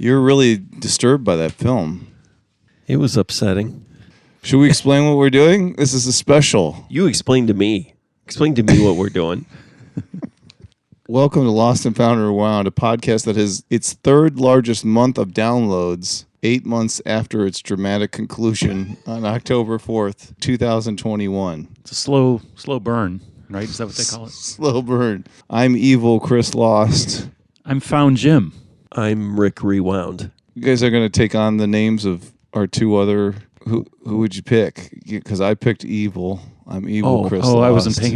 You're really disturbed by that film. It was upsetting. Should we explain what we're doing? This is a special. You explain to me. Explain to me what we're doing. Welcome to Lost and Found and Rewound, a podcast that has its third largest month of downloads 8 months after its dramatic conclusion on October 4th, 2021. It's a slow burn, right? Is that what they call it? Slow burn. I'm Evil, Chris Lost. I'm Found Jim. I'm Rick Rewound. You guys are going to take on the names of our two other... Who would you pick? Because I picked Evil. I'm Evil, Chris Lost. I wasn't paying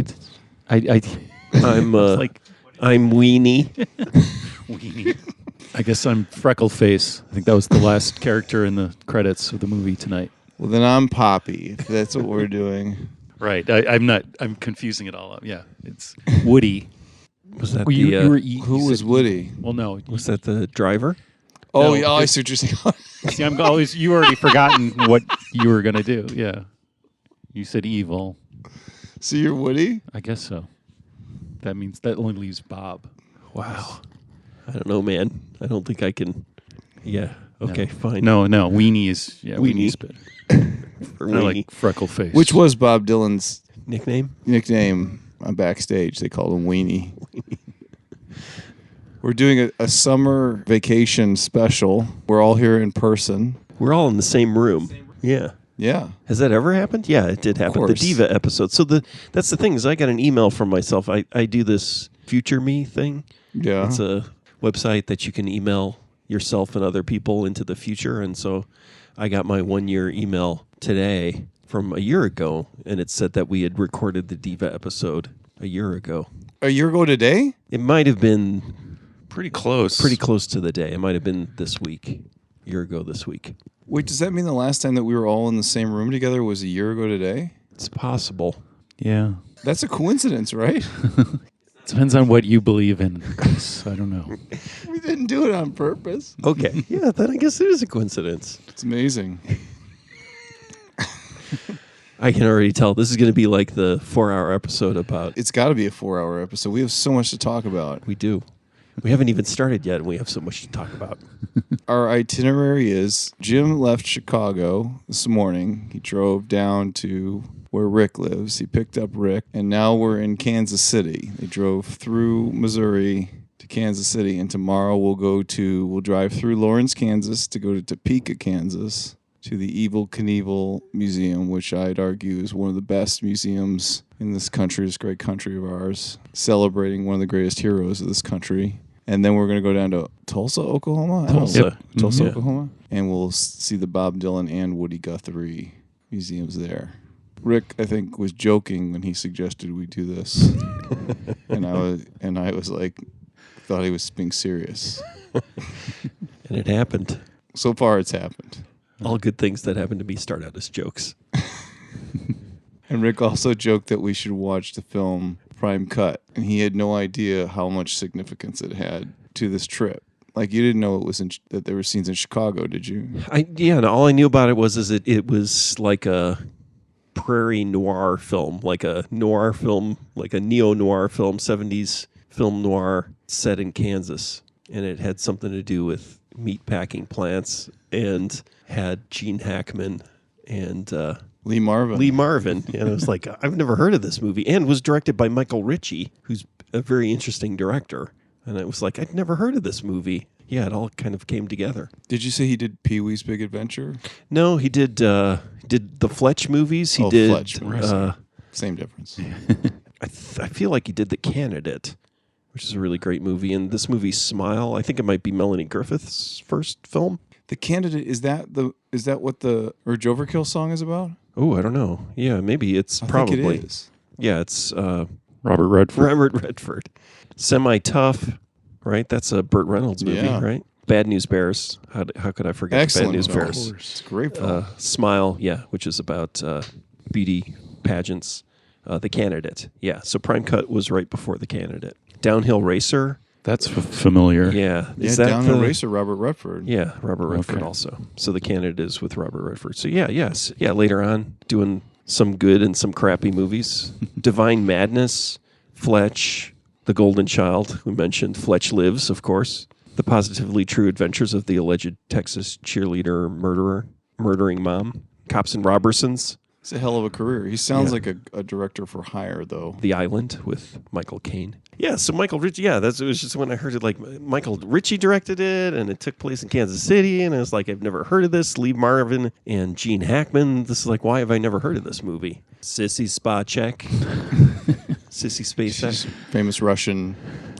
attention. I'm Weenie. Weenie. I guess I'm Freckleface. I think that was the last character in the credits of the movie tonight. Well, then I'm Poppy, if that's what we're doing. Right. I'm confusing it all up. Yeah. It's Woody. Was that who was Woody? Well, no. Was that the driver? Oh, No, yeah, I see what you're saying. See, you already forgotten what you were going to do. Yeah. You said Evil. So you're Woody? I guess so. That means that only leaves Bob. Wow. I don't know, man. I don't think I can. Yeah. Okay, fine. No. Weenie is... Yeah, Weenie. Weenie's better. I like Freckleface. Which was Bob Dylan's Nickname on backstage. They called him Weenie. We're doing a summer vacation special. We're all here in person. We're all in the same room. Yeah. Yeah. Has that ever happened? Yeah, it did happen. The Diva episode. So that's the thing is I got an email from myself. I do this Future Me thing. Yeah. It's a website that you can email yourself and other people into the future. And so I got my 1-year email today from a year ago, and it said that we had recorded the Diva episode a year ago. A year ago today? It might have been pretty close. Pretty close to the day. It might have been this week. A year ago this week. Wait, does that mean the last time that we were all in the same room together was a year ago today? It's possible. Yeah. That's a coincidence, right? Depends on what you believe in, Chris. I don't know. We didn't do it on purpose. Okay. Yeah, then I guess it is a coincidence. It's amazing. I can already tell this is going to be like the 4-hour episode about... It's got to be a 4-hour episode. We have so much to talk about. We do. We haven't even started yet, and we have so much to talk about. Our itinerary is Jim left Chicago this morning. He drove down to where Rick lives. He picked up Rick, and now we're in Kansas City. They drove through Missouri to Kansas City, and tomorrow we'll drive through Lawrence, Kansas to go to Topeka, Kansas, to the Evel Knievel Museum, which I'd argue is one of the best museums in this country, this great country of ours, celebrating one of the greatest heroes of this country. And then we're going to go down to Tulsa, Oklahoma? Tulsa, Oklahoma. And we'll see the Bob Dylan and Woody Guthrie museums there. Rick, I think, was joking when he suggested we do this. and I was like, thought he was being serious. And it happened. So far, it's happened. All good things that happen to me start out as jokes. And Rick also joked that we should watch the film Prime Cut, and he had no idea how much significance it had to this trip. Like, you didn't know that there were scenes in Chicago, did you? And all I knew about it was it was like a prairie noir film, like a noir film, like a neo-noir film, 70s film noir set in Kansas. And it had something to do with meatpacking plants and had Gene Hackman and... Lee Marvin. And I was like, I've never heard of this movie. And was directed by Michael Ritchie, who's a very interesting director. And I was like, I'd never heard of this movie. Yeah, it all kind of came together. Did you say he did Pee-wee's Big Adventure? No, he did the Fletch movies. He did Fletch. Same difference. I feel like he did The Candidate, which is a really great movie. And this movie, Smile, I think it might be Melanie Griffith's first film. The Candidate, is that what the Urge Overkill song is about? Oh, I don't know. Yeah, maybe it's I probably. think it is. Yeah, it's Robert Redford. Robert Redford. Semi-Tough, right? That's a Burt Reynolds movie, right? Bad News Bears. How could I forget Excellent, Bad News of Bears? Course. It's a great film. Smile, yeah, which is about beauty pageants. The Candidate, yeah. So Prime Cut was right before The Candidate. Downhill Racer. That's familiar. Yeah. Is that Downhill Racer, Robert Redford. Yeah, Robert Redford also. So The Candidate is with Robert Redford. So yeah, later on, doing some good and some crappy movies. Divine Madness, Fletch, The Golden Child. We mentioned Fletch Lives, of course. The positively true adventures of the alleged Texas cheerleader murdering mom. Cops and Robertsons. It's a hell of a career. He sounds Yeah. like a director for hire, though. The Island with Michael Caine. Yeah, so Michael Ritchie, it was just when I heard it, like, Michael Ritchie directed it, and it took place in Kansas City, and I was like, I've never heard of this. Lee Marvin and Gene Hackman. This is like, why have I never heard of this movie? Sissy Spacek. Sissy Spacek. She's a famous Russian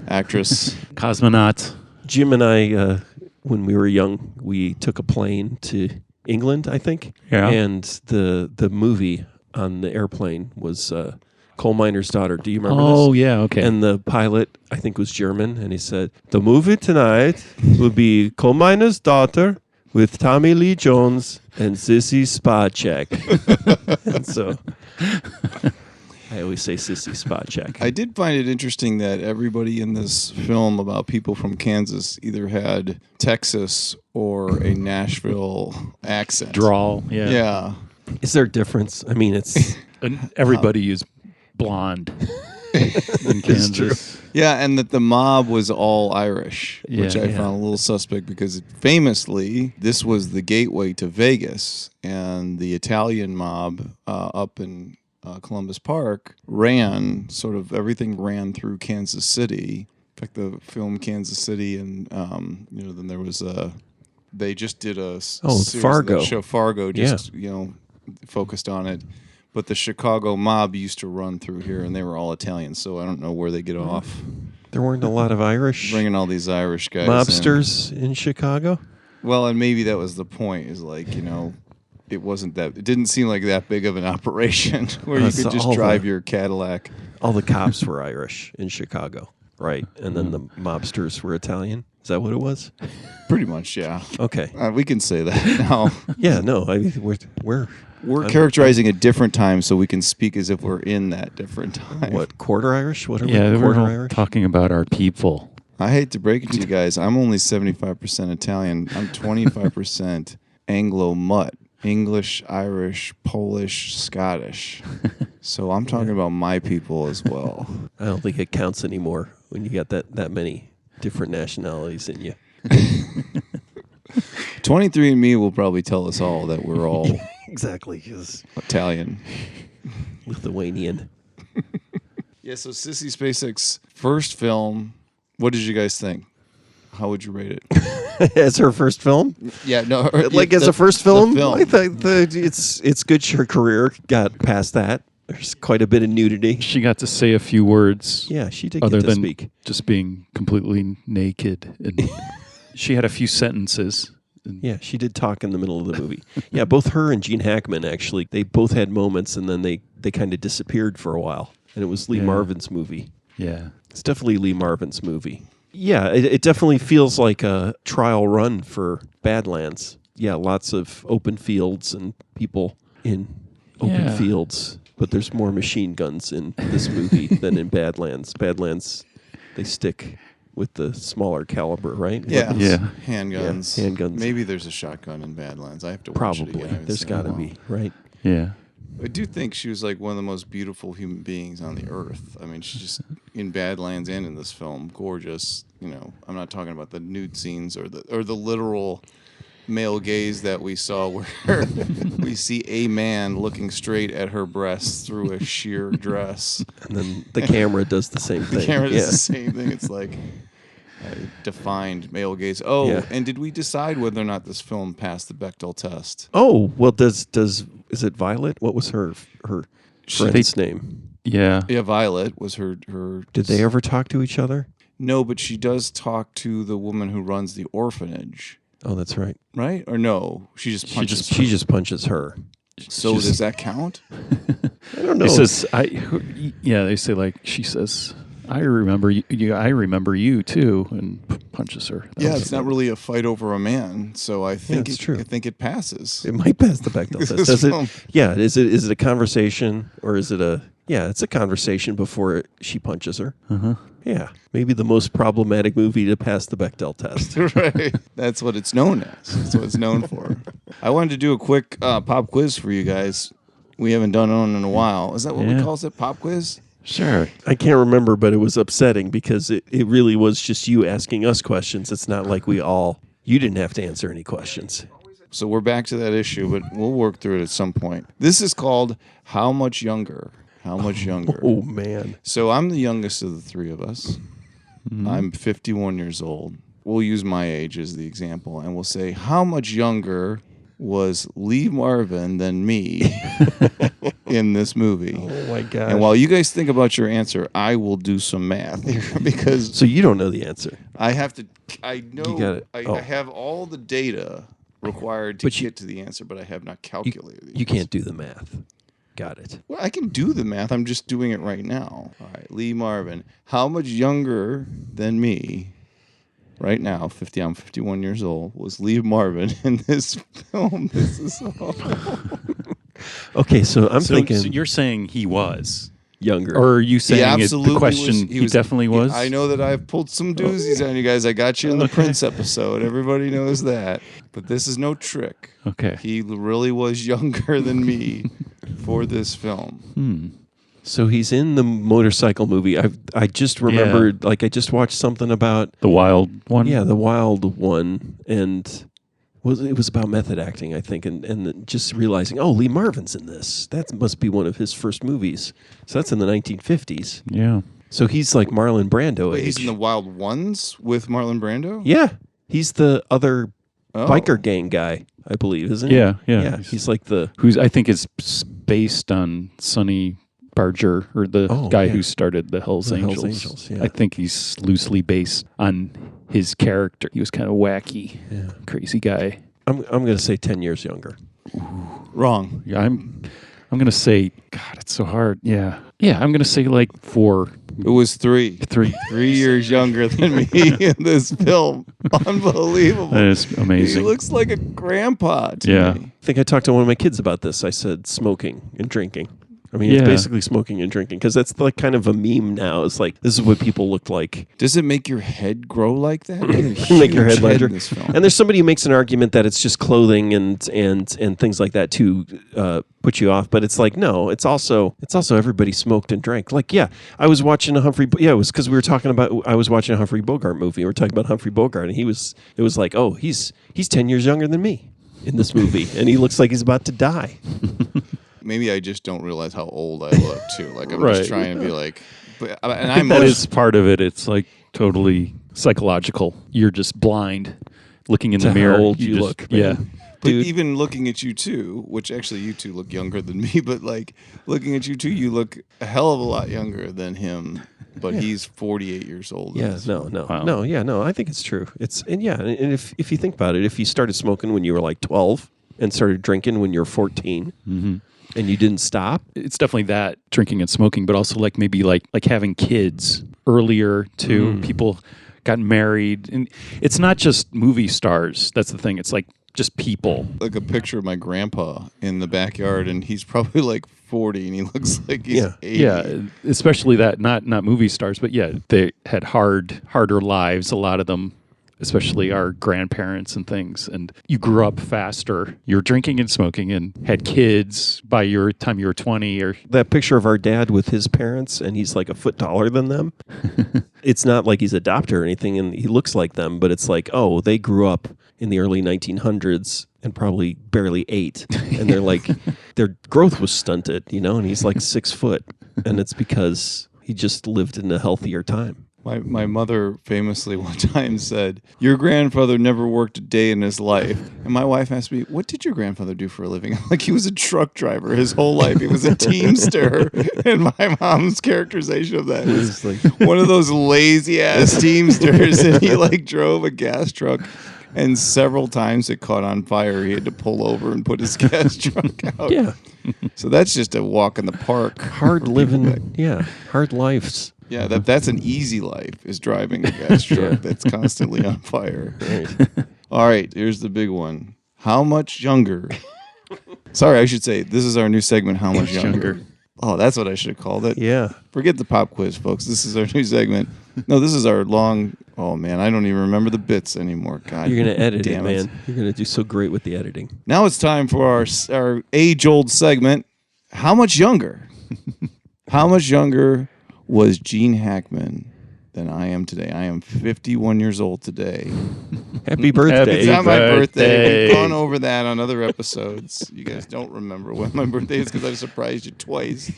actress. Cosmonaut. Jim and I, when we were young, we took a plane to England, I think. Yeah. And the movie on the airplane was Coal Miner's Daughter. Do you remember this? Oh, yeah, okay. And the pilot, I think, was German, and he said, the movie tonight will be Coal Miner's Daughter with Tommy Lee Jones and Sissy Spacek. And so I always say Sissy Spacek. I did find it interesting that everybody in this film about people from Kansas either had Texas or a Nashville accent. Drawl. Yeah. Yeah. Is there a difference? I mean, it's... And everybody is blonde in Kansas. Yeah, and that the mob was all Irish, which Yeah. I Yeah. found a little suspect because famously this was the gateway to Vegas, and the Italian mob up in Columbus Park ran sort of everything ran through Kansas City. In fact, the film Kansas City, and then there was they just did a series of Fargo. that show Fargo, just focused on it. But the Chicago mob used to run through here, and they were all Italian, so I don't know where they get off. There weren't a lot of Irish Bringing all these Irish guys mobsters in Chicago? Well, and maybe that was the point, is like, it didn't seem like that big of an operation where you So could just all drive the- your Cadillac. All the cops were Irish in Chicago, right? And then the mobsters were Italian? Is that what it was? Pretty much, yeah. Okay. We can say that now. Yeah, no, I mean, We're characterizing a different time so we can speak as if we're in that different time. what, quarter Irish? What are Yeah, we, we're quarter all Irish? talking about our people. I hate to break it to you guys. I'm only 75% Italian. I'm 25% Anglo-Mutt. English, Irish, Polish, Scottish. So I'm talking about my people as well. I don't think it counts anymore when you got that many different nationalities in you. 23andMe will probably tell us all that we're all Exactly. Yes. Italian. Lithuanian. Yeah, so Sissy Spacek's first film, what did you guys think? How would you rate it? As her first film? Yeah, no. Like as a first film? The film. I think it's good her career got past that. There's quite a bit of nudity. She got to say a few words Yeah, she did other get to than speak. just being completely naked. And she had a few sentences. And Yeah, she did talk in the middle of the movie. Yeah, both her and Gene Hackman, actually, they both had moments, and then they kind of disappeared for a while. And it was Lee Yeah. Marvin's movie. yeah. It's definitely Lee Marvin's movie. Yeah, it definitely feels like a trial run for Badlands. Yeah, lots of open fields and people in open Yeah. fields. But there's more machine guns in this movie than in Badlands. Badlands, they stick with the smaller caliber, right? Yeah. Weapons. Yeah. Handguns. Yeah, handguns. Maybe there's a shotgun in Badlands. I have to watch Probably. it again. I haven't There's seen it in a got to while. be, right? Yeah. I do think she was like one of the most beautiful human beings on the earth. I mean, she's just in Badlands and in this film, gorgeous. I'm not talking about the nude scenes or the literal male gaze that we saw, where we see a man looking straight at her breasts through a sheer dress. And then the camera does the same thing. The camera does Yeah. the same thing. It's like defined male gaze. Oh, Yeah. and did we decide whether or not this film passed the Bechdel test? Oh, well, is it Violet? What was her friend's name? Yeah. Yeah, Violet was her. Did they ever talk to each other? No, but she does talk to the woman who runs the orphanage, Oh, that's right. right? Or no, she just punches. She just punches her. So she's- does that count? I don't know. He says, they say, like, she says, I remember you. I remember you too, and punches her. That Yeah, was it's not really a fight over a man, so I think it's true. I think it passes. It might pass the Bechdel test. This Does it? film. Yeah. Is it a conversation or is it a? Yeah, it's a conversation before she punches her. Uh-huh. Yeah, maybe the most problematic movie to pass the Bechdel test. Right. That's what it's known as. That's what it's known for. I wanted to do a quick pop quiz for you guys. We haven't done one in a while. Is that what we Yeah. call it? Pop quiz? Sure. I can't remember, but it was upsetting because it really was just you asking us questions. It's not like you didn't have to answer any questions. So we're back to that issue, but we'll work through it at some point. This is called How Much Younger? How Much Younger? Oh, man. So I'm the youngest of the three of us. I'm 51 years old. We'll use my age as the example, and we'll say, how much younger was Lee Marvin than me in this movie? Oh, my God. And while you guys think about your answer, I will do some math here because So you don't know the answer. I have to. I know. You got it. I have all the data required to get to the answer, but I have not calculated the You answer. can't do the math. Got it. Well, I can do the math. I'm just doing it right now. All right, Lee Marvin. How much younger than me right now, I'm 51 years old, was Lee Marvin in this film? This is Okay, so I'm thinking So you're saying he was younger. Or are you saying He absolutely the question was- he definitely was? I know that I've pulled some doozies on you guys. I got you in the Prince episode. Everybody knows that. But this is no trick. Okay. He really was younger than me for this film. So he's in the motorcycle movie. I just remembered, like I just watched something about The wild one? the wild one, and it was about method acting, I think, and just realizing, oh, Lee Marvin's in this. That must be one of his first movies. So that's in the 1950s. Yeah. So he's like Marlon Brando Wait, age. he's in the Wild Ones with Marlon Brando? Yeah, he's the other Oh. biker gang guy, I believe, isn't he? Yeah. Yeah, he's like the Who's I think is based on Sonny Barger, or the guy who started the Hells The Hells Angels. Angels, yeah. I think he's loosely based on his character. He was kind of wacky, crazy guy. I'm going to say 10 years younger. Wrong. Yeah, I'm gonna say, God, it's so hard. Yeah, I'm gonna say like 4, It was 3. 3. 3 years younger than me in this film. Unbelievable. That is He amazing. looks like a grandpa to Yeah. me. I think I talked to one of my kids about this. I said smoking and drinking. I mean, it's Yeah. basically smoking and drinking because that's like kind of a meme now. It's like, this is what people look like. Does it make your head grow like that? You had a Make your huge head larger. in this film. And there's somebody who makes an argument that it's just clothing and things like that to put you off. But it's like, no, it's also everybody smoked and drank. Like, yeah, I was watching a it was because we were talking about, I was watching a Humphrey Bogart movie. We were talking about Humphrey Bogart, and it was like, oh, he's 10 years younger than me in this movie, and he looks like he's about to die. Maybe I just don't realize how old I look too. Like I'm Right. just trying to be like, and I I'm think that is part of it. It's like totally psychological. You're just blind, looking in To the mirror. how old you just- look, Yeah. man. But Dude. even looking at you two, which actually you two look younger than me, but like looking at you two, you look a hell of a lot younger than him. But he's 48 years old. in Yeah, this no, film. no, Wow. no. I think it's true. And if you think about it, if you started smoking when you were like 12 and started drinking when you were 14, and you didn't stop, It's definitely that, drinking and smoking, but also like maybe like having kids earlier too. People got married, and it's not just movie stars. That's the thing. It's like just people. Like a picture of my grandpa in the backyard, and he's probably like 40, and he looks like he's Yeah. 80. Yeah, especially that not movie stars, but yeah, they had harder lives. A lot of them, especially our grandparents and things. And you grew up faster. You're drinking and smoking and had kids by your time you were 20 or that picture of our dad with his parents, and he's like a foot taller than them. It's not like he's adopted or anything, and he looks like them, but it's like, oh, they grew up in the early 1900s and probably barely ate, and they're like, their growth was stunted, and he's like 6 foot, and it's because he just lived in a healthier time. My mother famously one time said, "Your grandfather never worked a day in his life." And my wife asked me, "What did your grandfather do for a living?" I'm like, he was a truck driver his whole life. He was a teamster. And my mom's characterization of that is like one of those lazy ass teamsters. And he like drove a gas truck. And several times it caught on fire. He had to pull over and put his gas truck out. Yeah. So that's just a walk in the park. Hard living, hard lives. Yeah, that's an easy life, is driving a gas truck that's constantly on fire. Right. All right, here's the big one. How much younger? Sorry, I should say, this is our new segment, How Much Younger? Oh, that's what I should have called it. Yeah. Forget the pop quiz, folks. This is our new segment. No, this is our long... Oh, man, I don't even remember the bits anymore. God, You're going to edit it, damn man. You're going to do so great with the editing. Now it's time for our age-old segment, How Much Younger? How much younger was Gene Hackman than I am today. I am 51 years old today. Happy birthday. It's not my birthday. birthday. We've gone over that on other episodes. You guys don't remember when my birthday is because I surprised you twice,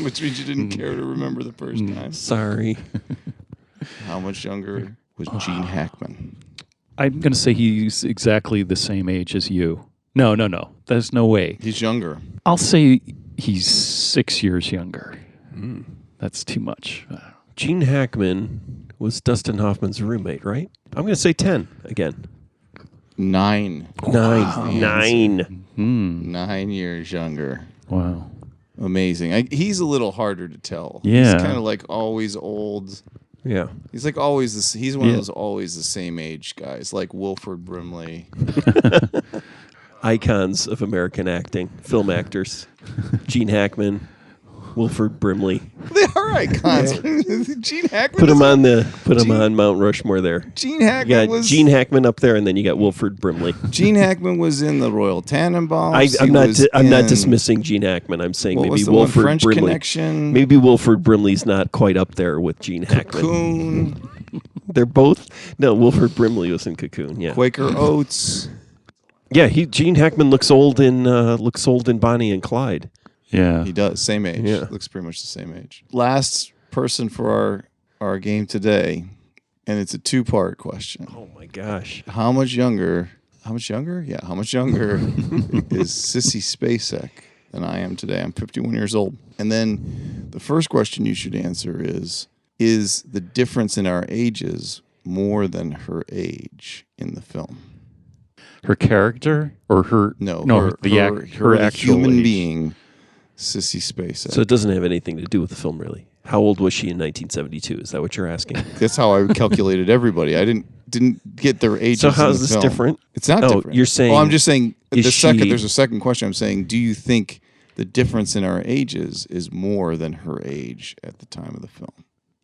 which means you didn't care to remember the first time. Sorry. How much younger was Gene Hackman? I'm going to say he's exactly the same age as you. No. There's no way. He's younger. I'll say he's 6 years younger. That's too much. Gene Hackman was Dustin Hoffman's roommate, right? I'm going to say 10 again. 9. Wow. 9. 9 years younger. Wow. Amazing. He's a little harder to tell. Yeah. He's kind of like always old. Yeah. He's like always this. He's one of those always the same age guys, like Wilford Brimley. Icons of American acting, film actors. Gene Hackman, Wilford Brimley. They are icons. Gene Hackman. Put him on Mount Rushmore there. Gene You Hackman got was Gene Hackman up there, and then you got Wilford Brimley. Gene Hackman was in the Royal Tenenbaums. I'm not dismissing Gene Hackman. I'm saying What maybe was the one, Wilford French Brimley. Connection? Maybe Wilford Brimley's not quite up there with Gene Hackman. Cocoon, They're both. No, Wilford Brimley was in Cocoon. Yeah, Quaker Oats. yeah. Gene Hackman looks old in Bonnie and Clyde. Yeah. He does. Same age. Yeah. Looks pretty much the same age. Last person for our game today, and it's a 2-part question. Oh my gosh. How much younger? Yeah, how much younger is Sissy Spacek than I am today? I'm 51 years old. And then the first question you should answer is the difference in our ages more than her age in the film? Her character or her? No, her the actual human age. being, Sissy Spacek. So it doesn't have anything to do with the film, really. How old was she in 1972? Is that what you're asking? That's how I calculated everybody. I didn't get their ages. So how in is the this film. different? It's not Oh, different. you're saying- Oh, I'm just saying. is she- There's a second question. I'm saying, do you think the difference in our ages is more than her age at the time of the film?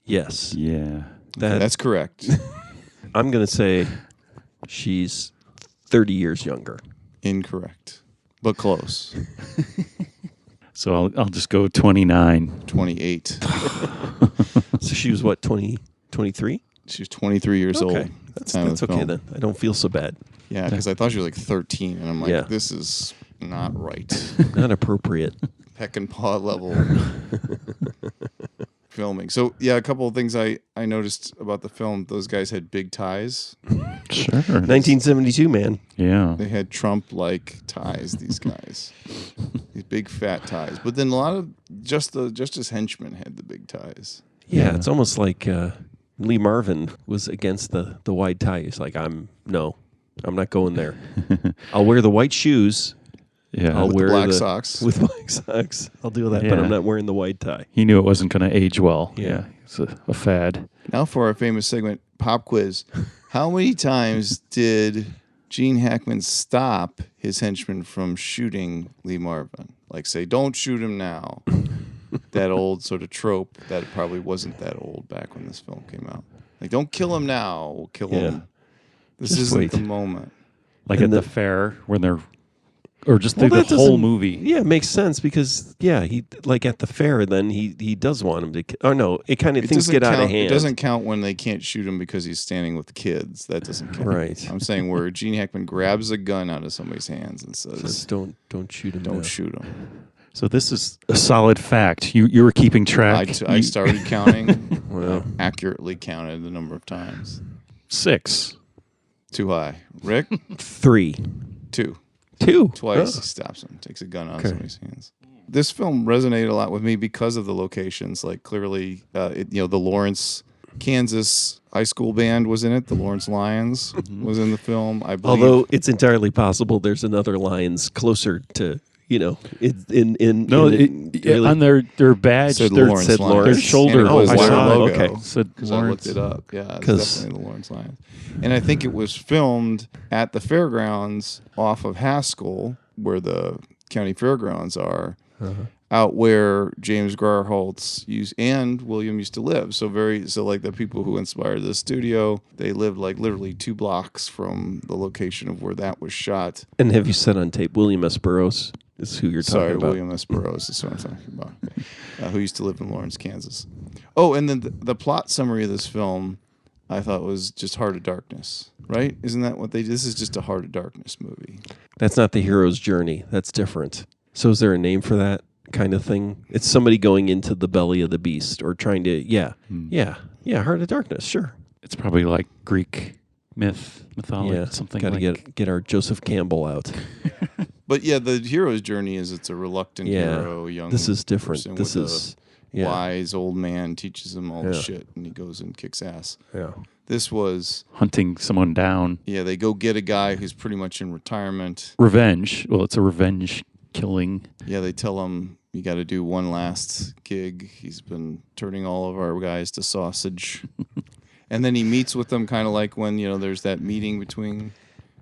Yes. Yeah. That's correct. I'm going to say she's 30 years younger. Incorrect, but close. So I'll just go 29. 28. So she was what, 23? She was 23 years old. Okay. At the time of That's the okay film. then. I don't feel so bad. Yeah, because I thought she was like 13, and I'm like, Yeah. this is not right. Not appropriate. Peck and paw level filming. So yeah, a couple of things I noticed about the film. Those guys had big ties. Sure. 1972, man. Yeah. They had Trump-like ties. These guys, these big fat ties. But then a lot of just his henchmen had the big ties. Yeah, it's almost like Lee Marvin was against the wide tie. He's like, I'm not going there. I'll wear the white shoes. Yeah. I'll With wear the black socks. With black socks. I'll do that, but Yeah. I'm not wearing the wide tie. He knew it wasn't going to age well. Yeah. Yeah. It's a fad. Now for our famous segment, Pop Quiz. How many times did Gene Hackman stop his henchmen from shooting Lee Marvin? Like say, don't shoot him now. That old sort of trope that probably wasn't that old back when this film came out. Like, don't kill him now. We'll kill him. This Just isn't wait. the moment. Like And at the the- fair when they're, or just Well, through that the whole doesn't- movie. Yeah, it makes sense because he like at the fair, then he does want him to. Oh no, it kind of It things doesn't get out of count- hand. It doesn't count when they can't shoot him because he's standing with kids. That doesn't count. Right. I'm saying where Gene Hackman grabs a gun out of somebody's hands and says, Says, don't shoot him. don't now." shoot him. So this is a solid fact. You were keeping track. I started counting, Wow. accurately counted the number of times. 6. Too high. Rick? 3, 2. 2, Twice Oh. he stops him, takes a gun out Okay. of somebody's hands. This film resonated a lot with me because of the locations. Like clearly, the Lawrence, Kansas high school band was in it. The Lawrence Lions was in the film. I believe. Although it's entirely possible there's another Lions closer to in No, really- on their badge, said their, Lawrence said Lions. Lawrence. their shoulder. And it Oh, was I their saw it. logo. Okay. Said Because I looked it up. Yeah, it's 'Cause- definitely the Lawrence Lions. And I think it was filmed at the fairgrounds off of Haskell, where the county fairgrounds are, out where James Garholtz and William used to live. So like the people who inspired the studio, they lived like literally 2 blocks from the location of where that was shot. And have you said on tape William S. Burroughs is who you're Sorry, talking about. William S. Burroughs is what I'm talking about. Who used to live in Lawrence, Kansas. Oh, and then the plot summary of this film, I thought was just Heart of Darkness, right? Isn't that what they did? This is just a Heart of Darkness movie. That's not the hero's journey. That's different. So is there a name for that kind of thing? It's somebody going into the belly of the beast or trying to, yeah, Heart of Darkness, sure. It's probably like Greek mythology, something Got to like. get our Joseph Campbell out. But yeah, the hero's journey is it's a reluctant hero, young. This is different. person This with is a wise old man teaches him all the shit, and he goes and kicks ass. Yeah. This was Hunting someone down. Yeah, they go get a guy who's pretty much in retirement. Revenge. Well, it's a revenge killing. Yeah, they tell him you got to do one last gig. He's been turning all of our guys to sausage. And then he meets with them kind of like when, there's that meeting between,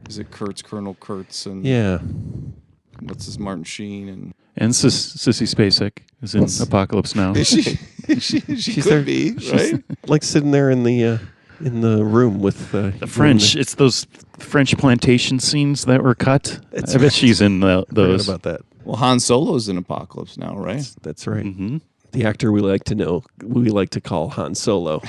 is it Colonel Kurtz and what's his Martin Sheen and Sissy Spacek is in Apocalypse Now. Is she? she could be, right? Like sitting there in the room with the French. It's those French plantation scenes that were cut. I bet she's in those. Forgot about that. Well, Han Solo's in Apocalypse Now, right? That's right. Mm-hmm. The actor we like to call Han Solo.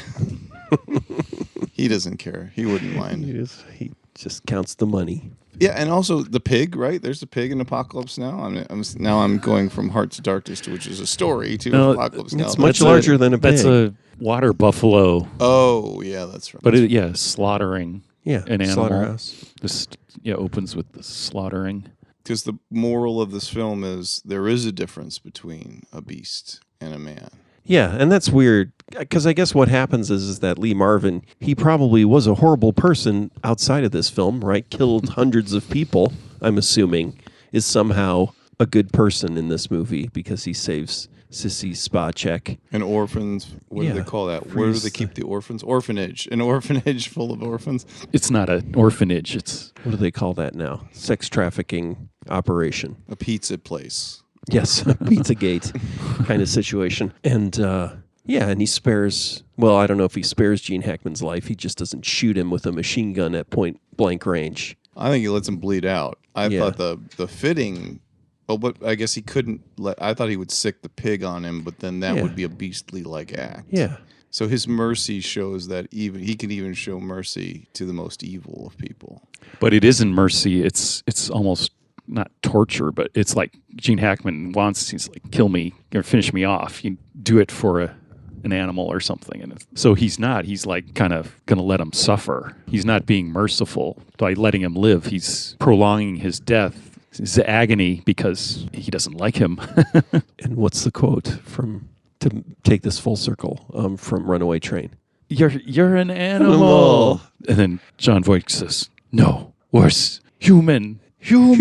He doesn't care. He wouldn't mind. He just counts the money. Yeah, and also the pig, right? There's a pig in Apocalypse Now. I'm going from Heart to Darkness, which is a story, to Apocalypse Now. It's much larger than a pig. That's a water buffalo. Oh, yeah, that's right. But slaughtering an animal. Slaughterhouse. This opens with the slaughtering. Because the moral of this film is there is a difference between a beast and a man. Yeah, and that's weird because I guess what happens is that Lee Marvin, he probably was a horrible person outside of this film, right? Killed hundreds of people, I'm assuming, is somehow a good person in this movie because he saves Sissy Spacek. And orphans, what do they call that? Where do they keep the orphans? Orphanage. An orphanage full of orphans? It's not an orphanage. It's what do they call that now? Sex trafficking operation. A pizza place. Yes, Pizzagate kind of situation. And and he spares, well, I don't know if he spares Gene Hackman's life. He just doesn't shoot him with a machine gun at point blank range. I think he lets him bleed out. I thought the fitting, but I guess he couldn't I thought he would sick the pig on him, but then that would be a beastly-like act. Yeah. So his mercy shows that even he can even show mercy to the most evil of people. But it isn't mercy. It's almost not torture, but it's like Gene Hackman he's like, kill me or finish me off. You do it for an animal or something. And so he's like kind of going to let him suffer. He's not being merciful by letting him live. He's prolonging his death, his agony, because he doesn't like him. And what's the quote to take this full circle from Runaway Train? You're an animal. And then John Voight says, no, worse, human. So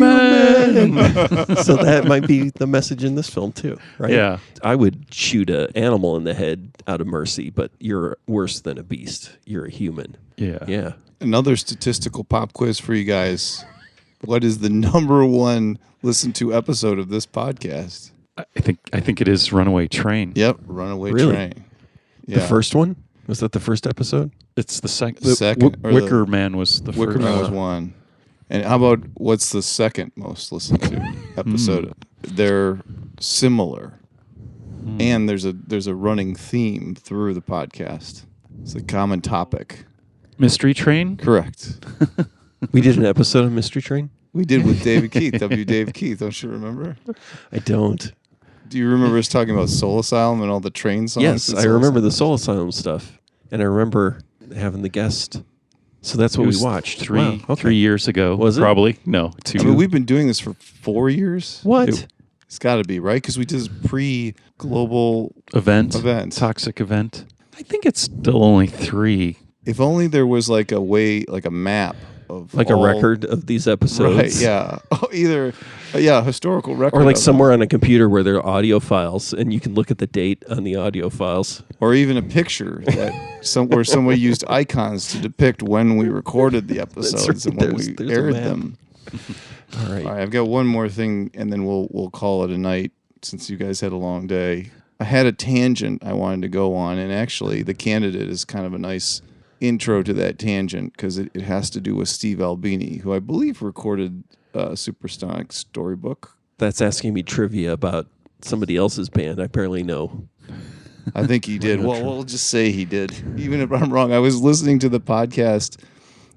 that might be the message in this film too, right? Yeah. I would shoot an animal in the head out of mercy, but you're worse than a beast. You're a human. Yeah. Yeah. Another statistical pop quiz for you guys. What is the number one listened to episode of this podcast? I think it is Runaway Train. Yep, Runaway Really? Train. Yeah. The first one? Was that the first episode? It's the second. Second, or Wicker Man was the Wicker first. Man was one. And how about what's the second most listened to episode? They're similar. And there's a running theme through the podcast. It's a common topic. Mystery Train? Correct. We did an episode of Mystery Train? We did with David Keith, Dave Keith. Don't you remember? I don't. Do you remember us talking about Soul Asylum and all the train songs? Yes, I remember the Soul Asylum stuff. And I remember having the guest. So that's what we watched. 3 years ago. Was it? Probably. No, 2. I mean, we've been doing this for 4 years. What? It's got to be, right? Because we did this pre-global event. Toxic event. I think it's still only 3. If only there was like a map of a record of these episodes. Right, yeah. Either a historical record. Or like somewhere on a computer where there are audio files and you can look at the date on the audio files. Or even a picture where somebody used icons to depict when we recorded the episodes and when we aired them. All right. I've got one more thing and then we'll call it a night since you guys had a long day. I had a tangent I wanted to go on, and actually the candidate is kind of a nice intro to that tangent because it has to do with Steve Albini, who I believe recorded Supersonic Storybook. that's asking me trivia about somebody else's band. I barely know. I think he did. Well, we'll just say he did. Even if I'm wrong. I was listening to the podcast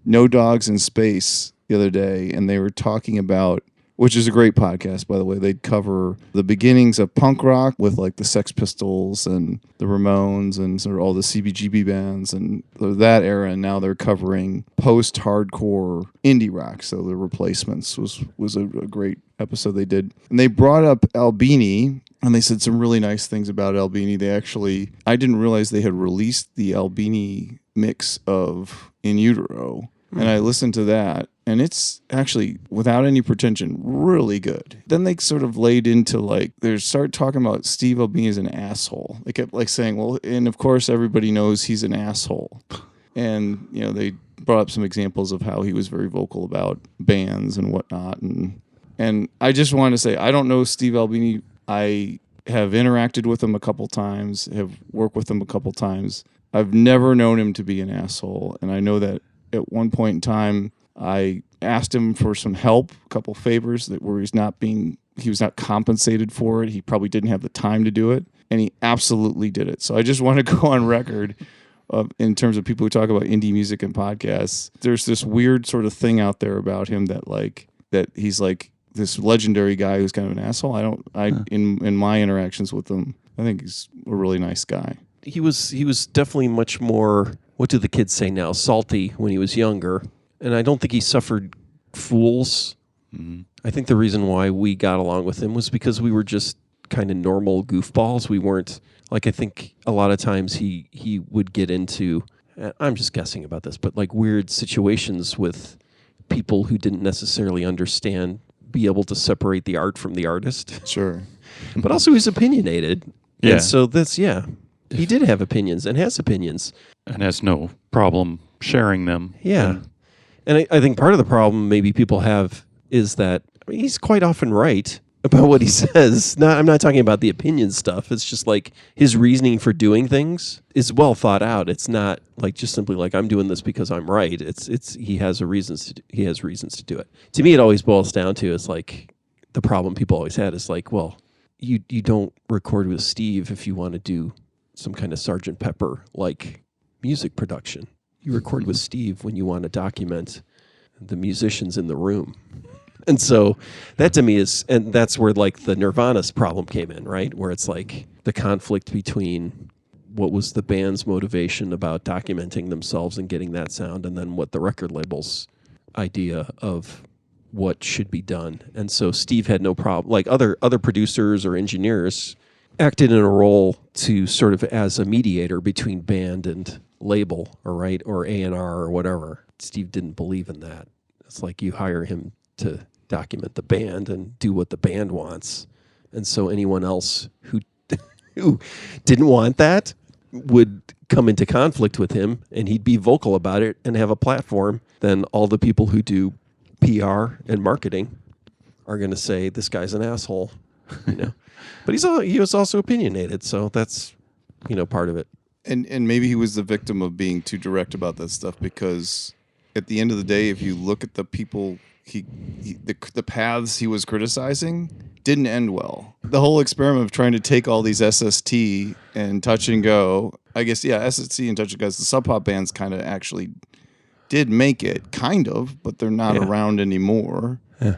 No Dogs in Space the other day, and they were talking about, which is a great podcast, by the way. They'd cover the beginnings of punk rock with like the Sex Pistols and the Ramones and sort of all the CBGB bands and that era. And now they're covering post-hardcore indie rock. So the Replacements was a great episode they did. And they brought up Albini, and they said some really nice things about Albini. I didn't realize they had released the Albini mix of In Utero. And I listened to that, and it's actually, without any pretension, really good. Then they sort of laid into, like, they started talking about Steve Albini as an asshole. They kept, like, saying, well, and of course everybody knows he's an asshole. And, you know, they brought up some examples of how he was very vocal about bands and whatnot. And I just want to say, I don't know Steve Albini. I have interacted with him a couple times, have worked with him a couple times. I've never known him to be an asshole, and I know that at one point in time, I asked him for some help, a couple favors where he was not compensated for it. He probably didn't have the time to do it, and he absolutely did it. So I just want to go on record in terms of people who talk about indie music and podcasts. There's this weird sort of thing out there about him that he's like this legendary guy who's kind of an asshole. In my interactions with him, I think he's a really nice guy. He was definitely much more, what do the kids say now, salty when he was younger. And I don't think he suffered fools. Mm-hmm. I think the reason why we got along with him was because we were just kind of normal goofballs. We weren't, like, I think a lot of times he would get into, I'm just guessing about this, but like weird situations with people who didn't necessarily be able to separate the art from the artist. Sure. But also he's opinionated. Yeah. And so he did have opinions and has opinions. And has no problem sharing them. Yeah. And I think part of the problem maybe people have is that he's quite often right about what he says. I'm not talking about the opinion stuff. It's just like his reasoning for doing things is well thought out. It's not like just simply like I'm doing this because I'm right. He has reasons to do it. To me, it always boils down to is like the problem people always had is like, well, you don't record with Steve if you want to do some kind of Sgt. Pepper like music production. You record with Steve when you want to document the musicians in the room. And so that to me and that's where like the Nirvana's problem came in, right? Where it's like the conflict between what was the band's motivation about documenting themselves and getting that sound, and then what the record label's idea of what should be done. And so Steve had no problem, like other producers or engineers acted in a role to sort of as a mediator between band and label, or A&R or whatever. Steve didn't believe in that. It's like you hire him to document the band and do what the band wants. And so anyone else who didn't want that would come into conflict with him, and he'd be vocal about it and have a platform. Then all the people who do PR and marketing are going to say, this guy's an asshole, But he was also opinionated, so that's, part of it. And maybe he was the victim of being too direct about that stuff, because at the end of the day, if you look at the people, the paths he was criticizing didn't end well. The whole experiment of trying to take all these SST and Touch and Go, I guess, SST and Touch and Go, the Sub Pop bands kind of actually did make it, kind of, but they're not around anymore. Yeah.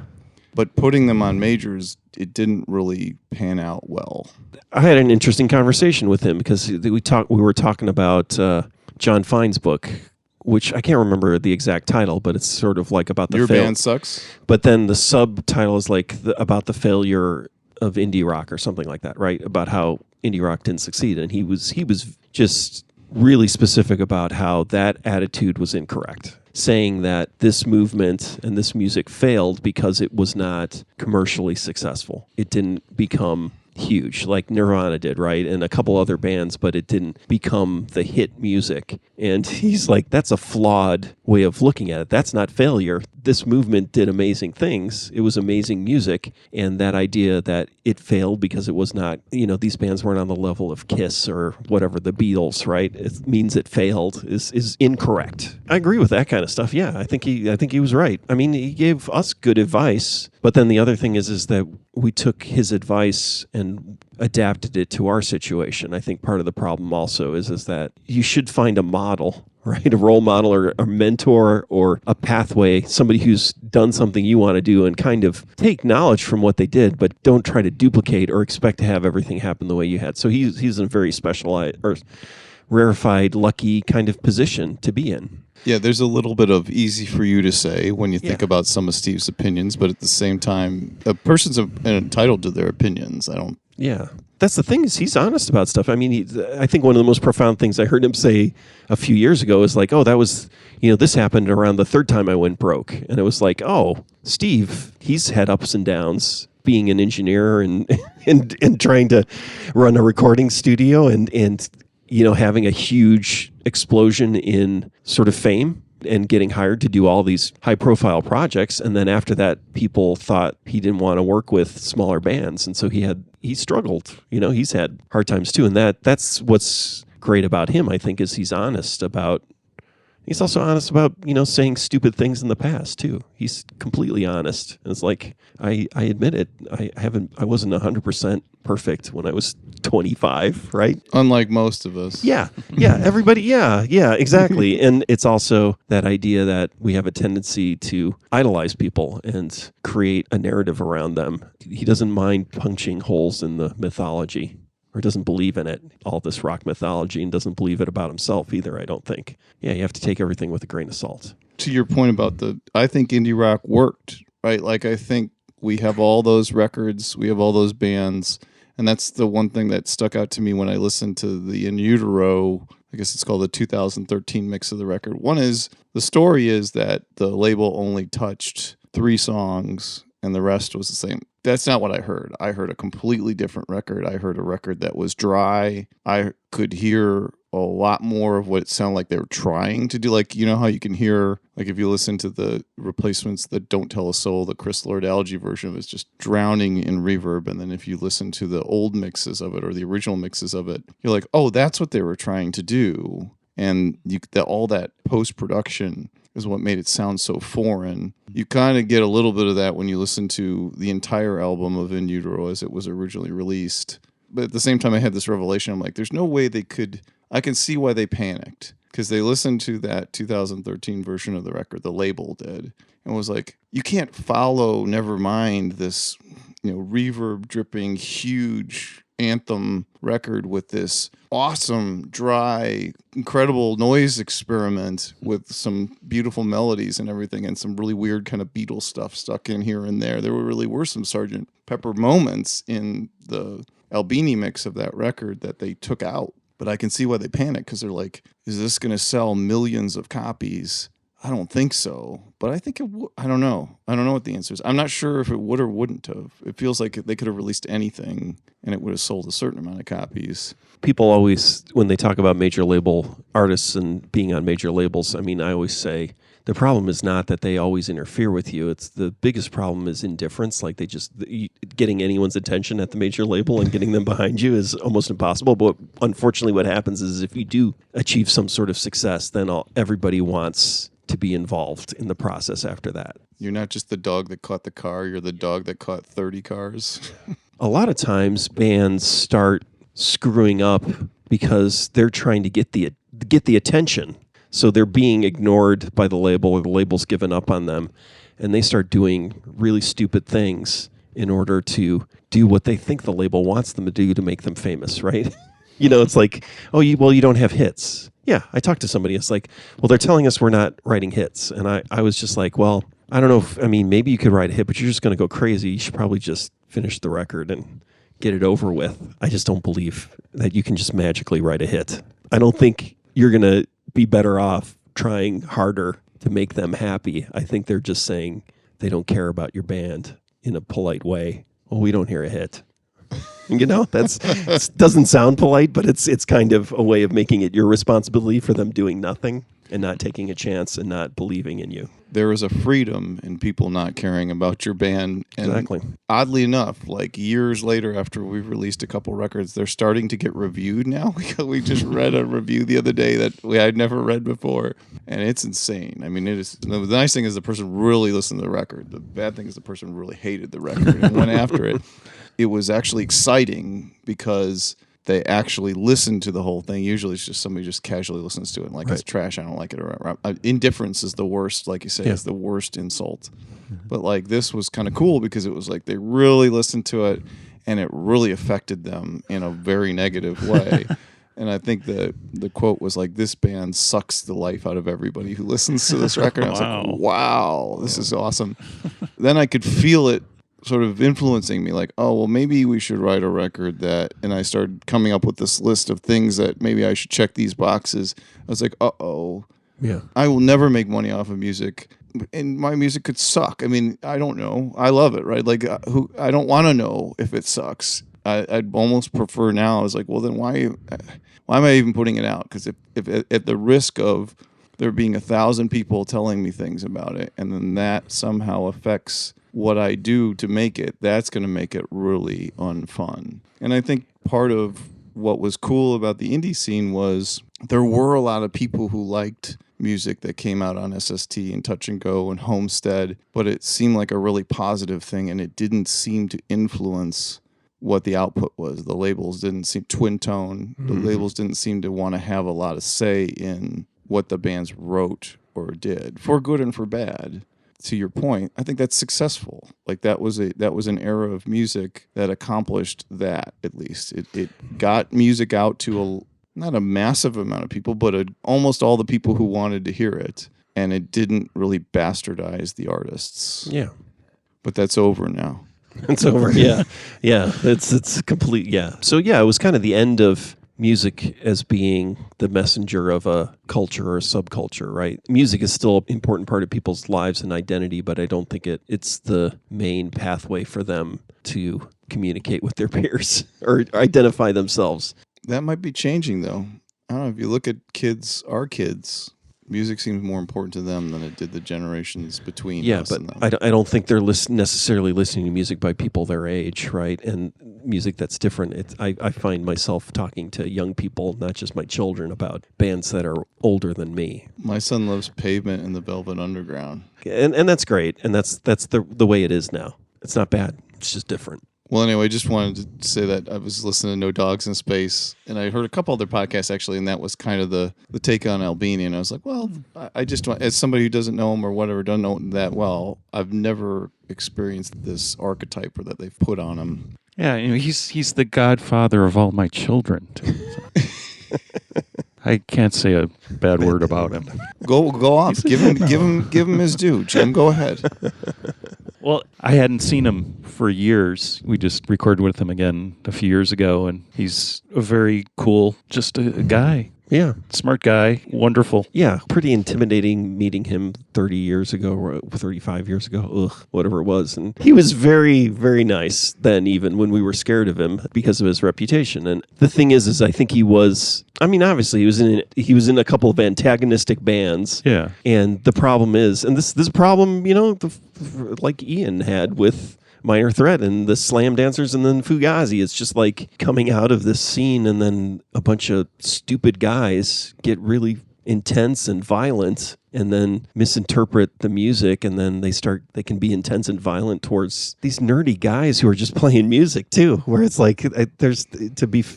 But putting them on majors, it didn't really pan out well. I had an interesting conversation with him because we were talking about John Fine's book, which I can't remember the exact title, but it's sort of like about the Your band sucks. But then the subtitle is like about the failure of indie rock or something like that, right? About how indie rock didn't succeed, and he was just really specific about how that attitude was incorrect, saying that this movement and this music failed because it was not commercially successful. It didn't become huge like Nirvana did, right? And a couple other bands, but it didn't become the hit music. And he's like, that's a flawed way of looking at it. That's not failure. This movement did amazing things. It was amazing music. And that idea that it failed because it was not, these bands weren't on the level of Kiss or whatever, the Beatles, right? It means it failed is incorrect. I agree with that kind of stuff. Yeah, I think he was right. I mean, he gave us good advice. But then the other thing is that we took his advice and adapted it to our situation. I think part of the problem also is that you should find a model, right? A role model or a mentor or a pathway, somebody who's done something you want to do, and kind of take knowledge from what they did, but don't try to duplicate or expect to have everything happen the way you had. So he's in a very specialized or rarefied, lucky kind of position to be in. Yeah, there's a little bit of easy for you to say when you think about some of Steve's opinions, but at the same time, a person's entitled to their opinions. Yeah. That's the thing, is he's honest about stuff. I mean, I think one of the most profound things I heard him say a few years ago is like, oh, that was, this happened around the third time I went broke. And it was like, oh, Steve, he's had ups and downs being an engineer and trying to run a recording studio and having a huge explosion in sort of fame and getting hired to do all these high-profile projects. And then after that, people thought he didn't want to work with smaller bands. And so he struggled. He's had hard times too. And that's what's great about him, I think, is he's also honest about, saying stupid things in the past too. He's completely honest. And it's like, I admit it. I wasn't 100% perfect when I was 25, right? Unlike most of us. Yeah, everybody, yeah, exactly. And it's also that idea that we have a tendency to idolize people and create a narrative around them. He doesn't mind punching holes in the mythology, or doesn't believe in it, all this rock mythology, and doesn't believe it about himself either, I don't think. Yeah, you have to take everything with a grain of salt. To your point about I think indie rock worked, right? Like, I think we have all those records, we have all those bands, and that's the one thing that stuck out to me when I listened to the In Utero, I guess it's called the 2013 mix of the record. One is, the story is that the label only touched 3 songs and the rest was the same. That's not what I heard. I heard a completely different record. I heard a record that was dry. I could hear a lot more of what it sounded like they were trying to do. Like, how you can hear, like, if you listen to the Replacements that Don't Tell a Soul, the Chris Lord Algae version of it is just drowning in reverb. And then if you listen to the old mixes of it or the original mixes of it, you're like, oh, that's what they were trying to do. And all that post-production is what made it sound so foreign. You kind of get a little bit of that when you listen to the entire album of In Utero as it was originally released. But at the same time, I had this revelation. I'm like, there's no way they could... I can see why they panicked, because they listened to that 2013 version of the record, the label did, and was like, you can't follow Nevermind, this reverb dripping huge anthem record, with this awesome, dry, incredible noise experiment with some beautiful melodies and everything, and some really weird kind of Beatles stuff stuck in here and there. There really were some Sgt. Pepper moments in the Albini mix of that record that they took out. But I can see why they panicked, because they're like, is this going to sell millions of copies? I don't think so. But I think it would. I don't know. I don't know what the answer is. I'm not sure if it would or wouldn't have. It feels like they could have released anything and it would have sold a certain amount of copies. People always, when they talk about major label artists and being on major labels, I always say, the problem is not that they always interfere with you. It's the biggest problem is indifference. Like, getting anyone's attention at the major label and getting them behind you is almost impossible. But unfortunately, what happens is if you do achieve some sort of success, then everybody wants to be involved in the process after that. You're not just the dog that caught the car. You're the dog that caught 30 cars. A lot of times bands start screwing up because they're trying to get the attention. So they're being ignored by the label, or the label's given up on them, and they start doing really stupid things in order to do what they think the label wants them to do to make them famous, right? It's like, you don't have hits. Yeah, I talked to somebody, it's like, well, they're telling us we're not writing hits. And I was just like, well, I don't know maybe you could write a hit, but you're just going to go crazy. You should probably just finish the record and get it over with. I just don't believe that you can just magically write a hit. I don't think you're going to be better off trying harder to make them happy. I think they're just saying they don't care about your band in a polite way. Well, we don't hear a hit. You know, it doesn't sound polite, but it's kind of a way of making it your responsibility for them doing nothing and not taking a chance and not believing in you. There is a freedom in people not caring about your band. And Exactly. oddly enough, like years later after we've released a couple records, they're starting to get reviewed now. We just read a review the other day that I'd never read before, and it's insane. I mean, it is. The nice thing is the person really listened to the record. The bad thing is the person really hated the record and went after it. It was actually exciting because they actually listened to the whole thing. Usually it's just somebody just casually listens to it and like, it's trash, I don't like it. Or indifference is the worst, like you say, is the worst insult. But like this was kind of cool because it was like they really listened to it and it really affected them in a very negative way. And I think the quote was like, this band sucks the life out of everybody who listens to this record. I was like, wow, this is awesome. Then I could feel it sort of influencing me, like, oh, well, maybe we should write a record that, and I started coming up with this list of things that maybe I should check these boxes. I was like, yeah, I will never make money off of music, and my music could suck. I mean, I don't know. I love it, right? Like, I don't want to know if it sucks. I'd almost prefer now. I was like, well, then why am I even putting it out? Because if at the risk of there being 1,000 people telling me things about it, and then that somehow affects what I do to make it, that's going to make it really unfun. And I think part of what was cool about the indie scene was there were a lot of people who liked music that came out on SST and Touch and Go and Homestead, but it seemed like a really positive thing, and it didn't seem to influence what the output was. The labels didn't seem twin tone. The labels didn't seem to want to have a lot of say in what the bands wrote or did, for good and for bad. To your point, I think that's successful. Like that was an era of music that accomplished that. At least it got music out to not a massive amount of people, but almost all the people who wanted to hear it, and it didn't really bastardize the artists. Yeah, but that's over now. It's over. Yeah, yeah. It's complete. Yeah. So yeah, it was kind of the end of music as being the messenger of a culture or a subculture, right? Music is still an important part of people's lives and identity, but I don't think it's the main pathway for them to communicate with their peers or identify themselves. That might be changing, though. I don't know. If you look at our kids, music seems more important to them than it did the generations between us and them. I don't think they're necessarily listening to music by people their age, right? And music that's different. I find myself talking to young people, not just my children, about bands that are older than me. My son loves Pavement and the Velvet Underground. And that's great. And that's the way it is now. It's not bad. It's just different. Well, anyway, just wanted to say that I was listening to No Dogs in Space, and I heard a couple other podcasts, actually, and that was kind of the take on Albini, and I was like, well, I just want, as somebody who doesn't know him or whatever, doesn't know him that well, I've never experienced this archetype or that they've put on him. Yeah, he's the godfather of all my children, too. So. I can't say a bad word about him. Go off. Give him his due. Jim, go ahead. Well, I hadn't seen him for years. We just recorded with him again a few years ago, and he's a very cool, just a guy. Yeah. Smart guy. Wonderful. Yeah. Pretty intimidating meeting him 30 years ago or 35 years ago, whatever it was. And he was very, very nice then, even when we were scared of him because of his reputation. And the thing is I think he was, I mean, obviously he was in a couple of antagonistic bands. Yeah. And the problem is, and this is a problem, like Ian had with Minor Threat and the Slam Dancers and then Fugazi. It's just like coming out of this scene and then a bunch of stupid guys get really intense and violent and then misinterpret the music, and then they can be intense and violent towards these nerdy guys who are just playing music too, where it's like there's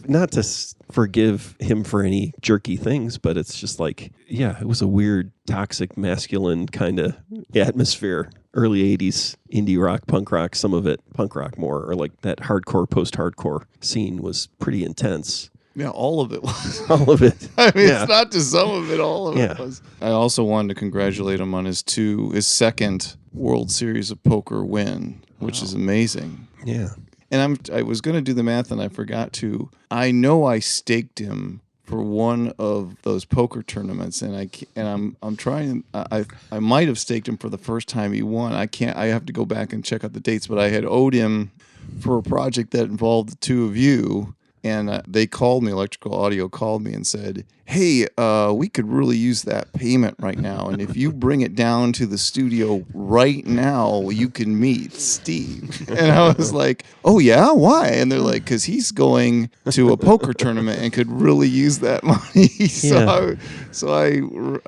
not to forgive him for any jerky things, but it's just like, yeah, it was a weird toxic masculine kind of atmosphere. Early 80s indie rock, punk rock, some of it punk rock more, or like that hardcore, post-hardcore scene was pretty intense. Yeah, all of it was. All of it. I mean, Yeah. It's not just some of it, all of it was. I also wanted to congratulate him on his second World Series of Poker win, which is amazing. Yeah. And I was going to do the math and I forgot to. I know I staked him for one of those poker tournaments, and I'm trying. I might have staked him for the first time he won. I have to go back and check out the dates, but I had owed him for a project that involved the two of you. And they called me, Electrical Audio called me and said, hey, we could really use that payment right now. And if you bring it down to the studio right now, you can meet Steve. And I was like, oh, yeah? Why? And they're like, because he's going to a poker tournament and could really use that money. So I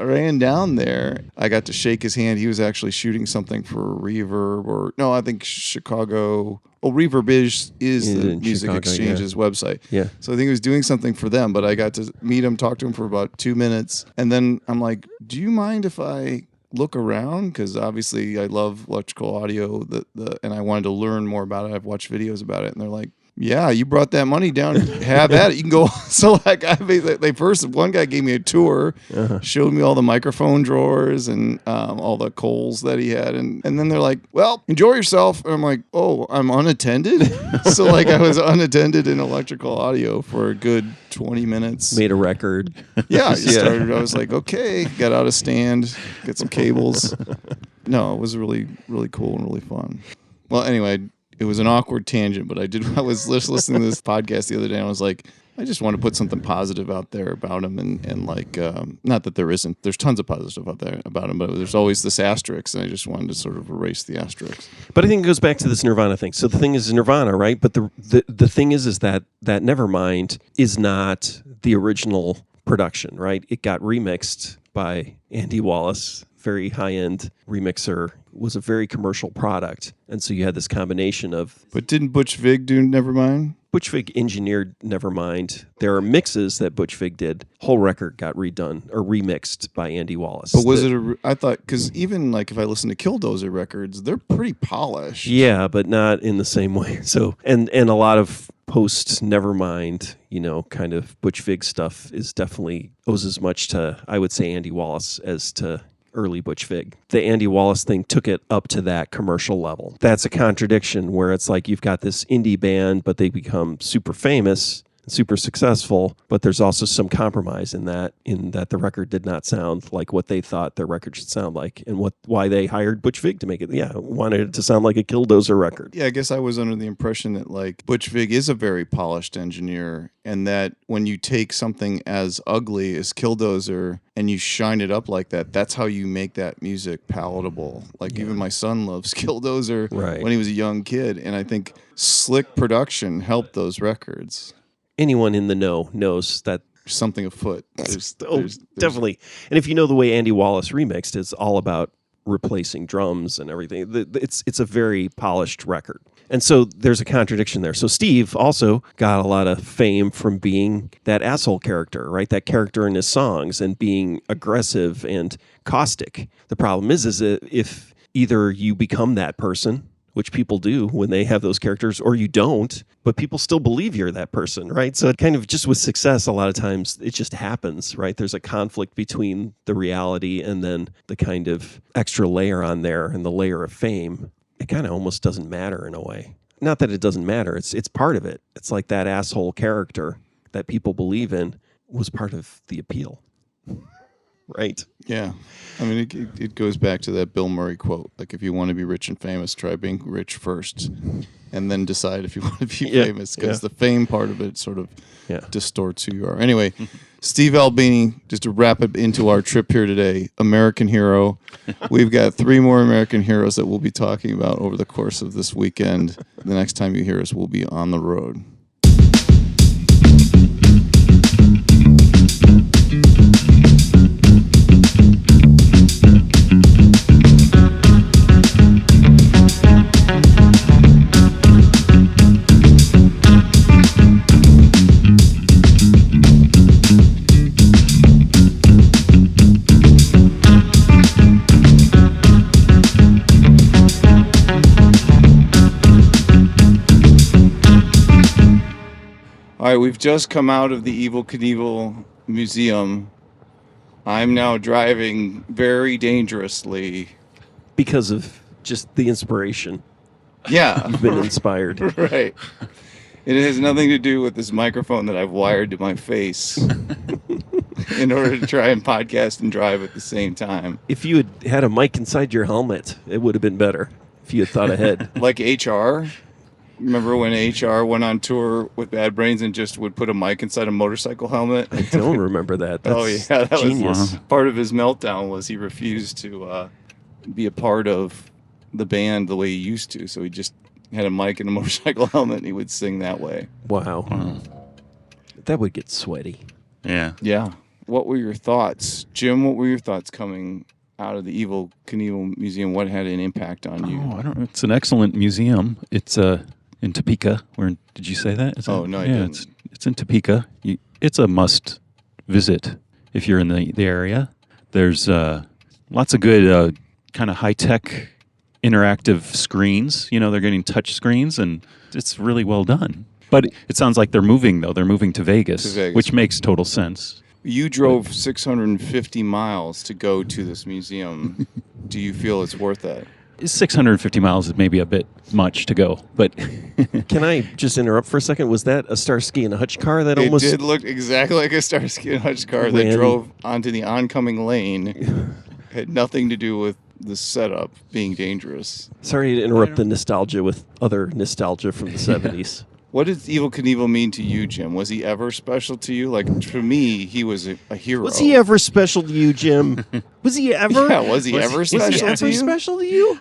ran down there. I got to shake his hand. He was actually shooting something for Reverb I think Chicago. Oh, Reverb is the Music Chicago, Exchange's website. Yeah. So I think he was doing something for them, but I got to meet him, talk to him for about 2 minutes. And then I'm like, do you mind if I look around? Because obviously I love Electrical Audio and I wanted to learn more about it. I've watched videos about it. And they're like, yeah, you brought that money down. Have at it. You can go. So one guy gave me a tour, showed me all the microphone drawers and all the Coles that he had, and then they're like, "Well, enjoy yourself." And I'm like, "Oh, I'm unattended." So I was unattended in Electrical Audio for a good 20 minutes. Made a record. Yeah, I just started. I was like, "Okay," got out a stand, get some cables. No, it was really, really cool and really fun. Well, anyway. It was an awkward tangent, but I was just listening to this podcast the other day, and I was like, I just want to put something positive out there about him, and not that there isn't. There's tons of positive stuff out there about him, but there's always this asterisk, and I just wanted to sort of erase the asterisk. But I think it goes back to this Nirvana thing. So the thing is Nirvana, right? But the thing is that Nevermind is not the original production, right? It got remixed by Andy Wallace, very high-end remixer, was a very commercial product. And so you had this combination of... But didn't Butch Vig do Nevermind? Butch Vig engineered Nevermind. There are mixes that Butch Vig did. Whole record got redone or remixed by Andy Wallace. But was I thought, because even if I listen to Killdozer records, they're pretty polished. Yeah, but not in the same way. So, and a lot of post Nevermind, kind of Butch Vig stuff is definitely owes as much to, I would say, Andy Wallace as to early Butch Vig. The Andy Wallace thing took it up to that commercial level. That's a contradiction where it's like you've got this indie band, but they become super famous, super successful, but there's also some compromise in that the record did not sound like what they thought their record should sound like, and why they hired Butch Vig to make it. Yeah, wanted it to sound like a Killdozer record. Yeah, I guess I was under the impression that Butch Vig is a very polished engineer, and that when you take something as ugly as Killdozer and you shine it up like that, that's how you make that music palatable. Even my son loves Killdozer when he was a young kid, and I think slick production helped those records. Anyone in the know knows that there's something afoot. There's definitely. And if you know the way Andy Wallace remixed, it's all about replacing drums and everything. It's a very polished record. And so there's a contradiction there. So Steve also got a lot of fame from being that asshole character, right? That character in his songs and being aggressive and caustic. The problem is that if either you become that person, which people do when they have those characters, or you don't, but people still believe you're that person, right? So it kind of just with success, a lot of times it just happens, right? There's a conflict between the reality and then the kind of extra layer on there and the layer of fame. It kind of almost doesn't matter in a way. Not that it doesn't matter. It's part of it. It's like that asshole character that people believe in was part of the appeal. Right. Yeah. I mean, it goes back to that Bill Murray quote. If you want to be rich and famous, try being rich first and then decide if you want to be famous, because the fame part of it sort of distorts who you are. Anyway, Steve Albini, just to wrap it into our trip here today, American hero. We've got 3 more American heroes that we'll be talking about over the course of this weekend. The next time you hear us, we'll be on the road. All right, we've just come out of the Evel Knievel Museum. I'm now driving very dangerously. Because of just the inspiration. Yeah. You've been inspired. Right. It has nothing to do with this microphone that I've wired to my face in order to try and podcast and drive at the same time. If you had a mic inside your helmet, it would have been better if you had thought ahead. Like HR. Remember when HR went on tour with Bad Brains and just would put a mic inside a motorcycle helmet? I don't remember that. That's Oh yeah, that genius. was part of his meltdown. Was he refused to be a part of the band the way he used to? So he just had a mic and a motorcycle helmet, and he would sing that way. Wow. That would get sweaty. Yeah. Yeah. What were your thoughts, Jim? What were your thoughts coming out of the Evel Knievel Museum? What had an impact on you? Oh, I don't know. It's an excellent museum. It's in Topeka. Did you say that? No, I didn't. It's in Topeka. It's a must visit if you're in the area. There's lots of good kind of high-tech interactive screens. They're getting touch screens, and it's really well done. But it sounds like they're moving, though. They're moving to Vegas. Which makes total sense. You drove 650 miles to go to this museum. Do you feel it's worth that? 650 miles is maybe a bit much to go, but... Can I just interrupt for a second? Was that a Starsky and Hutch car that almost... It did look exactly like a Starsky and Hutch car that drove onto the oncoming lane. Had nothing to do with the setup being dangerous. Sorry to interrupt the nostalgia with other nostalgia from the 70s. What did Evel Knievel mean to you, Jim? Was he ever special to you? Like, for me, he was a hero. Was he ever special to you, Jim? Was he ever? Yeah, was he ever special to you? Was he ever special to you?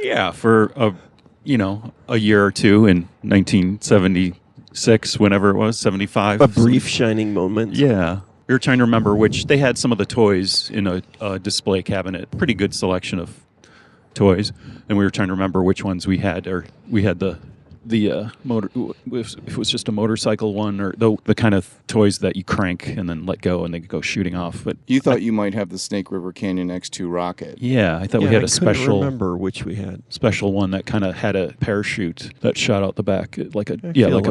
Yeah, for a year or two in 1976, whenever it was, 75. A brief shining moment. Yeah. We were trying to remember which. They had some of the toys in a display cabinet. Pretty good selection of toys, and we were trying to remember which ones we had. Or we had the motor, if it was just a motorcycle one, or the kind of toys that you crank and then let go and they go shooting off. But you thought you might have the Snake River Canyon X2 rocket. Yeah, I thought we had a special. I remember which we had. Special one that kind of had a parachute that shot out the back, like a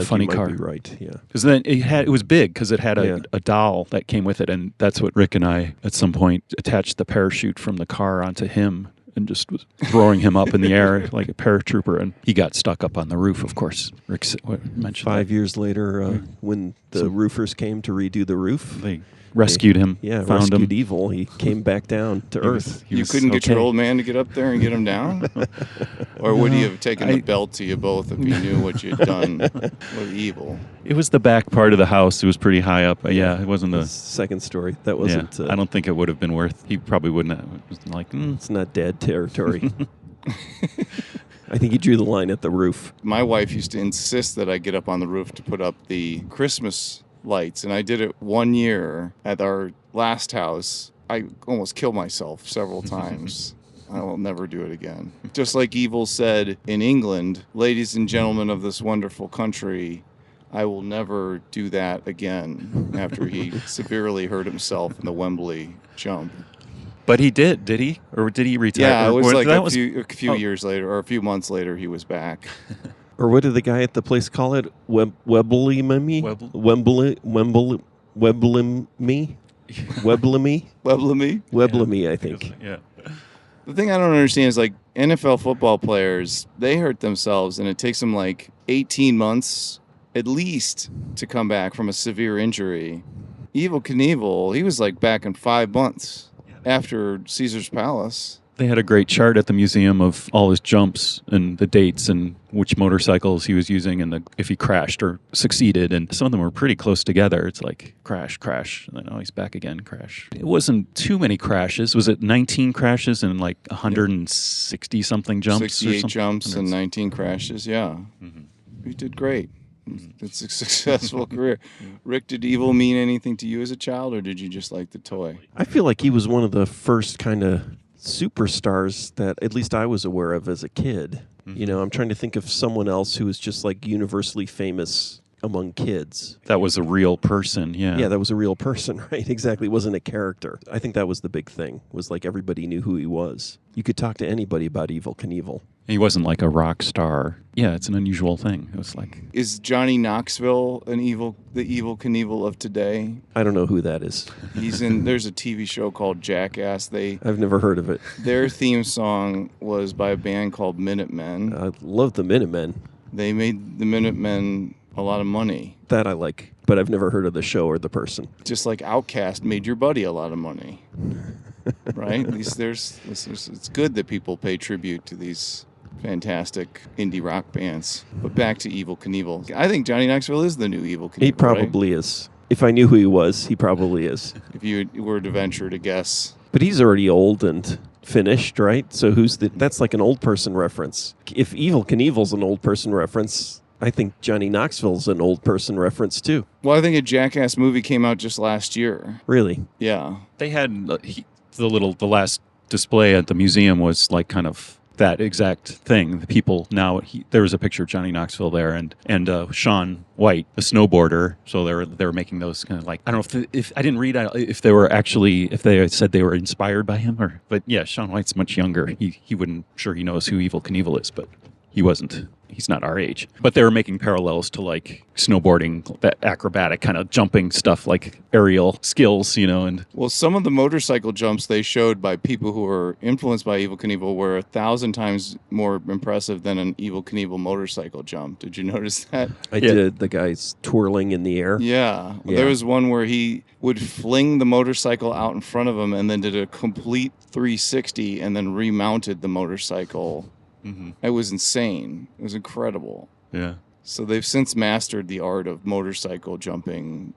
funny car. Might be right, yeah. Because then it was big because it had a doll that came with it, and that's what Rick and I at some point attached the parachute from the car onto him. And just was throwing him up in the air like a paratrooper, and he got stuck up on the roof, of course. Rick mentioned 5 years later, when the roofers came to redo the roof, they rescued him. Yeah, found rescued him. Evel. He came back down to Earth. You couldn't get your old man to get up there and get him down? Or would he have taken the belt to you both if he knew what you'd done with Evel? It was the back part of the house. It was pretty high up. Yeah, it wasn't the second story. That wasn't... I don't think it would have been worth... He probably wouldn't have... It was like, It's not dad territory. I think he drew the line at the roof. My wife used to insist that I get up on the roof to put up the Christmas lights, and I did it 1 year at our last house. I almost killed myself several times. I will never do it again. Just like Evel said in England, ladies and gentlemen of this wonderful country, I will never do that again, after he severely hurt himself in the Wembley jump. But he did he? Or did he retire? Yeah, it was like a few Oh. years later, or a few months later, he was back. Or what did the guy at the place call it? Weblemy? Weblemy, I think. Yeah. The thing I don't understand is, like, NFL football players, they hurt themselves, and it takes them like 18 months at least to come back from a severe injury. Evel Knievel, he was like back in 5 months after Caesar's Palace. They had a great chart at the museum of all his jumps and the dates and which motorcycles he was using and if he crashed or succeeded. And some of them were pretty close together. It's like crash, and then he's back again, crash. It wasn't too many crashes. Was it 19 crashes and like 160 something jumps? 68 jumps and 19 crashes. Yeah, He did great. It's a successful career. Rick, did Evel mean anything to you as a child, or did you just like the toy? I feel like he was one of the first kind of superstars that at least I was aware of as a kid. You know, I'm trying to think of someone else who was just like universally famous among kids. That was a real person, yeah. Yeah, that was a real person, right? Exactly. It wasn't a character. I think that was the big thing, was like everybody knew who he was. You could talk to anybody about Evel Knievel. He wasn't like a rock star. Yeah, it's an unusual thing. It was like... Is Johnny Knoxville the Evel Knievel of today? I don't know who that is. There's a TV show called Jackass. I've never heard of it. Their theme song was by a band called Minutemen. I love the Minutemen. they made the Minutemen a lot of money. That I like, but I've never heard of the show or the person. Just like Outkast made your buddy a lot of money. Right? At least it's good that people pay tribute to these fantastic indie rock bands. But back to Evel Knievel. I think Johnny Knoxville is the new Evel Knievel. He probably is. If I knew who he was, he probably is. If you were to venture to guess. But he's already old and finished, right? So that's like an old person reference. If Evel Knievel's an old person reference, I think Johnny Knoxville's an old person reference too. Well, I think a Jackass movie came out just last year. Really? Yeah. They had the last display at the museum was like kind of that exact thing. The people now, there was a picture of Johnny Knoxville there and Shaun White, a snowboarder. So they were making those kind of like, I don't know if I didn't read if they said they were inspired by him but yeah, Shaun White's much younger. He wouldn't, sure he knows who Evel Knievel is, but he wasn't. He's not our age. But they were making parallels to like snowboarding, that acrobatic kind of jumping stuff, like aerial skills, and well, some of the motorcycle jumps they showed by people who were influenced by Evel Knievel were 1,000 times more impressive than an Evel Knievel motorcycle jump. Did you notice that? I did. The guy's twirling in the air. Yeah. There was one where he would fling the motorcycle out in front of him and then did a complete 360 and then remounted the motorcycle. Mm-hmm. It was insane. It was incredible. Yeah. So they've since mastered the art of motorcycle jumping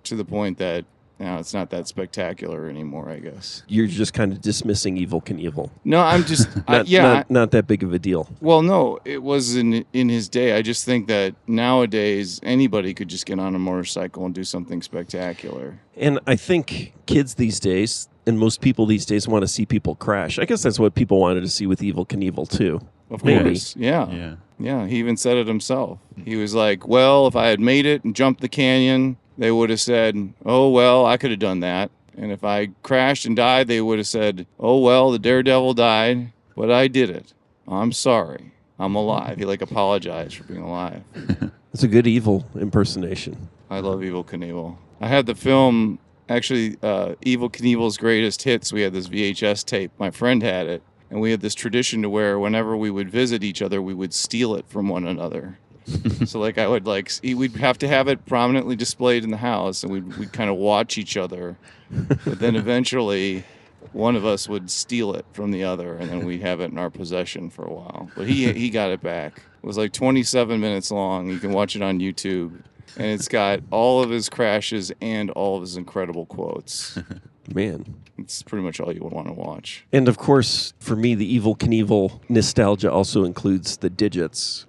to the point that now it's not that spectacular anymore, I guess. You're just kind of dismissing Evel Knievel. No, I'm just... not that big of a deal. Well, no, it was in his day. I just think that nowadays anybody could just get on a motorcycle and do something spectacular. And I think kids these days... And most people these days want to see people crash. I guess that's what people wanted to see with Evel Knievel, too. Of Maybe. course, yeah. Yeah, he even said it himself. He was like, well, if I had made it and jumped the canyon, they would have said, oh, well, I could have done that. And if I crashed and died, they would have said, oh, well, the daredevil died, but I did it. I'm sorry. I'm alive. He, apologized for being alive. It's a good Evel impersonation. I love Evel Knievel. I had the film... Actually, Evel Knievel's Greatest Hits, we had this VHS tape. My friend had it. And we had this tradition to where whenever we would visit each other, we would steal it from one another. So, we'd have to have it prominently displayed in the house, and we'd kind of watch each other. But then eventually, one of us would steal it from the other, and then we'd have it in our possession for a while. But he got it back. It was 27 minutes long. You can watch it on YouTube. And it's got all of his crashes and all of his incredible quotes. Man. It's pretty much all you would want to watch. And of course, for me, the Evel Knievel nostalgia also includes the Digits.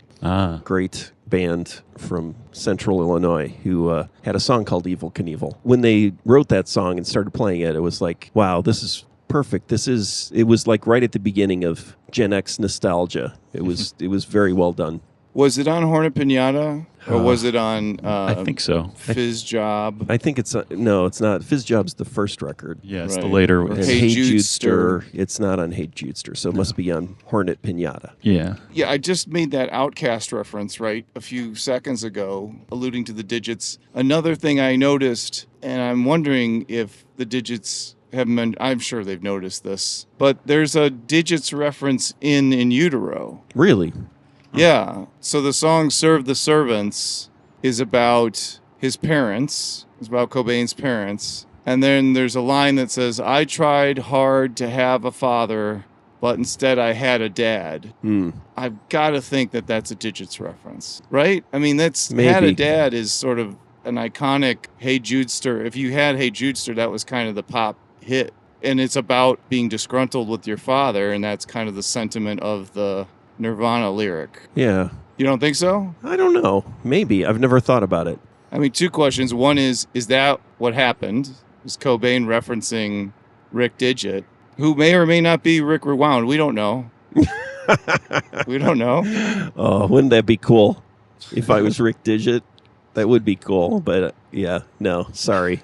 Great band from Central Illinois who had a song called Evel Knievel. When they wrote that song and started playing it, it was like, wow, this is perfect. It was like right at the beginning of Gen X nostalgia. It was very well done. Was it on Hornet Pinata? Or was it on I think so. Fizz Job? I think no, it's not. Fizz Job's the first record. Yeah, it's the later. Or And Hey Judester. It's not on Hey Judester, so it must be on Hornet Pinata. Yeah. Yeah, I just made that Outkast reference, right, a few seconds ago, alluding to the Digits. Another thing I noticed, and I'm wondering if the Digits I'm sure they've noticed this, but there's a Digits reference in Utero. Really? Yeah. So the song Serve the Servants is about his parents. It's about Cobain's parents. And then there's a line that says, I tried hard to have a father, but instead I had a dad. I've got to think that that's a Digits reference, right? I mean, Maybe. Had a Dad is sort of an iconic Hey Judester. If you had Hey Judester, that was kind of the pop hit. And it's about being disgruntled with your father, and that's kind of the sentiment of the Nirvana lyric. Yeah. You don't think so? I don't know. Maybe. I've never thought about it. I mean, two questions. One is that what happened? Is Cobain referencing Rick Digit, who may or may not be Rick Rewound? We don't know. We don't know. Oh, wouldn't that be cool if I was Rick Digit? That would be cool. But no, sorry.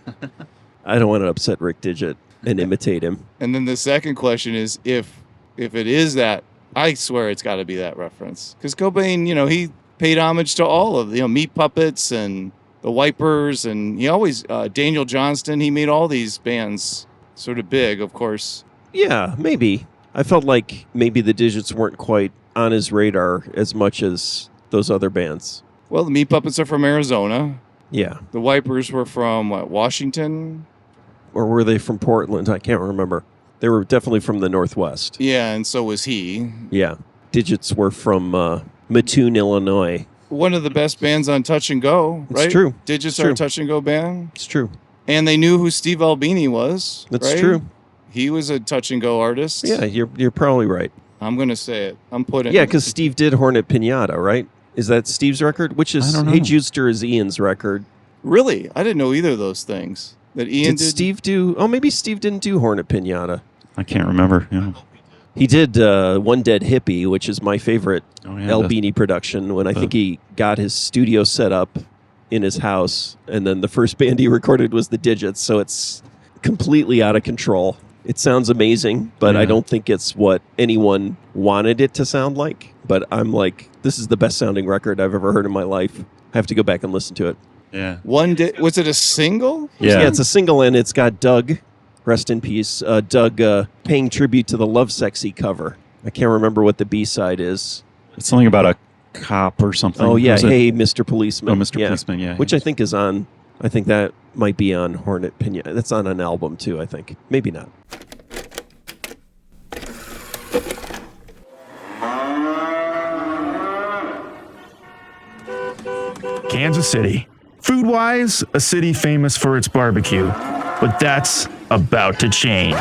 I don't want to upset Rick Digit and imitate him. And then the second question is if it is that, I swear it's got to be that reference. Because Cobain, he paid homage to all of Meat Puppets and the Wipers, and he always, Daniel Johnston, he made all these bands sort of big, of course. Yeah, maybe. I felt like maybe the Digits weren't quite on his radar as much as those other bands. Well, the Meat Puppets are from Arizona. Yeah. The Wipers were from, Washington? Or were they from Portland? I can't remember. They were definitely from the Northwest. Yeah, and so was he. Yeah. Digits were from Mattoon, Illinois. One of the best bands on Touch and Go, right? It's true. Digits It's are true. a Touch and Go band. It's true. And they knew who Steve Albini was. That's right? true. He was a Touch and Go artist. Yeah, you're probably right. I'm going to say it. I'm putting Yeah, because Steve did Hornet Pinata, right? Is that Steve's record? Which is I don't know. Hey Juster is Ian's record. Really? I didn't know either of those things. That Ian Did Steve do? Oh, maybe Steve didn't do Hornet Pinata. I can't remember. Yeah. He did One Dead Hippie, which is my favorite Oh, yeah, Albini production. When I think he got his studio set up in his house, and then the first band he recorded was the Digits. So it's completely out of control. It sounds amazing, but I Yeah. don't think it's what anyone wanted it to sound like. But I'm like, this is the best sounding record I've ever heard in my life. I have to go back and listen to it. Yeah. Was it a single? Yeah. Yeah, it's a single, and it's got Doug, rest in peace, Doug paying tribute to the Love Sexy cover. I can't remember what the B-side is. It's something about a cop or something. Oh, yeah, Was it- Hey, Mr. Policeman. Oh, Mr. Policeman, yeah. Which I think is on, I think that might be on Hornet Pinata. That's on an album, too, I think. Maybe not. Kansas City. Food-wise, a city famous for its barbecue. But that's about to change.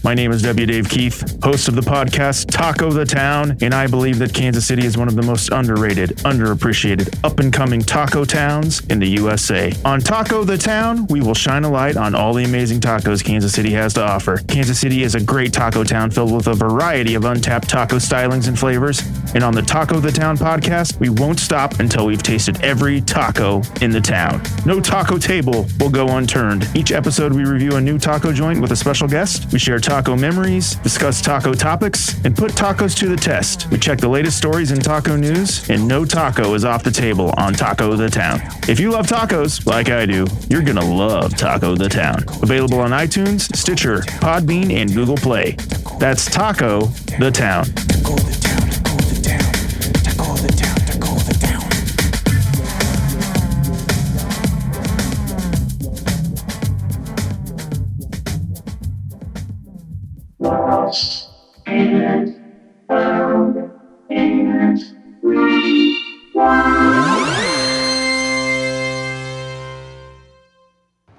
My name is W. Dave Keith, host of the podcast Taco the Town, and I believe that Kansas City is one of the most underrated, underappreciated, up-and-coming taco towns in the USA. On Taco the Town, we will shine a light on all the amazing tacos Kansas City has to offer. Kansas City is a great taco town filled with a variety of untapped taco stylings and flavors, and on the Taco the Town podcast, we won't stop until we've tasted every taco in the town. No taco table will go unturned. Each episode, we review a new taco joint with a special guest. We share taco memories, discuss taco topics, and put tacos to the test. We check the latest stories in taco news, and no taco is off the table on Taco the Town. If you love tacos, like I do, you're gonna love Taco the Town. Available on iTunes, Stitcher, Podbean, and Google Play. That's Taco the Town.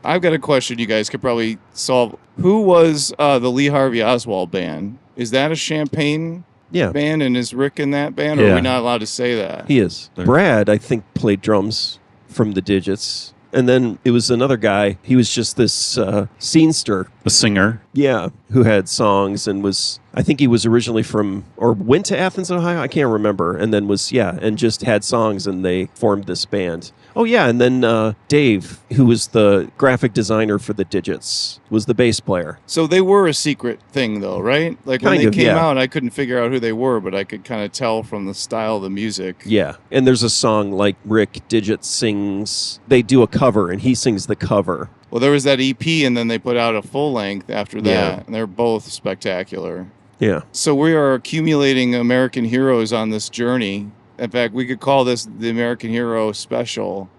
I've got a question you guys could probably solve. Who was the Lee Harvey Oswald band? Is that a Champagne Yeah, band, and is Rick in that band, or are Yeah. we not allowed to say that? he is. Brad, I think, played drums from the Digits. And then it was another guy. He was just this scenester. A singer. Yeah, who had songs and was, I think he was originally from, or went to Athens, Ohio, I can't remember, and then was, and just had songs, and they formed this band. Oh, yeah, and then Dave, who was the graphic designer for the Digits, was the bass player. So they were a secret thing, though, right? Like when Kind they of, came yeah. out, I couldn't figure out who they were, but I could kind of tell from the style of the music. Yeah, and there's a song like Rick Digits sings, they do a cover, and he sings the cover. Well, there was that EP, and then they put out a full length after that, Yeah. and they're both spectacular. Yeah. So we are accumulating American heroes on this journey. In fact, we could call this the American Hero Special.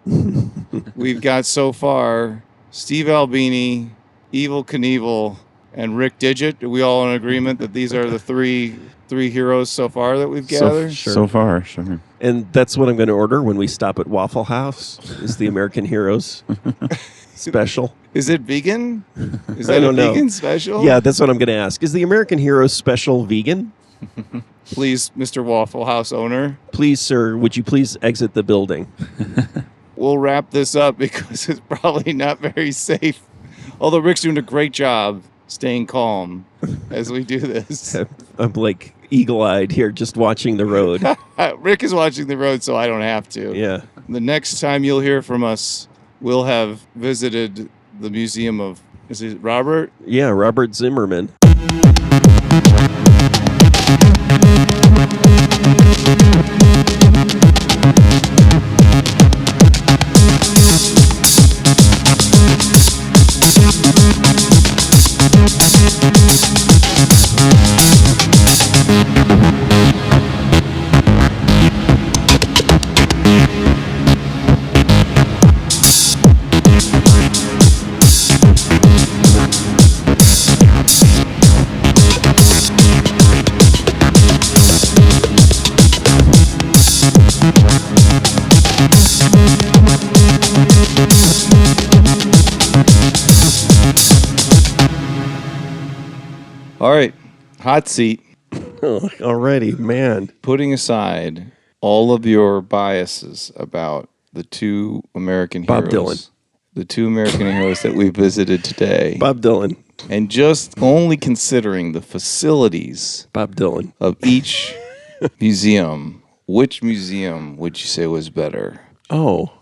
We've got so far Steve Albini, Evel Knievel, and Rick Digit. Are we all in agreement that these are the three heroes so far that we've gathered? So far, sure. And that's what I'm going to order when we stop at Waffle House, is the American Heroes special. Is it vegan? Is I that a don't know. vegan special? Yeah, that's what I'm going to ask. Is the American Heroes special vegan? Please, Mr. Waffle House owner. Please, sir, would you please exit the building? We'll wrap this up because it's probably not very safe. Although Rick's doing a great job staying calm as we do this. I'm like eagle-eyed here just watching the road. Rick is watching the road, so I don't have to. Yeah. The next time you'll hear from us, we'll have visited the museum of, is it Robert? Yeah, Robert Zimmerman. All right, hot seat. Already, man. Putting aside all of your biases about the two American Bob heroes, Dylan. the two American heroes that we visited today, Bob Dylan. and just only considering the facilities Bob Dylan. of each museum, which museum would you say was better? Oh.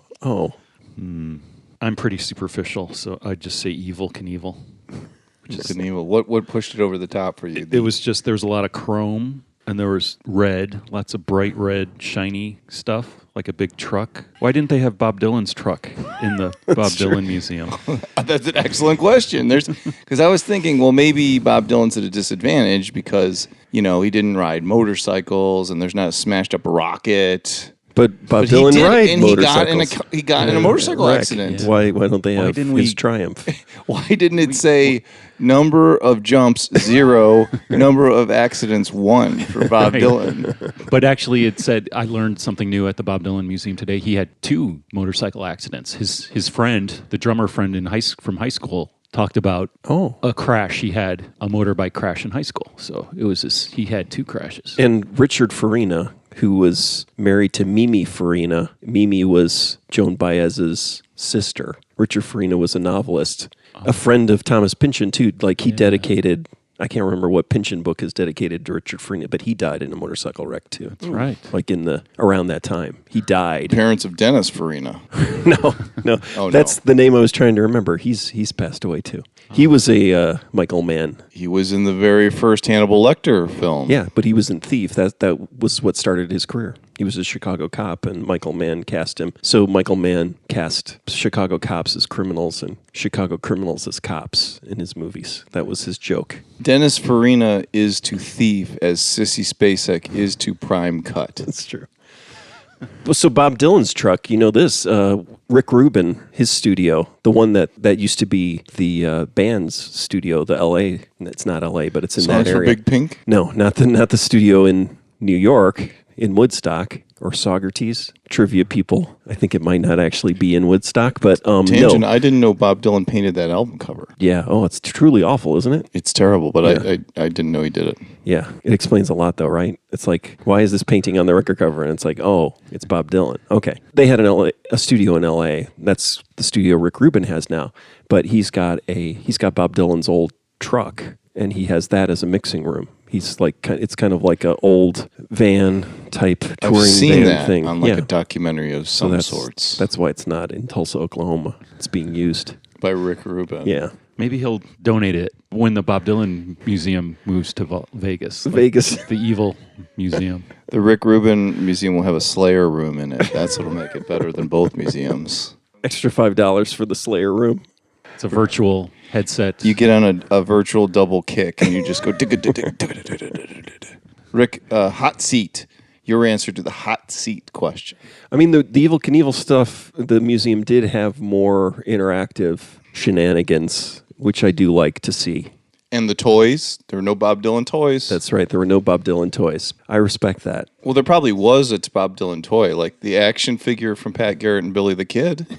I'm pretty superficial, so I'd just say Evel Knievel. What pushed it over the top for you? It was just, there was a lot of chrome, and there was red, lots of bright red, shiny stuff, like a big truck. Why didn't they have Bob Dylan's truck in the Bob Dylan Museum? That's an excellent question. Because I was thinking, well, maybe Bob Dylan's at a disadvantage because, he didn't ride motorcycles and there's not a smashed up rocket. But Bob But he Dylan did, ride and motorcycles. he got in a motorcycle accident. Yeah. Why don't they have didn't his we- Triumph? Why didn't it say number of jumps 0, number of accidents 1 for Bob Right. Dylan? But actually, it said, I learned something new at the Bob Dylan Museum today. He had 2 motorcycle accidents. His friend, the drummer friend from high school, talked about a crash. He had a motorbike crash in high school. So it was he had 2 crashes. And Richard Farina, who was married to Mimi Farina. Mimi was Joan Baez's sister. Richard Farina was a novelist, a friend of Thomas Pynchon too. Like he dedicated, I can't remember what Pynchon book is dedicated to Richard Farina, but he died in a motorcycle wreck too. That's right. Like around that time, he died. Parents of Dennis Farina. No, Oh, that's the name I was trying to remember. He's passed away too. He was a Michael Mann. He was in the very first Hannibal Lecter film. Yeah, but he was in Thief. That was what started his career. He was a Chicago cop, and Michael Mann cast him. So Michael Mann cast Chicago cops as criminals and Chicago criminals as cops in his movies. That was his joke. Dennis Farina is to Thief as Sissy Spacek is to Prime Cut. That's true. Well, so Bob Dylan's truck, this, Rick Rubin, his studio, the one that used to be the band's studio, the L.A. It's not L.A., but it's in Songs that for area. Big Pink? No, not the studio in New York, in Woodstock or Saugerties. Trivia people, I think it might not actually be in Woodstock, but Tangent, no. I didn't know Bob Dylan painted that album cover. Yeah. Oh, it's truly awful, isn't it? It's terrible, but Yeah. I didn't know he did it. Yeah. It explains a lot, though, right? It's like, why is this painting on the record cover? And it's like, oh, it's Bob Dylan. Okay. They had a studio in L.A. That's the studio Rick Rubin has now. But he's got Bob Dylan's old truck, and he has that as a mixing room. He's like, it's kind of like an old van type touring I've seen van that thing. on like a documentary of some that's, sorts That's why it's not in Tulsa, Oklahoma. It's being used. by Rick Rubin. Yeah. Maybe he'll donate it when the Bob Dylan Museum moves to Vegas. Vegas. The Evil Museum. The Rick Rubin Museum will have a Slayer room in it. That's what'll make it better than both museums. Extra $5 for the Slayer room. It's a virtual headset. You get on a virtual double kick and you just go. Rick, hot seat. Your answer to the hot seat question. I mean, the Evel Knievel stuff, the museum did have more interactive shenanigans, which I do like to see. And the toys. There were no Bob Dylan toys. That's right. There were no Bob Dylan toys. I respect that. Well, there probably was a Bob Dylan toy, like the action figure from Pat Garrett and Billy the Kid.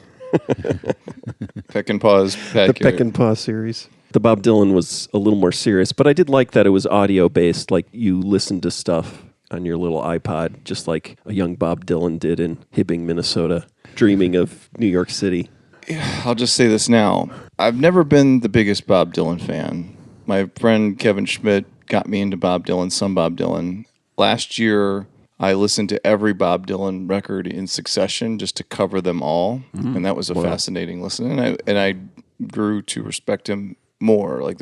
Peck and Paw's Pat The Garrett. Peck and Paw series. The Bob Dylan was a little more serious, but I did like that it was audio based, like you listened to stuff on your little iPod, just like a young Bob Dylan did in Hibbing, Minnesota, dreaming of New York City. I'll just say this now. I've never been the biggest Bob Dylan fan. My friend Kevin Schmidt got me into Bob Dylan, some Bob Dylan. Last year, I listened to every Bob Dylan record in succession just to cover them all, and that was a fascinating listen. And I grew to respect him more. Like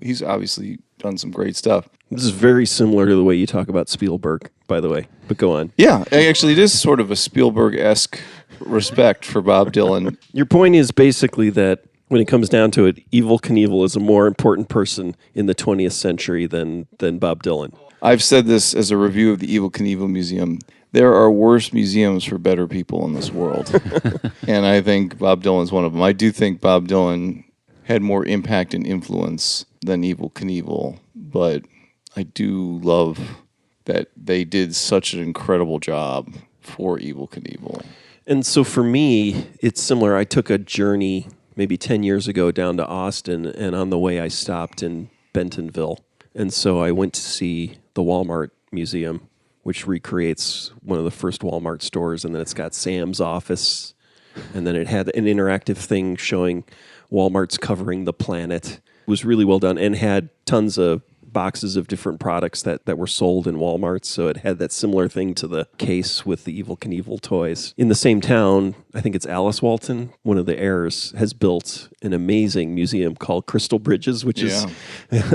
he's obviously done some great stuff. This is very similar to the way you talk about Spielberg, by the way, but go on. Yeah, actually, it is sort of a Spielberg-esque respect for Bob Dylan. Your point is basically that when it comes down to it, Evel Knievel is a more important person in the 20th century than Bob Dylan. I've said this as a review of the Evel Knievel Museum. There are worse museums for better people in this world. And I think Bob Dylan's one of them. I do think Bob Dylan had more impact and influence than Evel Knievel, but I do love that they did such an incredible job for Evel Knievel. And so for me, it's similar. I took a journey maybe 10 years ago down to Austin, and on the way I stopped in Bentonville. And so I went to see the Walmart Museum, which recreates one of the first Walmart stores. And then it's got Sam's office. And then it had an interactive thing showing Walmart's covering the planet. It was really well done and had tons of boxes of different products that were sold in Walmart. So it had that similar thing to the case with the Evel Knievel toys. In the same town, I think it's Alice Walton, one of the heirs, has built an amazing museum called Crystal Bridges, which is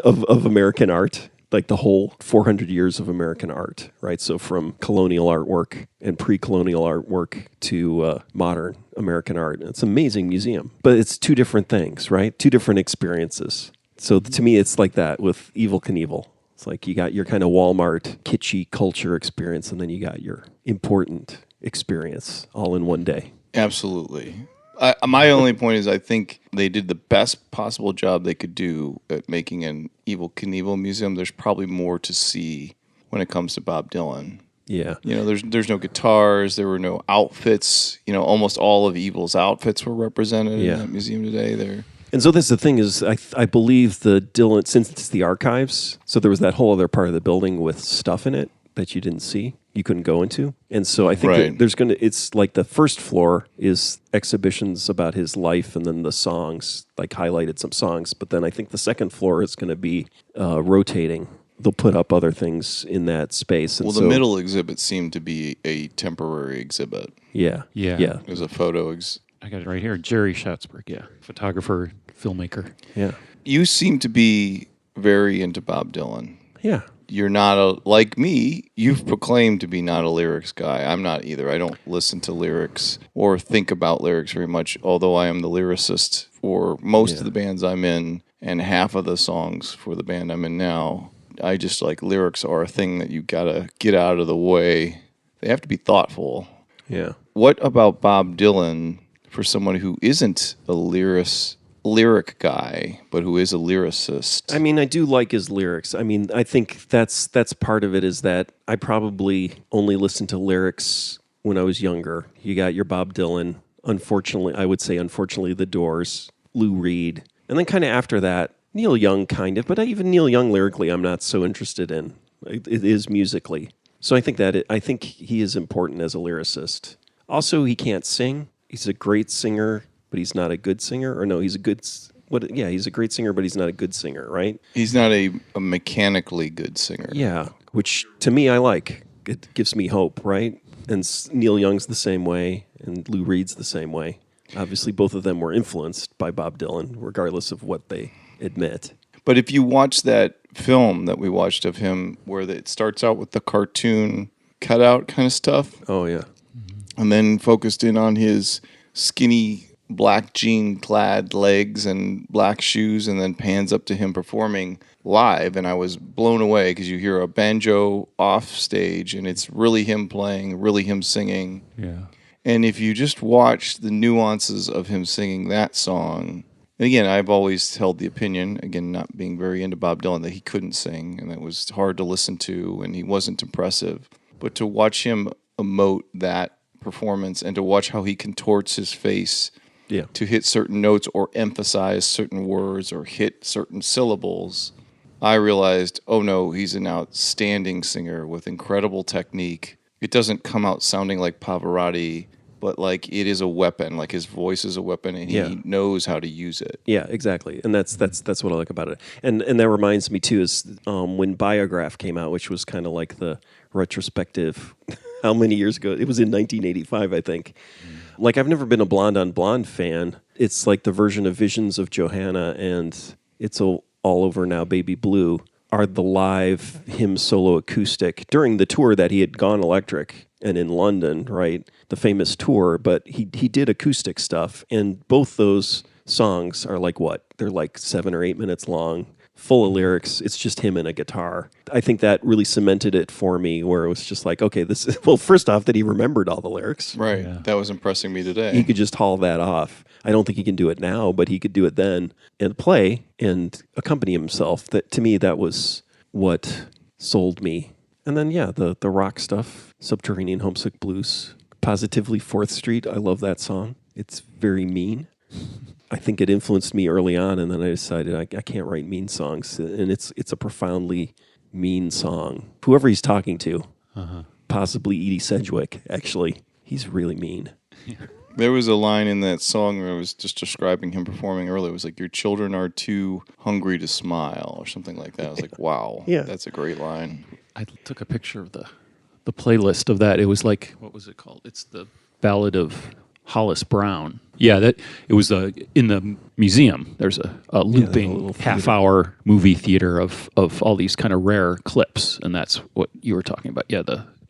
of American art. Like the whole 400 years of American art, right? So from colonial artwork and pre-colonial artwork to modern American art. It's an amazing museum, but it's two different things, right? Two different experiences. So to me, it's like that with Evel Knievel. It's like you got your kind of Walmart kitschy culture experience, and then you got your important experience all in one day. Absolutely. My only point is I think they did the best possible job they could do at making an Evel Knievel museum. There's probably more to see when it comes to Bob Dylan. Yeah. You know, there's no guitars, there were no outfits. You know, almost all of Evel's outfits were represented in that museum today. And so that's the thing is, I believe the Dylan, since it's the archives, so there was that whole other part of the building with stuff in it that you didn't see, you couldn't go into. And so I think that there's it's like the first floor is exhibitions about his life and then the songs, like highlighted some songs. But then I think the second floor is going to be rotating. They'll put up other things in that space. And well, the middle exhibit seemed to be a temporary exhibit. Yeah. It was a photo I got it right here. Jerry Schatzberg, photographer, filmmaker. Yeah. You seem to be very into Bob Dylan. Yeah. You're not like me. You've proclaimed to be not a lyrics guy. I'm not either. I don't listen to lyrics or think about lyrics very much, although I am the lyricist for most of the bands I'm in and half of the songs for the band I'm in now. I just like lyrics are a thing that you gotta get out of the way. They have to be thoughtful. Yeah. What about Bob Dylan for someone who isn't a lyric guy, but who is a lyricist? I mean, I do like his lyrics. I mean, I think that's part of it is that I probably only listened to lyrics when I was younger. You got your Bob Dylan, unfortunately, The Doors, Lou Reed. And then kind of after that, Neil Young kind of, but even Neil Young lyrically I'm not so interested in. It is musically. So I think he is important as a lyricist. Also, he can't sing. He's a great singer, but he's not a good singer. Or no, he's a great singer, but he's not a good singer, right? He's not a mechanically good singer. Yeah, which to me I like. It gives me hope, right? And Neil Young's the same way, and Lou Reed's the same way. Obviously, both of them were influenced by Bob Dylan, regardless of what they admit. But if you watch that film that we watched of him, where it starts out with the cartoon cutout kind of stuff. Oh, yeah. And then focused in on his skinny black jean clad legs and black shoes, and then pans up to him performing live. And I was blown away because you hear a banjo off stage and it's really him playing, really him singing. Yeah. And if you just watch the nuances of him singing that song, and again, I've always held the opinion, again, not being very into Bob Dylan, that he couldn't sing and it was hard to listen to and he wasn't impressive. But to watch him emote that performance and to watch how he contorts his face to hit certain notes or emphasize certain words or hit certain syllables, I realized, oh no, he's an outstanding singer with incredible technique. It doesn't come out sounding like Pavarotti, but like it is a weapon, like his voice is a weapon and he knows how to use it. Yeah, exactly. And that's what I like about it. And that reminds me too is when Biograph came out, which was kind of like the retrospective. How many years ago? It was in 1985, I think. Like, I've never been a Blonde on Blonde fan. It's like the version of Visions of Johanna and It's All Over Now, Baby Blue are the live him solo acoustic during the tour that he had gone electric and in London, right? The famous tour, but he did acoustic stuff. And both those songs are like what? They're like 7 or 8 minutes long. Full of lyrics. It's just him and a guitar. I think that really cemented it for me where it was just like, okay, this is, well, first off, that he remembered all the lyrics. Right. Yeah. That was impressing me today. He could just haul that off. I don't think he can do it now, but he could do it then and play and accompany himself. That to me, that was what sold me. And then, the rock stuff, Subterranean Homesick Blues, Positively 4th Street. I love that song. It's very mean. I think it influenced me early on, and then I decided I can't write mean songs, and it's a profoundly mean song. Whoever he's talking to, possibly Edie Sedgwick, actually, he's really mean. There was a line in that song where I was just describing him performing earlier. It was like, your children are too hungry to smile, or something like that. I was like, wow, Yeah. that's a great line. I took a picture of the playlist of that. It was like, what was it called? It's the Ballad of Hollis Brown. Yeah, that it was in the museum. There's a looping half-hour movie theater of all these kind of rare clips, and that's what you were talking about. Yeah,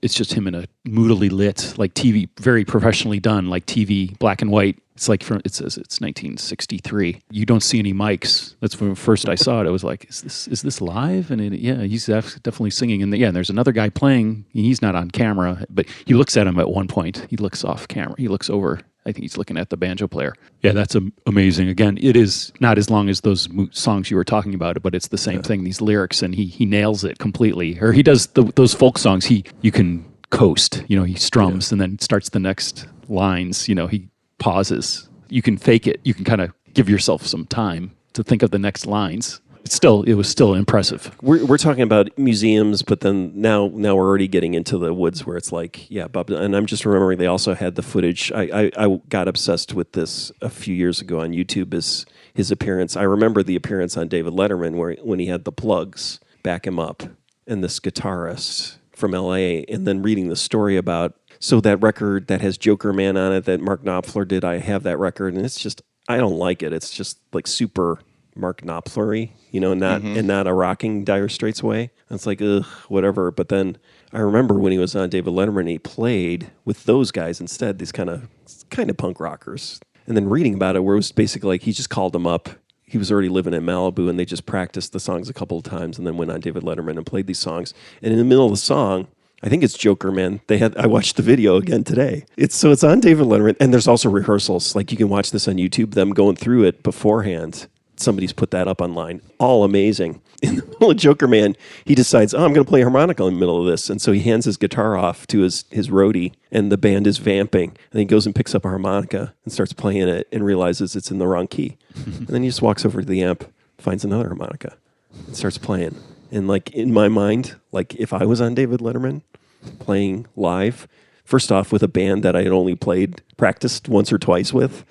it's just him in a moodily lit, like TV, very professionally done, like TV, black and white. It's like it says it's 1963. You don't see any mics. That's when first I saw it. I was like, is this live? And he's definitely singing. And and there's another guy playing. He's not on camera, but he looks at him at one point. He looks off camera. He looks over. I think he's looking at the banjo player. Yeah, that's amazing. Again, it is not as long as those songs you were talking about, but it's the same thing. These lyrics, and he nails it completely. Or he does those folk songs. You can coast. He strums and then starts the next lines. He pauses. You can fake it. You can kind of give yourself some time to think of the next lines. It was still impressive. We're talking about museums, but then now we're already getting into the woods where it's like, Bob. And I'm just remembering they also had the footage. I got obsessed with this a few years ago on YouTube. Is his appearance? I remember the appearance on David Letterman when he had the plugs back him up and this guitarist from L.A. and then reading the story about that record that has Joker Man on it that Mark Knopfler did. I have that record, and it's just I don't like it. It's just like super Mark Knopfler-y, not a rocking Dire Straits way. And it's like, ugh, whatever. But then I remember when he was on David Letterman, he played with those guys instead, these kind of punk rockers. And then reading about it, where it was basically like he just called them up. He was already living in Malibu, and they just practiced the songs a couple of times, and then went on David Letterman and played these songs. And in the middle of the song, I think it's Joker Man. I watched the video again today. It's on David Letterman, and there's also rehearsals. Like you can watch this on YouTube, them going through it beforehand. Somebody's put that up online. All amazing. In the middle of Joker Man, he decides, I'm going to play harmonica in the middle of this. And so he hands his guitar off to his roadie, and the band is vamping. And he goes and picks up a harmonica and starts playing it and realizes it's in the wrong key. And then he just walks over to the amp, finds another harmonica, and starts playing. And like in my mind, like if I was on David Letterman playing live, first off with a band that I had only practiced once or twice with,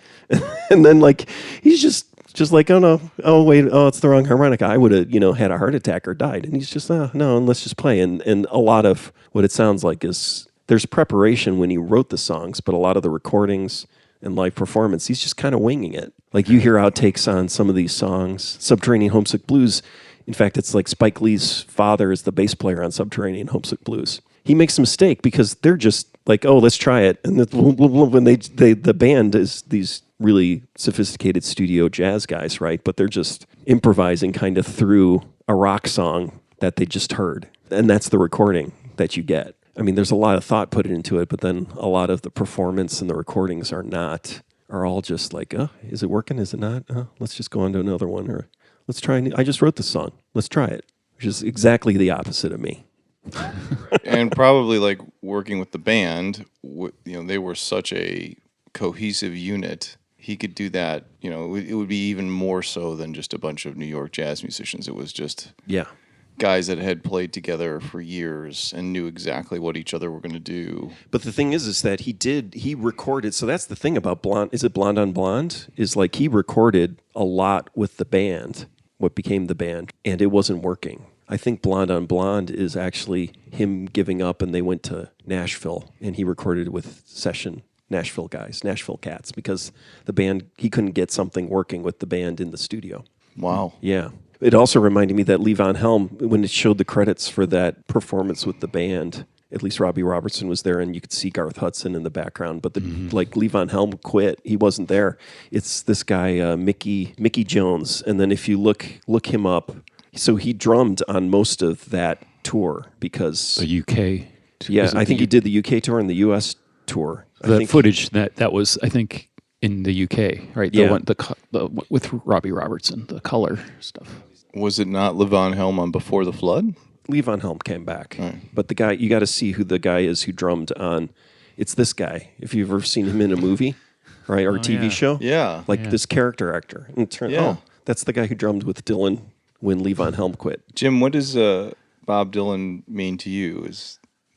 and then like he's just like, oh no, oh wait, oh it's the wrong harmonica. I would have, had a heart attack or died. And he's just, no, and let's just play. And a lot of what it sounds like is there's preparation when he wrote the songs, but a lot of the recordings and live performance, he's just kind of winging it. Like you hear outtakes on some of these songs. Subterranean Homesick Blues. In fact, it's like Spike Lee's father is the bass player on Subterranean Homesick Blues. He makes a mistake because they're just like, oh, let's try it. And when the band is these really sophisticated studio jazz guys, right? But they're just improvising kind of through a rock song that they just heard. And that's the recording that you get. I mean, there's a lot of thought put into it, but then a lot of the performance and the recordings are all just like, oh, is it working? Is it not? Let's just go on to another one. Or let's try. I just wrote this song. Let's try it. Which is exactly the opposite of me. And probably like working with the band, they were such a cohesive unit. He could do that, it would be even more so than just a bunch of New York jazz musicians. It was just guys that had played together for years and knew exactly what each other were going to do. But the thing is that he recorded, so that's the thing about Blonde, is it Blonde on Blonde? Is like he recorded a lot with the band, what became the band, and it wasn't working. I think Blonde on Blonde is actually him giving up, and they went to Nashville, and he recorded with session Nashville guys, Nashville cats, because the band, he couldn't get something working with the band in the studio. Wow. Yeah. It also reminded me that Lee Von Helm, when it showed the credits for that performance with the band, at least Robbie Robertson was there, and you could see Garth Hudson in the background, but like Lee Von Helm quit. He wasn't there. It's this guy, Mickey Jones. And then if you look him up, so he drummed on most of that tour because... The UK. Yeah, I think he did the UK tour and the US tour. The footage that was, I think, in the UK, right? Yeah. The with Robbie Robertson, the color stuff. Was it not Levon Helm on Before the Flood? Lee Von Helm came back. Right. But the guy, you got to see who the guy is who drummed on. It's this guy. If you've ever seen him in a movie, right? Or TV yeah. show. Yeah. Like Yeah. this character actor. And Yeah. that's the guy who drummed with Dylan when Levon Helm quit. Jim, what does Bob Dylan mean to you?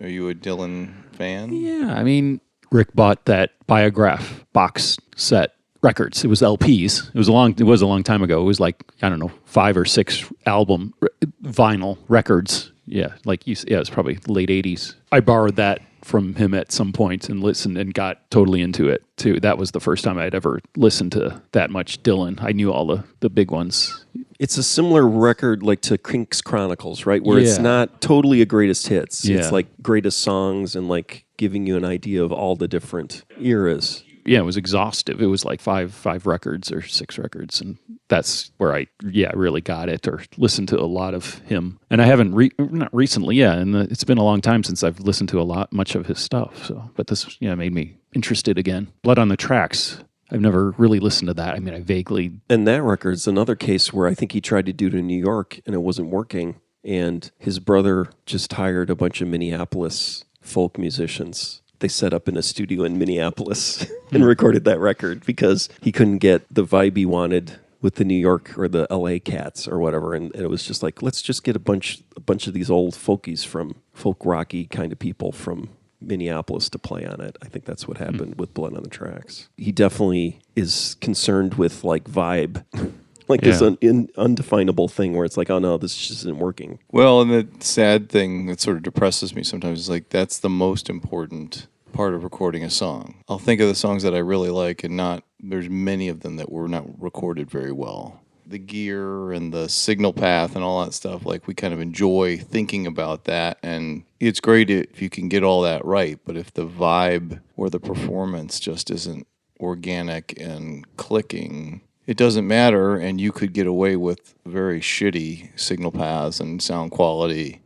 Are you a Dylan fan? Yeah, I mean, Rick bought that Biograph box set records. It was LPs. It was a long time ago. It was like, I don't know, 5 or 6 album vinyl records. Yeah, like you. Yeah, it was probably late '80s. I borrowed that from him at some point and listened and got totally into it too. That was the first time I'd ever listened to that much Dylan. I knew all the big ones. It's a similar record like to Kink's Chronicles, right? Where it's Yeah. not totally a greatest hits. Yeah. It's like greatest songs and like giving you an idea of all the different eras. Yeah, it was exhaustive. It was like five records or 6 records, and that's where I really got it or listened to a lot of him. And I haven't not recently, and it's been a long time since I've listened to much of his stuff. So, but this made me interested again. Blood on the Tracks. I've never really listened to that. I mean, I vaguely. And that record's another case where I think he tried to do it in New York and it wasn't working. And his brother just hired a bunch of Minneapolis folk musicians. They set up in a studio in Minneapolis and recorded that record because he couldn't get the vibe he wanted with the New York or the LA cats or whatever. And it was just like, let's just get a bunch of these old folkies from folk rocky kind of people from Minneapolis to play on it. I think that's what happened with Blood on the Tracks. He definitely is concerned with like vibe, like this undefinable thing where it's like, oh no, this just isn't working. Well, and the sad thing that sort of depresses me sometimes is like that's the most important part of recording a song. I'll think of the songs that I really like and there's many of them that were not recorded very well. The gear and the signal path and all that stuff, like we kind of enjoy thinking about that, and it's great if you can get all that right, but if the vibe or the performance just isn't organic and clicking, it doesn't matter, and you could get away with very shitty signal paths and sound quality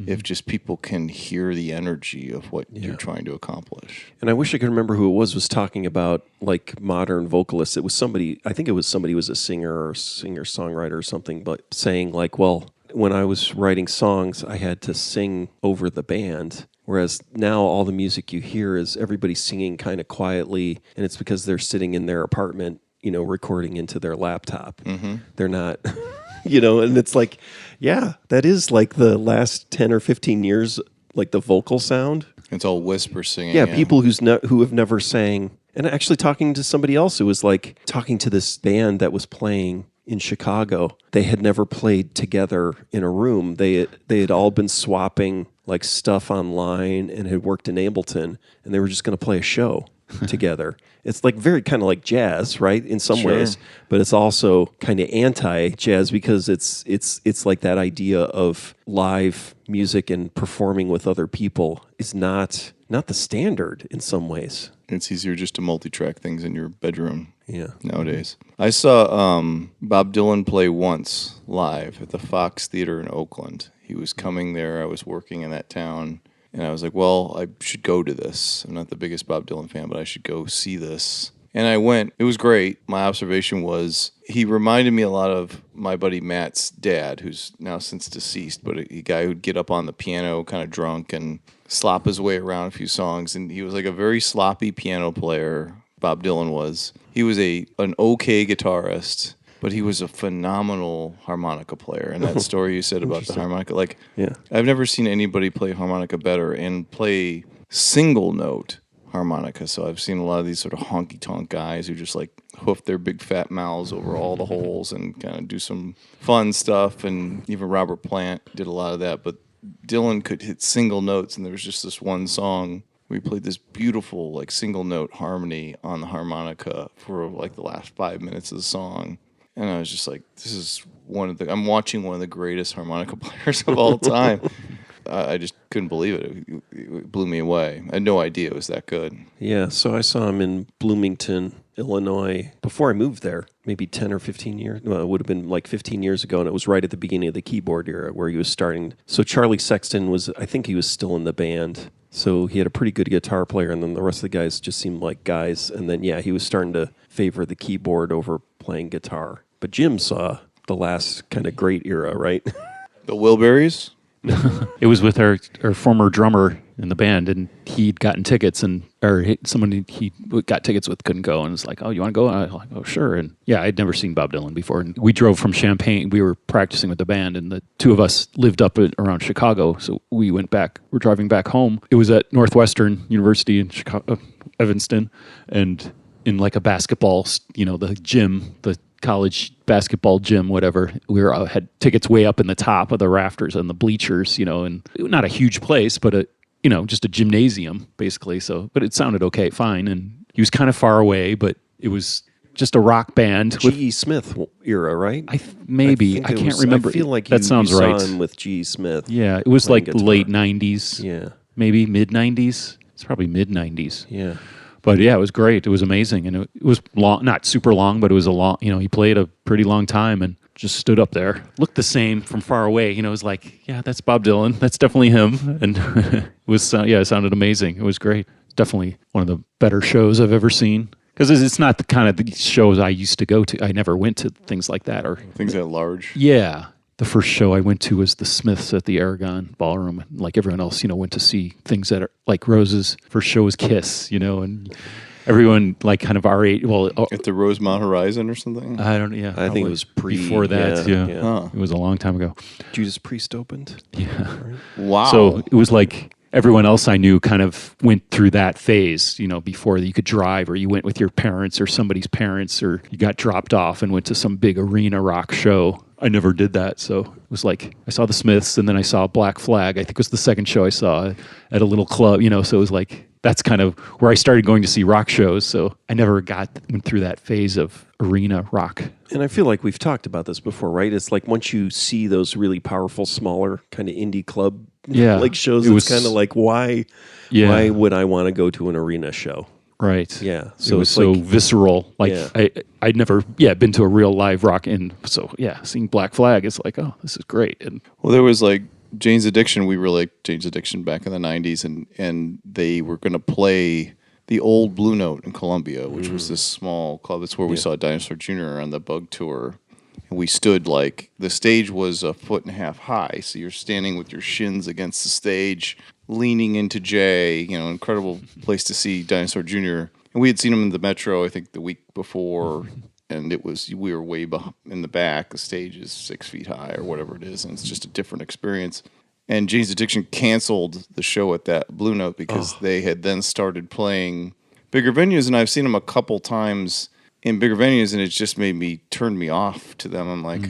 if just people can hear the energy of what you're trying to accomplish. And I wish I could remember who it was talking about like modern vocalists. It was somebody, I think it was somebody who was a singer or singer-songwriter or something, but saying like, well, when I was writing songs, I had to sing over the band. Whereas now all the music you hear is everybody singing kind of quietly, and it's because they're sitting in their apartment, recording into their laptop. Mm-hmm. They're not... and it's like, yeah, that is like the last 10 or 15 years, like the vocal sound. It's all whisper singing. Yeah, people who have never sang. And actually talking to somebody else who was like talking to this band that was playing in Chicago. They had never played together in a room. They had all been swapping like stuff online and had worked in Ableton, and they were just going to play a show together. It's like very kind of like jazz, right? In some ways, but it's also kind of anti-jazz because it's like that idea of live music and performing with other people is not the standard in some ways. It's easier just to multi-track things in your bedroom nowadays. Mm-hmm. I saw Bob Dylan play once live at the Fox Theater in Oakland. He was coming there. I was working in that town. And I was like, well, I should go to this. I'm not the biggest Bob Dylan fan, but I should go see this. And I went. It was great. My observation was he reminded me a lot of my buddy Matt's dad, who's now since deceased, but a guy who'd get up on the piano kind of drunk and slop his way around a few songs. And he was like a very sloppy piano player, Bob Dylan was. He was an okay guitarist, but he was a phenomenal harmonica player. And that story you said about the harmonica, I've never seen anybody play harmonica better and play single note harmonica. So I've seen a lot of these sort of honky-tonk guys who just like hoof their big fat mouths over all the holes and kind of do some fun stuff. And even Robert Plant did a lot of that. But Dylan could hit single notes, and there was just this one song where he played this beautiful like single note harmony on the harmonica for like the last 5 minutes of the song. And I was just like, this is I'm watching one of the greatest harmonica players of all time. I just couldn't believe it. It blew me away. I had no idea it was that good. Yeah, so I saw him in Bloomington, Illinois, before I moved there, maybe 10 or 15 years. Well, it would have been like 15 years ago, and it was right at the beginning of the keyboard era where he was starting. So Charlie Sexton I think he was still in the band. So he had a pretty good guitar player, and then the rest of the guys just seemed like guys. And then, he was starting to favor the keyboard over playing guitar. But Jim saw the last kind of great era, right? The Wilburys? It was with our former drummer in the band, and he'd gotten tickets, someone he got tickets with couldn't go, and was like, "Oh, you want to go?" And I was like, "Oh, sure." And yeah, I'd never seen Bob Dylan before, and we drove from Champaign. We were practicing with the band, and the two of us lived up around Chicago, so we went back. We're driving back home. It was at Northwestern University in Chicago, Evanston, and in like a basketball, the gym, the college basketball gym, whatever. We had tickets way up in the top of the rafters and the bleachers, and not a huge place, but just a gymnasium basically. So, but it sounded okay, fine. And he was kind of far away, but it was just a rock band. G.E. Smith era, right? I can't remember. I feel like that sounds right. Saw him with G.E. Smith. Yeah, it was like guitar. late 90s. Yeah. Maybe mid 90s. It's probably mid 90s. Yeah. But yeah, it was great. It was amazing. And it was long, not super long, but it was a long, he played a pretty long time and just stood up there. Looked the same from far away. It was like, yeah, that's Bob Dylan. That's definitely him. And it sounded amazing. It was great. Definitely one of the better shows I've ever seen. Because it's not the kind of the shows I used to go to. I never went to things like that. Or Things that large. Yeah. The first show I went to was the Smiths at the Aragon Ballroom. Like everyone else, went to see things that are like Rose's first show was Kiss, and everyone like kind of our age. Well, At the Rosemont Horizon or something? I don't. Yeah, I think it was before that. Yeah. Huh. It was a long time ago. Judas Priest opened. Yeah. Wow. So it was like everyone else I knew kind of went through that phase, before you could drive, or you went with your parents or somebody's parents, or you got dropped off and went to some big arena rock show. I never did that. So it was like I saw the Smiths, and then I saw Black Flag. I think it was the second show I saw at a little club, so it was like that's kind of where I started going to see rock shows. So I never went through that phase of arena rock. And I feel like we've talked about this before, right? It's like once you see those really powerful, smaller kind of indie club like shows, it's kind of like, why would I want to go to an arena show? Right. Yeah. So it was so like, visceral. Like I'd never been to a real live rock, and so seeing Black Flag is like, oh, this is great. And well, there was like Jane's Addiction. We were like Jane's Addiction back in the 90s, and they were going to play the old Blue Note in Columbia, which was this small club. That's where we saw Dinosaur Jr. on the Bug Tour. And we stood like, the stage was 1.5 feet high, so you're standing with your shins against the stage, leaning into Jay, incredible place to see Dinosaur Jr. And we had seen him in the Metro, I think, the week before, and we were way in the back. The stage is 6 feet high or whatever it is, and it's just a different experience. And Jane's Addiction canceled the show at that Blue Note because they had then started playing bigger venues, and I've seen them a couple times in bigger venues, and it just turned me off to them. I'm like,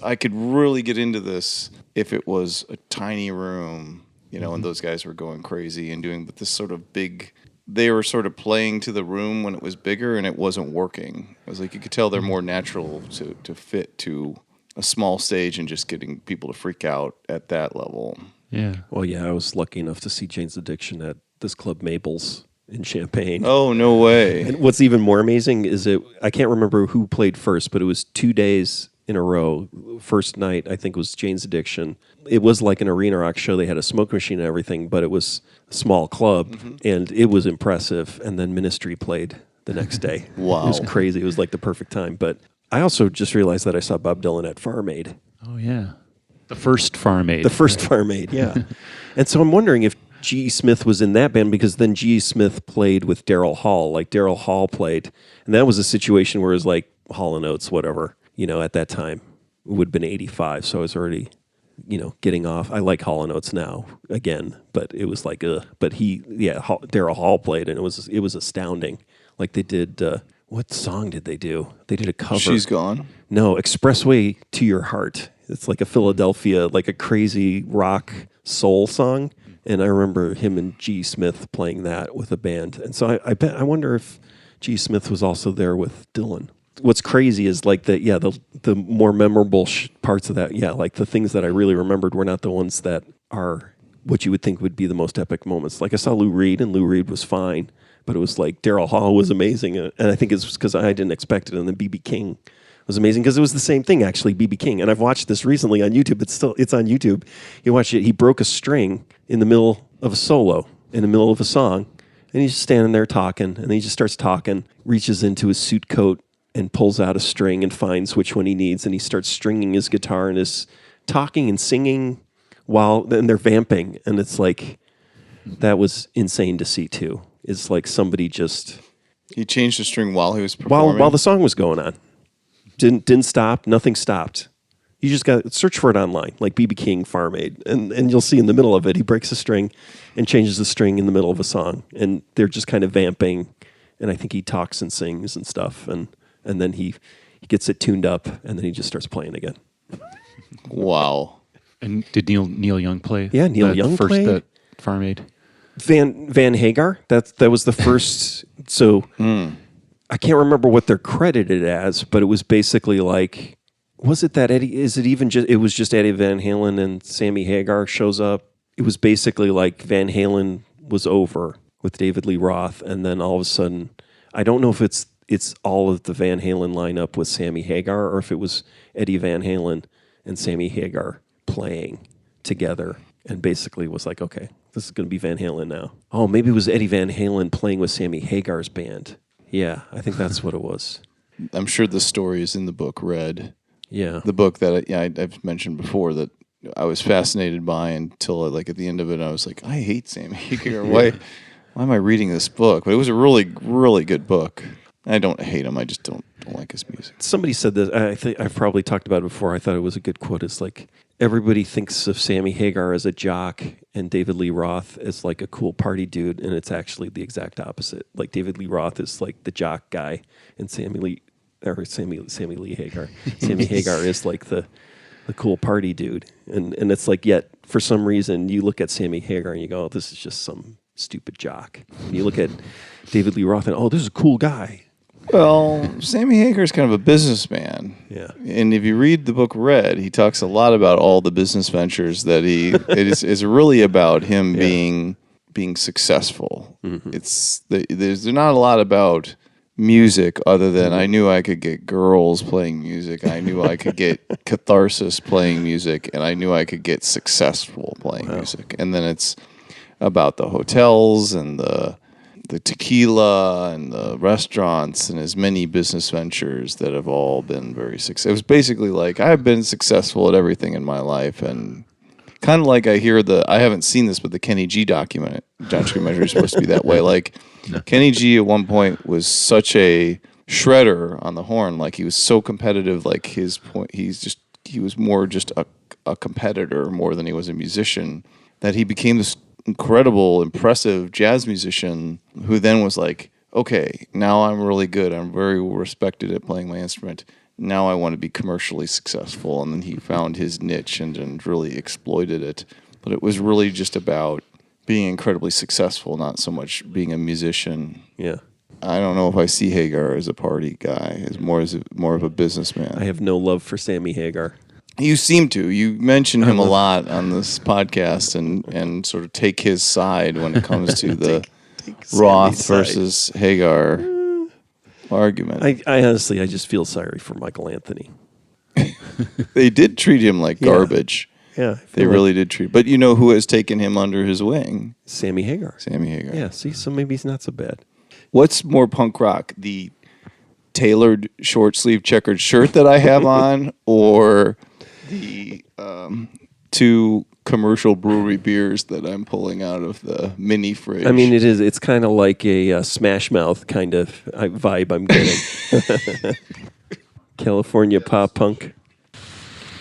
I could really get into this if it was a tiny room, and those guys were going crazy and doing this sort of big. They were sort of playing to the room when it was bigger, and it wasn't working. It was like you could tell they're more natural to fit to a small stage and just getting people to freak out at that level. Yeah. Well, I was lucky enough to see Jane's Addiction at this club Maples in Champaign. Oh, no way. And what's even more amazing is I can't remember who played first, but it was 2 days in a row. First night, I think, was Jane's Addiction. It was like an arena rock show. They had a smoke machine and everything, but it was a small club, and it was impressive. And then Ministry played the next day. Wow. It was crazy. It was like the perfect time. But I also just realized that I saw Bob Dylan at Farm Aid. Oh, yeah. The first Farm Aid. The first Farm Aid, yeah. And so I'm wondering if G.E. Smith was in that band, because then G.E. Smith played with Daryl Hall, like Daryl Hall played. And that was a situation where it was like Hall & Oates, whatever, at that time. It would have been 85, so I was already, getting off. I like Hall & Oates now, again, but it was like, But Daryl Hall played, and it was astounding. Like they did, what song did they do? They did a cover. She's Gone? No, Expressway to Your Heart. It's like a Philadelphia, like a crazy rock soul song. And I remember him and G. Smith playing that with a band. And so I wonder if G. Smith was also there with Dylan. What's crazy is like the more memorable parts of that, like the things that I really remembered were not the ones that are what you would think would be the most epic moments. Like I saw Lou Reed, and Lou Reed was fine, but it was like Daryl Hall was amazing. And I think it's because I didn't expect it. And then B.B. King was amazing because it was the same thing, actually, B.B. King. And I've watched this recently on YouTube. It's on YouTube. You watch it. He broke a string in the middle of a solo, in the middle of a song, and he's just standing there talking, and then he just starts talking, reaches into his suit coat and pulls out a string and finds which one he needs, and he starts stringing his guitar and is talking and singing and they're vamping, and it's like that was insane to see too. It's like somebody just He changed the string while he was performing. while the song was going on. Didn't stop. Nothing stopped. You just got search for it online, like BB King Farm Aid, and you'll see in the middle of it he breaks a string and changes the string in the middle of a song, and they're just kind of vamping, and I think he talks and sings and stuff, and then he gets it tuned up, and then he just starts playing again. Wow. And did Neil Young play? Yeah, Neil Young first played. that Farm Aid. Van Hagar. That was the first. So I can't remember what they're credited as, but it was basically like. Was it that Eddie? Is it even just? It was just Eddie Van Halen and Sammy Hagar shows up. It was basically like Van Halen was over with David Lee Roth, and then all of a sudden, I don't know if it's all of the Van Halen lineup with Sammy Hagar, or if it was Eddie Van Halen and Sammy Hagar playing together, and basically was like, okay, this is going to be Van Halen now. Oh, maybe it was Eddie Van Halen playing with Sammy Hagar's band. Yeah, I think that's what it was. I'm sure the story is in the book Red. Yeah. The book that I've mentioned before that I was fascinated by until like at the end of it I was like, I hate Sammy Hagar. Why am I reading this book? But it was a really, really good book. I don't hate him. I just don't like his music. Somebody said this. I think I've probably talked about it before. I thought it was a good quote. It's like everybody thinks of Sammy Hagar as a jock and David Lee Roth as like a cool party dude, and it's actually the exact opposite. Like David Lee Roth is like the jock guy, and Sammy Lee Hagar. Sammy Hagar is like the cool party dude, and it's like yet for some reason you look at Sammy Hagar and you go, oh, this is just some stupid jock. And you look at David Lee Roth and oh, this is a cool guy. Well, Sammy Hagar is kind of a businessman. Yeah. And if you read the book Red, he talks a lot about all the business ventures that is really about him being successful. Mm-hmm. There's not a lot about music other than I knew I could get girls playing music. I knew I could get catharsis playing music, and I knew I could get successful playing music. And then it's about the hotels and the tequila and the restaurants and his many business ventures that have all been very successful. It was basically like I've been successful at everything in my life, and kind of like I hear I haven't seen this, but the Kenny G documentary is supposed to be that way. Like Kenny G at one point was such a shredder on the horn, like he was so competitive. Like his point, he was more just a competitor more than he was a musician. That he became this incredible, impressive jazz musician who then was like, okay, now I'm really good. I'm very respected at playing my instrument. Now I want to be commercially successful. And then he found his niche and really exploited it. But it was really just about being incredibly successful, not so much being a musician. Yeah. I don't know if I see Hagar as a party guy, as more of a businessman. I have no love for Sammy Hagar. You seem to. You mention him a lot on this podcast and sort of take his side when it comes to the Roth versus Hagar argument. I honestly, I just feel sorry for Michael Anthony. They did treat him like garbage. Yeah. They really did treat. But you know who has taken him under his wing? Sammy Hagar. Sammy Hagar. Yeah, see, so maybe he's not so bad. What's more punk rock? The tailored short sleeve checkered shirt that I have on, or the two commercial brewery beers that I'm pulling out of the mini fridge? I mean, it's kind of like a Smash Mouth kind of vibe I'm getting. California pop punk.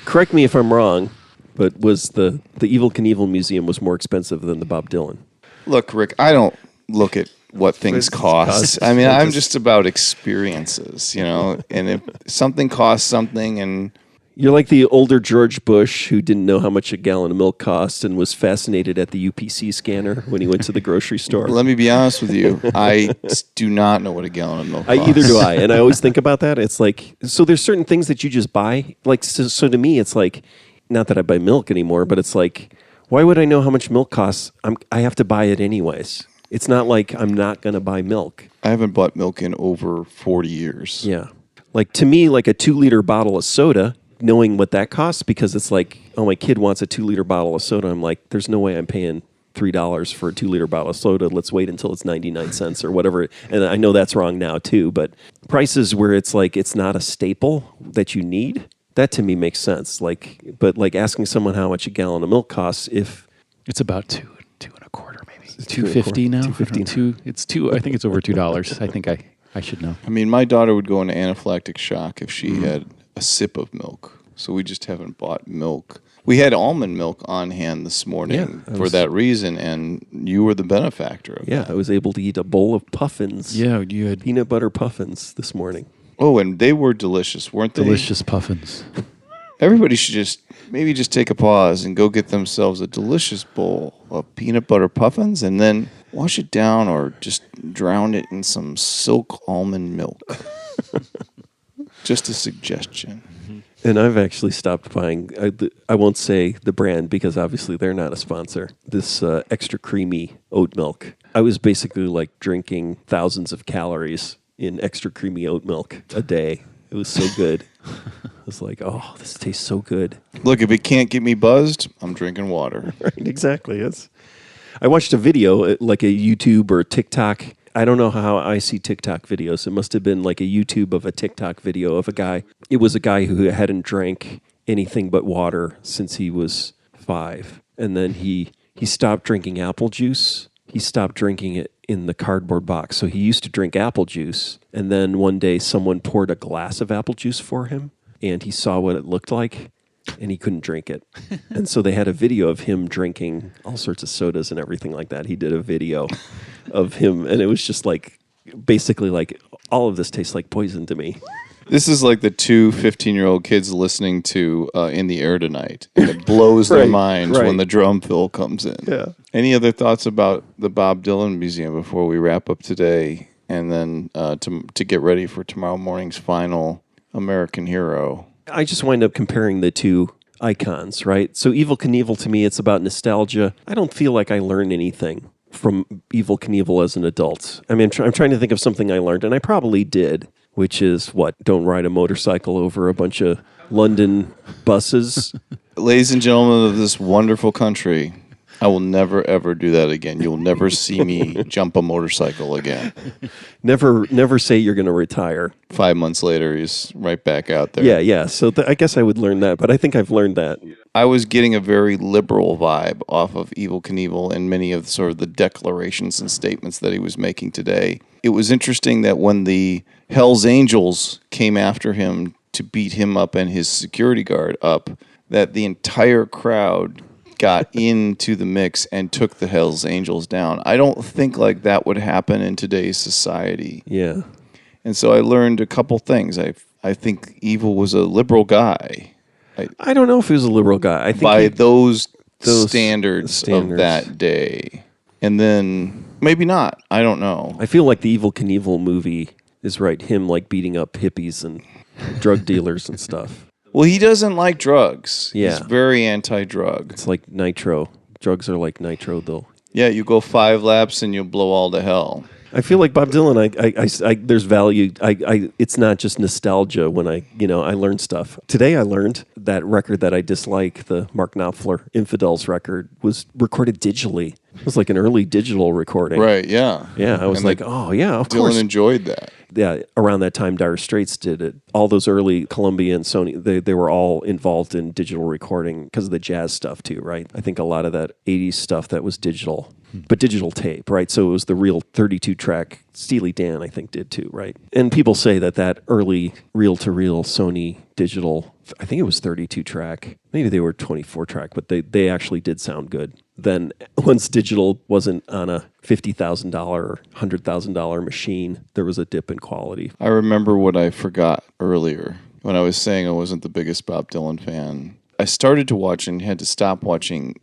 Correct me if I'm wrong, but was the Evel Knievel Museum was more expensive than the Bob Dylan? Look, Rick, I don't look at what things cost. I mean, I'm just about experiences, and if something costs something, and you're like the older George Bush who didn't know how much a gallon of milk cost and was fascinated at the UPC scanner when he went to the grocery store. Let me be honest with you. I do not know what a gallon of milk costs. Either do I. And I always think about that. It's like, so there's certain things that you just buy. Like, so to me, it's like, not that I buy milk anymore, but it's like, why would I know how much milk costs? I have to buy it anyways. It's not like I'm not going to buy milk. I haven't bought milk in over 40 years. Yeah. Like, to me, like a 2-liter bottle of soda, knowing what that costs, because it's like, oh, my kid wants a 2-liter bottle of soda. I'm like, there's no way I'm paying $3 for a 2-liter bottle of soda. Let's wait until it's 99 cents or whatever. And I know that's wrong now too, but prices where it's like, it's not a staple that you need, That to me makes sense. But asking someone how much a gallon of milk costs if It's about two and a quarter, maybe $2.50 $2.50 now. $2.50. It's two. I think it's over $2. I think I should know. I mean, my daughter would go into anaphylactic shock if she had a sip of milk. So we just haven't bought milk. We had almond milk on hand this morning for that reason, and you were the benefactor of that. I was able to eat a bowl of puffins. Yeah, you had Peanut butter puffins this morning. Oh, and they were delicious, weren't they? delicious puffins. Everybody should just take a pause and go get themselves a delicious bowl of peanut butter puffins and then wash it down or just drown it in some silk almond milk. Just a suggestion. And I've actually stopped buying, I won't say the brand because obviously they're not a sponsor, this extra creamy oat milk. I was basically like drinking thousands of calories in extra creamy oat milk a day. It was so good. I was like, oh, this tastes so good. Look, if it can't get me buzzed, I'm drinking water. Right, exactly. I watched a video, like a YouTube or TikTok. I don't know how I see TikTok videos. It must have been like a YouTube of a TikTok video of a guy. It was a guy who hadn't drank anything but water since he was 5. And then he stopped drinking apple juice. He stopped drinking it in the cardboard box. So he used to drink apple juice. And then one day someone poured a glass of apple juice for him. And he saw what it looked like. And he couldn't drink it. And so they had a video of him drinking all sorts of sodas and everything like that. He did a video of him, and it was just like, basically like, all of this tastes like poison to me. This is like the two 15-year-old kids listening to In the Air Tonight. It blows their minds when the drum fill comes in. Yeah. Any other thoughts about the Bob Dylan Museum before we wrap up today and then to get ready for tomorrow morning's final American Hero? I just wind up comparing the two icons, right? So Evel Knievel, to me, it's about nostalgia. I don't feel like I learned anything from Evel Knievel as an adult. I mean, I'm trying to think of something I learned, and I probably did, which is, don't ride a motorcycle over a bunch of London buses. Ladies and gentlemen of this wonderful country, I will never, ever do that again. You'll never see me jump a motorcycle again. Never say you're going to retire. 5 months later, he's right back out there. Yeah. So I guess I would learn that, but I think I've learned that. I was getting a very liberal vibe off of Evel Knievel and many of sort of the declarations and statements that he was making today. It was interesting that when the Hells Angels came after him to beat him up and his security guard up, that the entire crowd got into the mix and took the Hells Angels down. I don't think like that would happen in today's society. Yeah. And so I learned a couple things. I think Evel was a liberal guy. I don't know if he was a liberal guy. I think by those standards of that day. And then maybe not. I don't know. I feel like the Evel Knievel movie is right. Him like beating up hippies and drug dealers and stuff. Well, he doesn't like drugs. Yeah. He's very anti-drug. It's like nitro. Drugs are like nitro, though. Yeah, you go 5 laps and you'll blow all to hell. I feel like Bob Dylan. I there's value. It's not just nostalgia when I learned stuff. Today I learned that record that I dislike, the Mark Knopfler Infidels record, was recorded digitally. It was like an early digital recording. Right, yeah. Yeah, I was like, oh yeah, of course. Dylan enjoyed that. Yeah, around that time, Dire Straits did it. All those early Columbia and Sony, they were all involved in digital recording because of the jazz stuff too, right? I think a lot of that 80s stuff that was digital, but digital tape, right? So it was the real 32-track. Steely Dan, I think, did too, right? And people say that early reel-to-reel Sony digital, I think it was 32-track. Maybe they were 24-track, but they actually did sound good. Then once digital wasn't on a $50,000 or $100,000 machine, there was a dip in quality. I remember what I forgot earlier when I was saying I wasn't the biggest Bob Dylan fan. I started to watch and had to stop watching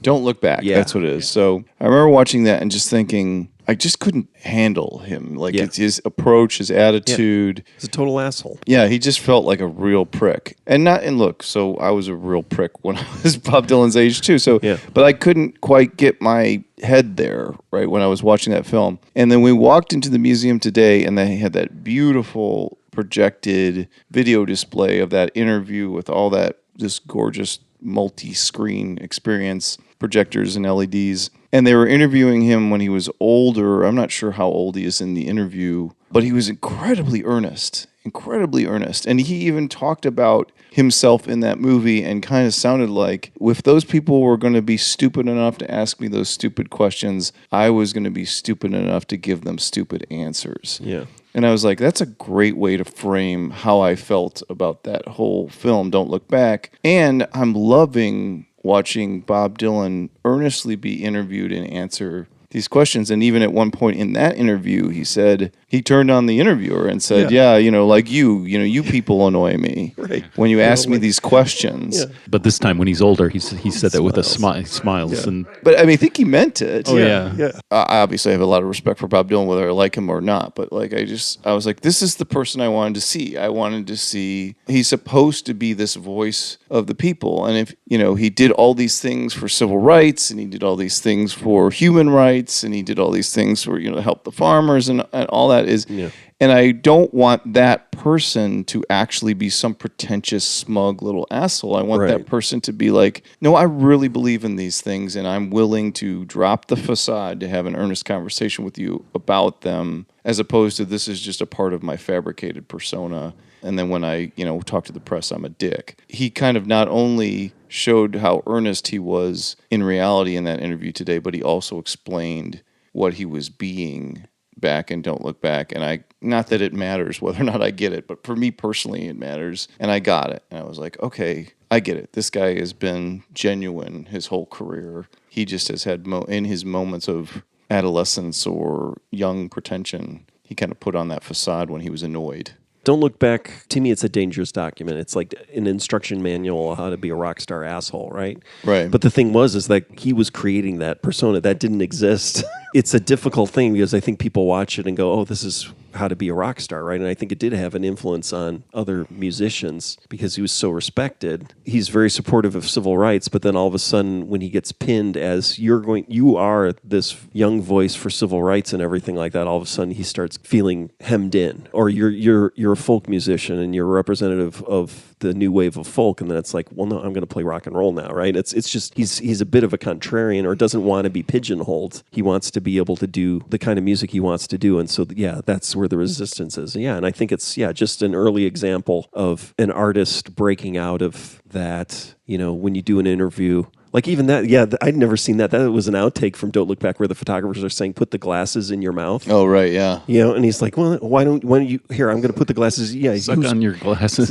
Don't Look Back. Yeah. That's what it is. So I remember watching that and just thinking, I just couldn't handle him. Like it's his approach, his attitude. He's a total asshole. Yeah, he just felt like a real prick. And look, so I was a real prick when I was Bob Dylan's age too. So but I couldn't quite get my head there, right, when I was watching that film. And then we walked into the museum today and they had that beautiful projected video display of that interview with all that just gorgeous multi-screen experience, projectors and LEDs. And they were interviewing him when he was older. I'm not sure how old he is in the interview, but he was incredibly earnest. And he even talked about himself in that movie and kind of sounded like if those people were going to be stupid enough to ask me those stupid questions, I was going to be stupid enough to give them stupid answers. Yeah. And I was like, that's a great way to frame how I felt about that whole film, Don't Look Back. And I'm loving watching Bob Dylan earnestly be interviewed and answer these questions. And even at one point in that interview, he said, he turned on the interviewer and said, yeah, like you people annoy me Right. when you ask me these questions. Yeah. But this time when he's older, he said that with a smile. Smiles. Yeah. And But I mean, I think he meant it. Oh, yeah. I obviously have a lot of respect for Bob Dylan, whether I like him or not. But like, I was like, this is the person I wanted to see. I wanted to see, he's supposed to be this voice of the people. And if, he did all these things for civil rights and he did all these things for human rights and he did all these things for, to help the farmers and all that is. Yeah. And I don't want that person to actually be some pretentious, smug little asshole. I want that person to be like, no, I really believe in these things, and I'm willing to drop the facade to have an earnest conversation with you about them, as opposed to this is just a part of my fabricated persona. And then when I, talk to the press, I'm a dick. He kind of not only showed how earnest he was in reality in that interview today, but he also explained what he was being back and Don't Look Back. And not that it matters whether or not I get it, but for me personally it matters. And I got it. And I was like, okay, I get it. This guy has been genuine his whole career. He just has had in his moments of adolescence or young pretension, he kind of put on that facade when he was annoyed. Don't Look Back, to me, it's a dangerous document. It's like an instruction manual on how to be a rock star asshole, right? Right. But the thing is that he was creating that persona. That didn't exist. It's a difficult thing because I think people watch it and go, oh, this is how to be a rock star, right? And I think it did have an influence on other musicians because he was so respected. He's very supportive of civil rights, but then all of a sudden when he gets pinned as you are this young voice for civil rights and everything like that, all of a sudden he starts feeling hemmed in. Or you're a folk musician and you're a representative of the new wave of folk, and then it's like, well, no, I'm going to play rock and roll now, right? It's just he's a bit of a contrarian, or doesn't want to be pigeonholed. He wants to be able to do the kind of music he wants to do, and so that's where the resistance is. Yeah, and I think it's just an early example of an artist breaking out of that. When you do an interview. Like even that, I'd never seen that. That was an outtake from Don't Look Back where the photographers are saying, put the glasses in your mouth. Oh, right, yeah. And he's like, well, why don't you, here, I'm going to put the glasses, Suck on your glasses.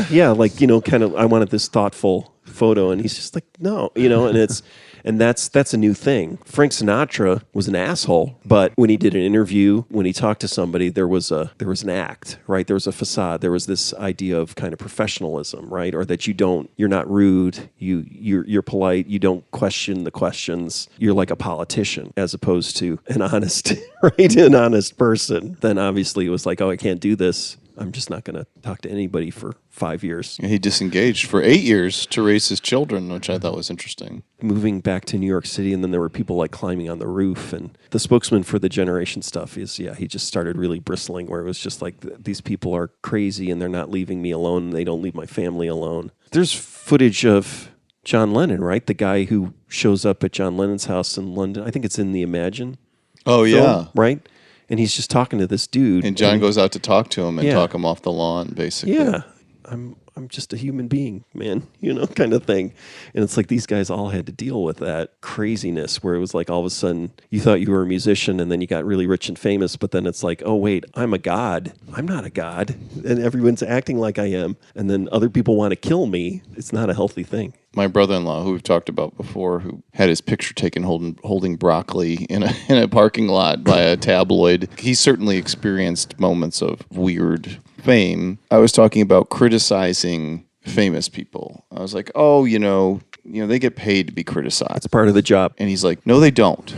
Yeah, like, kind of, I wanted this thoughtful photo, and he's just like, no, and it's, and that's a new thing. Frank Sinatra was an asshole, but when he did an interview, when he talked to somebody, there was an act, right? There was a facade. There was this idea of kind of professionalism, right? Or that you're not rude, you're polite, you don't question the questions. You're like a politician as opposed to an honest, right? An honest person. Then obviously it was like, oh, I can't do this. I'm just not going to talk to anybody for 5 years. He disengaged for 8 years to raise his children, which I thought was interesting. Moving back to New York City, and then there were people like climbing on the roof. And the spokesman for the Generation stuff is, he just started really bristling, where it was just like, these people are crazy and they're not leaving me alone. And they don't leave my family alone. There's footage of John Lennon, right? The guy who shows up at John Lennon's house in London. I think it's in the Imagine. Oh, film, yeah. Right? And he's just talking to this dude. And John goes out to talk to him and talk him off the lawn, basically. Yeah. I'm just a human being, man, kind of thing. And it's like these guys all had to deal with that craziness where it was like all of a sudden you thought you were a musician and then you got really rich and famous, but then it's like, oh, wait, I'm a god. I'm not a god. And everyone's acting like I am. And then other people want to kill me. It's not a healthy thing. My brother-in-law, who we've talked about before, who had his picture taken holding broccoli in a parking lot by a tabloid, he certainly experienced moments of weird fame. I was talking about criticizing famous people. I was like, oh, they get paid to be criticized. It's part of the job. And he's like, no, they don't.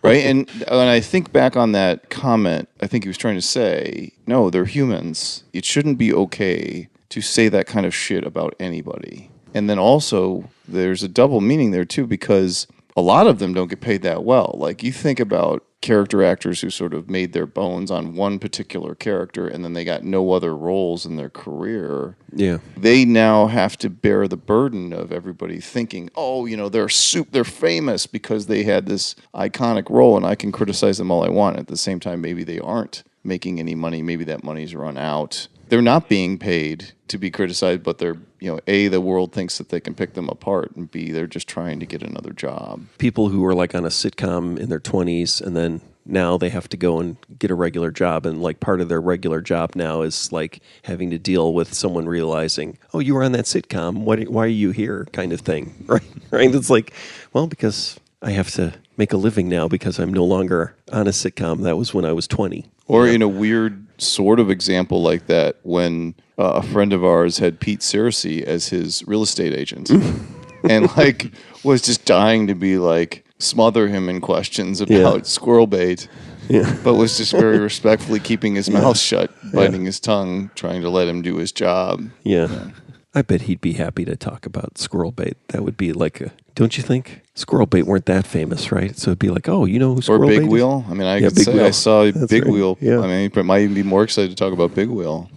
Right? And when I think back on that comment, I think he was trying to say, no, they're humans. It shouldn't be okay to say that kind of shit about anybody. And then also, there's a double meaning there, too, because a lot of them don't get paid that well. Like, you think about character actors who sort of made their bones on one particular character, and then they got no other roles in their career. Yeah. They now have to bear the burden of everybody thinking, oh, they're famous because they had this iconic role, and I can criticize them all I want. At the same time, maybe they aren't making any money. Maybe that money's run out. they're not being paid to be criticized, but they're, A, the world thinks that they can pick them apart, and B, they're just trying to get another job. People who were like on a sitcom in their 20s and then now they have to go and get a regular job, and like part of their regular job now is like having to deal with someone realizing, oh, you were on that sitcom, why are you here, kind of thing, right? It's like, well, because I have to make a living now because I'm no longer on a sitcom. That was when I was 20. Or in a weird sort of example like that, when a friend of ours had Pete Searcy as his real estate agent and like was just dying to be like, smother him in questions about squirrel bait, but was just very respectfully keeping his mouth shut, biting his tongue, trying to let him do his job. Yeah. I bet he'd be happy to talk about squirrel bait. That would be like don't you think? Squirrel bait weren't that famous, right? So it'd be like, oh, you know who squirrel bait is? Or Big Wheel. I mean, I could Big say Wheel. I saw That's Big right. Wheel. Yeah. I mean, but might even be more excited to talk about Big Wheel.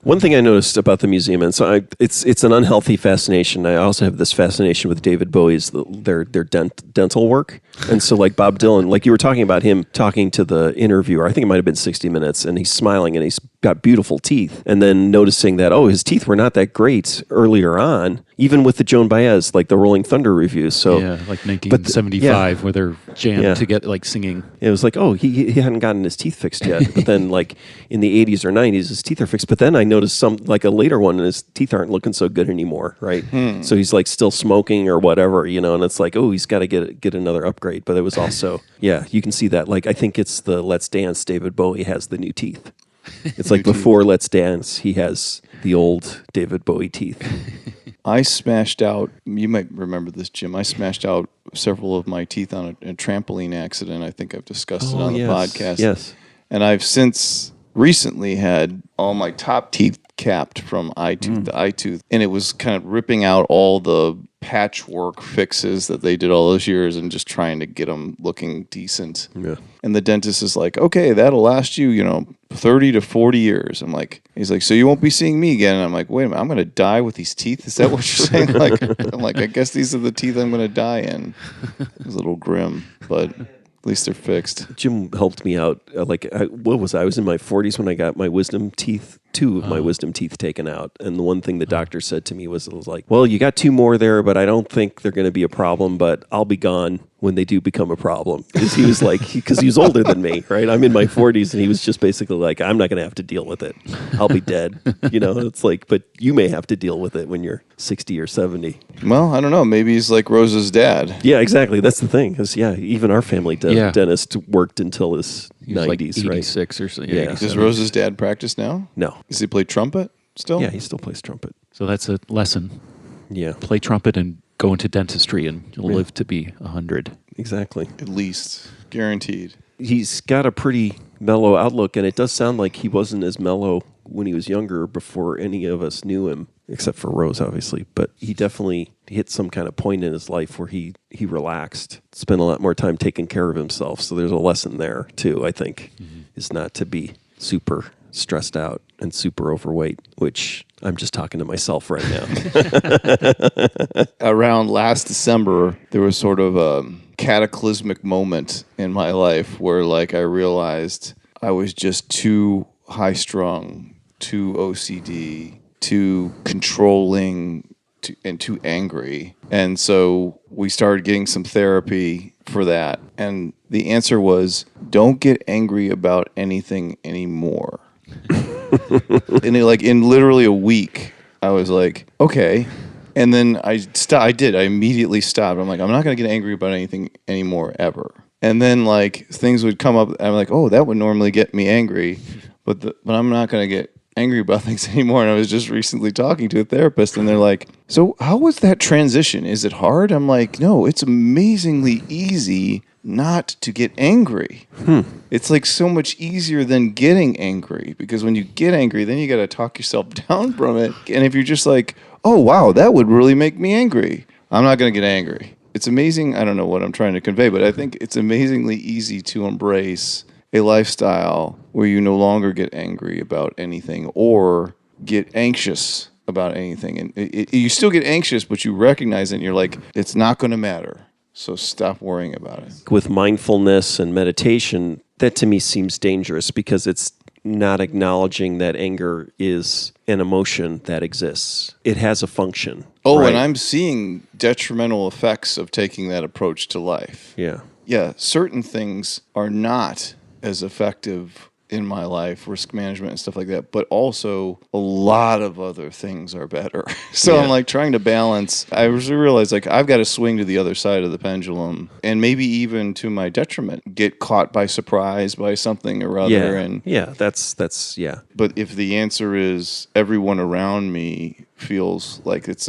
One thing I noticed about the museum, and so it's an unhealthy fascination. I also have this fascination with David Bowie's their dental work, and so like Bob Dylan, like you were talking about him talking to the interviewer. I think it might have been 60 Minutes, and he's smiling and he's got beautiful teeth, and then noticing that his teeth were not that great earlier on, even with the Joan Baez, like the Rolling Thunder reviews. So like 1975, where they're jammed together, like singing. It was like, he hadn't gotten his teeth fixed yet. But then, like in the 80s or 90s, his teeth are fixed. But then I noticed some, like a later one, and his teeth aren't looking so good anymore, right? So he's like still smoking or whatever, and it's like, he's got to get another upgrade. But it was also, you can see that. Like I think it's the Let's Dance. David Bowie has the new teeth. It's like before Let's Dance, he has the old David Bowie teeth. I smashed out, you might remember this, Jim, I smashed out several of my teeth on a trampoline accident. I think I've discussed it on the podcast. Yes. And I've since recently had all my top teeth capped from iTooth to iTooth. And it was kind of ripping out all the patchwork fixes that they did all those years and just trying to get them looking decent. Yeah. And the dentist is like, okay, that'll last you, 30 to 40 years. He's like, so you won't be seeing me again. And I'm like, wait a minute, I'm going to die with these teeth? Is that what you're saying? I'm like, I guess these are the teeth I'm going to die in. It was a little grim, but at least they're fixed. Jim helped me out. I was in my 40s when I got my wisdom teeth, two of my wisdom teeth taken out. And the one thing the doctor said to me was like, well, you got two more there, but I don't think they're going to be a problem, but I'll be gone when they do become a problem. He was like, because he was older than me, right? I'm in my 40s, and he was just basically like, I'm not going to have to deal with it. I'll be dead. It's like, but you may have to deal with it when you're 60 or 70. Well, I don't know. Maybe he's like Rose's dad. Yeah, exactly. That's the thing. Because, even our family dentist worked until his 90s, like right? 86 or so. Yeah. Does Rose's dad practice now? No. Does he play trumpet still? Yeah, he still plays trumpet. So that's a lesson. Yeah. Play trumpet and go into dentistry, and you'll live to be 100. Exactly. At least. Guaranteed. He's got a pretty mellow outlook, and it does sound like he wasn't as mellow when he was younger before any of us knew him, except for Rose, obviously. But he definitely hit some kind of point in his life where he relaxed, spent a lot more time taking care of himself. So there's a lesson there, too, I think, is not to be super stressed out and super overweight, which I'm just talking to myself right now. Around last December, there was sort of a cataclysmic moment in my life where I realized I was just too high-strung, too OCD, too controlling, and too angry. And so we started getting some therapy for that. And the answer was, don't get angry about anything anymore. And in literally a week, I was like, okay. And then I immediately stopped. I'm like, I'm not going to get angry about anything anymore, ever. And then things would come up. And I'm like, oh, that would normally get me angry, but I'm not going to get angry about things anymore. And I was just recently talking to a therapist, and they're like, so how was that transition? Is it hard? I'm like, no, it's amazingly easy not to get angry. It's so much easier than getting angry, because when you get angry, then you got to talk yourself down from it. And if you're just like, oh, wow, that would really make me angry, I'm not going to get angry. It's amazing. I don't know what I'm trying to convey, but I think it's amazingly easy to embrace a lifestyle where you no longer get angry about anything or get anxious about anything. And you still get anxious, but you recognize it, and you're like, it's not going to matter. So stop worrying about it. With mindfulness and meditation, that to me seems dangerous, because it's not acknowledging that anger is an emotion that exists. It has a function. Oh, right? and I'm seeing detrimental effects of taking that approach to life. Yeah. Yeah, certain things are not as effective in my life, risk management and stuff like that, but also a lot of other things are better. So Yeah. I'm like trying to balance. I realized like I've got to swing to the other side of the pendulum, and maybe even to my detriment, get caught by surprise by something or other. Yeah. And That's yeah. but if the answer is everyone around me feels like it's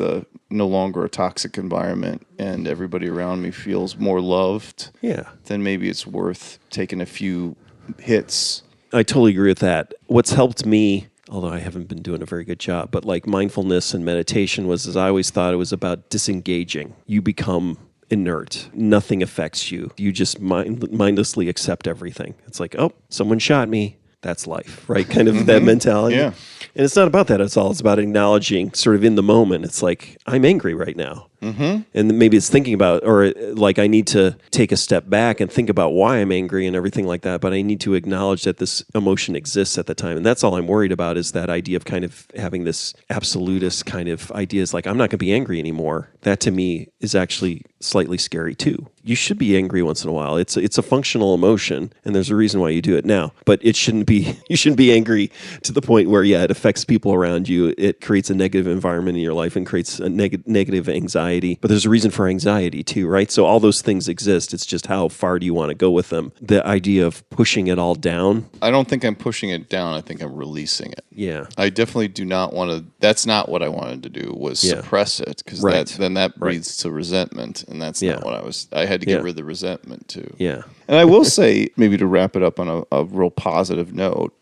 no longer a toxic environment and everybody around me feels more loved, Yeah. then maybe it's worth taking a few hits. I totally agree with that. What's helped me, although I haven't been doing a very good job, but like mindfulness and meditation as I always thought it was about disengaging. You become inert. Nothing affects you. You just mindlessly accept everything. It's like, oh, someone shot me. That's life, right? Kind of that mentality. Yeah. And it's not about that at all. It's about acknowledging sort of in the moment. It's like, I'm angry right now. Mm-hmm. And then maybe it's thinking about, or like I need to take a step back and think about why I'm angry and everything like that. But I need to acknowledge that this emotion exists at the time. And that's all I'm worried about is that idea of kind of having this absolutist kind of ideas like, I'm not going to be angry anymore. That to me is actually slightly scary too. You should be angry once in a while. It's a functional emotion, and there's a reason why you do it now. But it shouldn't be. You shouldn't be angry to the point where it affects people around you. It creates a negative environment in your life and creates a negative anxiety. But there's a reason for anxiety too, right? So all those things exist. It's just how far do you want to go with them? The idea of pushing it all down. I don't think I'm pushing it down. I think I'm releasing it. Yeah. I definitely do not want to. That's not what I wanted to do. Was suppress it because Right. then that breeds to resentment, and that's not what I was. I had to get rid of the resentment too. Yeah. And I will say, maybe to wrap it up on a real positive note,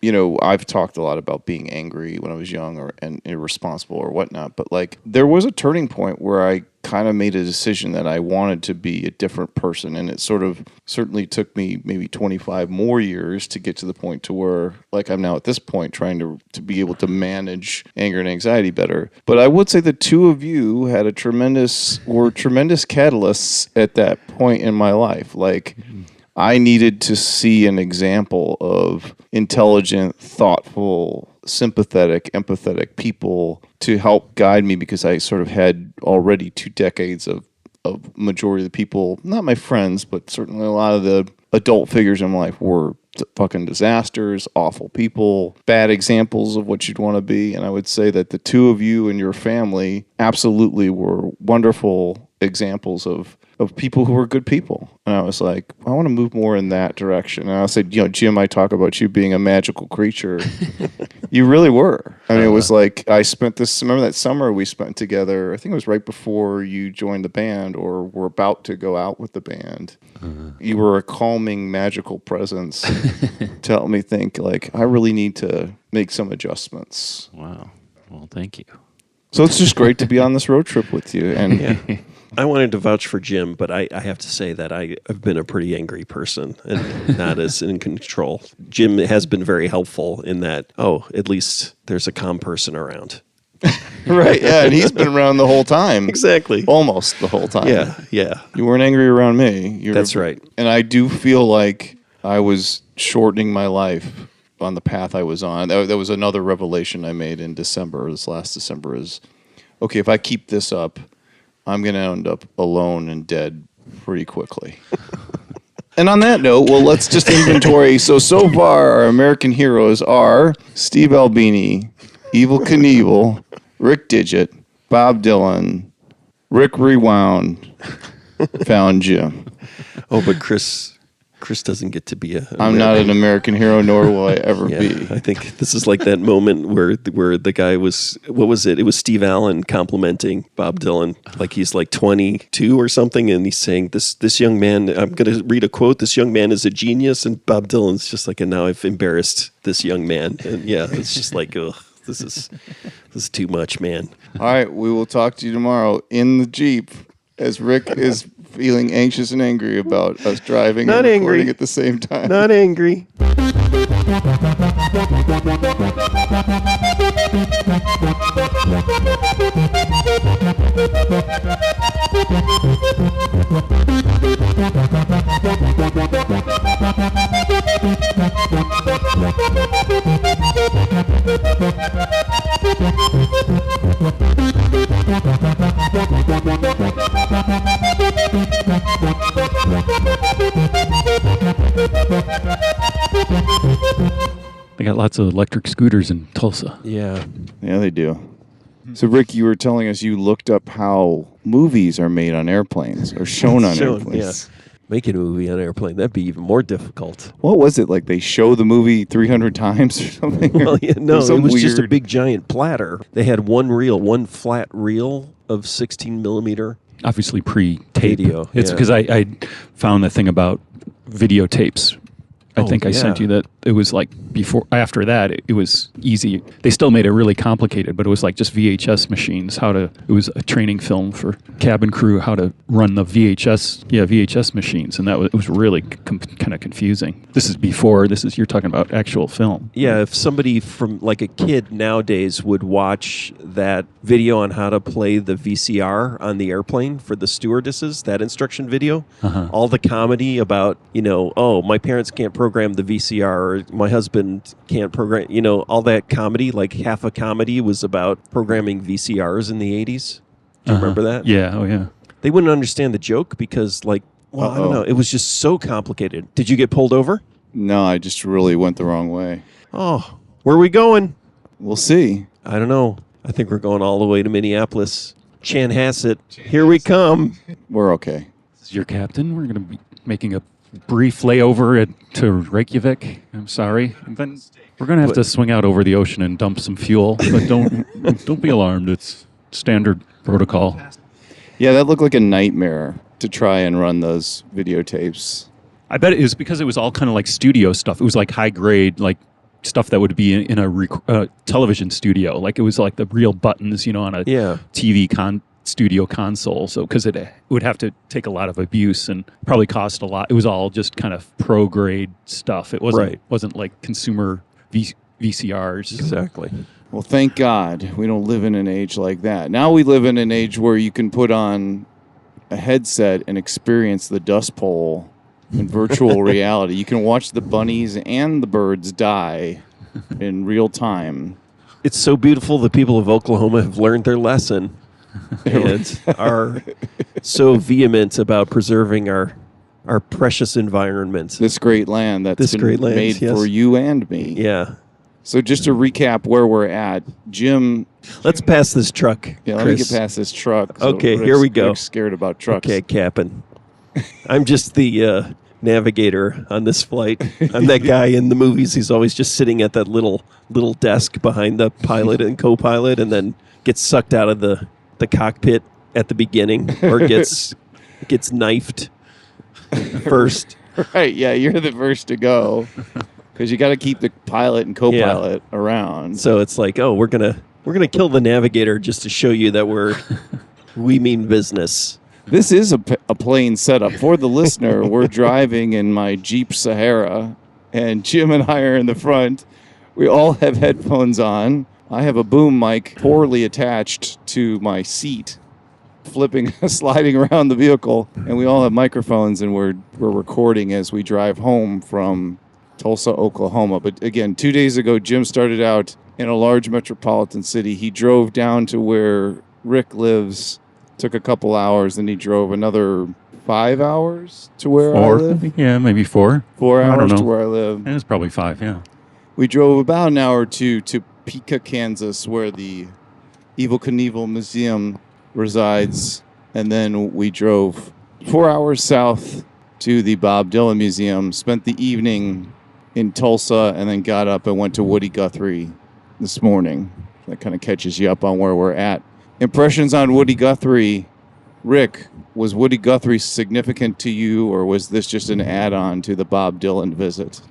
I've talked a lot about being angry when I was young and irresponsible or whatnot, but like there was a turning point where I kind of made a decision that I wanted to be a different person, and it certainly took me maybe 25 more years to get to the point to where like I'm now at this point trying to be able to manage anger and anxiety better. But I would say the two of you were tremendous catalysts at that point in my life. Like I needed to see an example of intelligent, thoughtful, sympathetic, empathetic people to help guide me because I sort of had already 2 decades of majority of the people, not my friends, but certainly a lot of the adult figures in my life were fucking disasters, awful people, bad examples of what you'd want to be. And I would say that the two of you and your family absolutely were wonderful examples of people who were good people. And I was like, I want to move more in that direction. And I said, Jim, I talk about you being a magical creature. You really were. I mean, it was like remember that summer we spent together, I think it was right before you joined the band or were about to go out with the band. You were a calming, magical presence to help me think, like, I really need to make some adjustments. Wow. Well, thank you. So it's just great to be on this road trip with you. And I wanted to vouch for Jim, but I have to say that I've been a pretty angry person and not as in control. Jim has been very helpful in that, at least there's a calm person around. Right, yeah, and he's been around the whole time. Exactly. Almost the whole time. Yeah. You weren't angry around me. That's right. And I do feel like I was shortening my life on the path I was on. That was another revelation I made in December. This last December is, okay, if I keep this up, I'm going to end up alone and dead pretty quickly. And on that note, well, let's just inventory. So far, our American heroes are Steve Albini, Evel Knievel, Rick Digit, Bob Dylan, Rick Rewound, found Jim. Oh, but Chris doesn't get to be I'm not an American hero, nor will I ever be. I think this is like that moment where the guy was, what was it? It was Steve Allen complimenting Bob Dylan. Like he's like 22 or something, and he's saying, this young man, I'm going to read a quote, this young man is a genius, and Bob Dylan's just like, and now I've embarrassed this young man. And it's just like, ugh. This is too much, man. All right, we will talk to you tomorrow in the Jeep as Rick is feeling anxious and angry about us driving Not and recording angry. at the same time. Not angry. They got lots of electric scooters in Tulsa. Yeah. Yeah, they do. So, Rick, you were telling us you looked up how movies are made on airplanes or shown on airplanes. Yeah. Making a movie on an airplane, that'd be even more difficult. What was it? Like they show the movie 300 times or something? Well, yeah, no, Some it was just a weird- big giant platter. They had one flat reel of 16 millimeter. Obviously pre-tape. Video, It's yeah. because I found the thing about videotapes. I think I sent yeah. you that. It was like after that, it was easy. They still made it really complicated, but it was like just VHS machines, it was a training film for cabin crew, how to run the VHS machines. And it was really kind of confusing. You're talking about actual film. Yeah, if somebody from like a kid nowadays would watch that video on how to play the VCR on the airplane for the stewardesses, that instruction video, all the comedy about, my parents can't program the VCR, or my husband can't program, all that comedy, like half a comedy was about programming VCRs in the 80s. Do you remember that? Yeah, oh yeah. They wouldn't understand the joke because I don't know, it was just so complicated. Did you get pulled over? No, I just really went the wrong way. Oh, where are we going? We'll see. I don't know. I think we're going all the way to Minneapolis. Chanhassen, here we come. We're okay. This is your captain. We're going to be making a brief layover to Reykjavik. I'm sorry. And then we're going to have to swing out over the ocean and dump some fuel. But don't be alarmed. It's standard protocol. Yeah, that looked like a nightmare to try and run those videotapes. I bet it was because it was all kind of like studio stuff. It was like high grade, like stuff that would be in a television studio. Like it was like the real buttons, on a TV studio console. So because it would have to take a lot of abuse and probably cost a lot. It was all just kind of pro grade stuff. It wasn't like consumer VCRs. Exactly. Well, thank God we don't live in an age like that. Now we live in an age where you can put on a headset and experience the Dust Bowl in virtual reality. You can watch the bunnies and the birds die in real time. It's so beautiful the people of Oklahoma have learned their lesson and are so vehement about preserving our precious environment. This great land that's been made for you and me. Yeah. So just to recap where we're at, Jim... Let's pass this truck, Yeah, let me get past this truck. Okay, here we go. Rick's scared about trucks. Okay, Captain. I'm just the navigator on this flight. I'm that guy in the movies. He's always just sitting at that little desk behind the pilot and co-pilot and then gets sucked out of the cockpit at the beginning or gets knifed first. Right, yeah, you're the first to go. Because you got to keep the pilot and co-pilot around. So it's like, we're gonna kill the navigator just to show you that we mean business. This is a plane setup. For the listener, we're driving in my Jeep Sahara, and Jim and I are in the front. We all have headphones on. I have a boom mic poorly attached to my seat, sliding around the vehicle, and we all have microphones, and we're recording as we drive home from Tulsa, Oklahoma. But again, 2 days ago, Jim started out in a large metropolitan city. He drove down to where Rick lives, took a couple hours, and he drove another 5 hours to where I live. Yeah, maybe 4. 4 I don't hours know. to where I live. It was probably 5, yeah. We drove about an hour or two to Topeka, Kansas, where the Evel Knievel Museum resides. And then we drove 4 hours south to the Bob Dylan Museum, spent the evening in Tulsa, and then got up and went to Woody Guthrie this morning. That kind of catches you up on where we're at. Impressions on Woody Guthrie. Rick, was Woody Guthrie significant to you, or was this just an add-on to the Bob Dylan visit?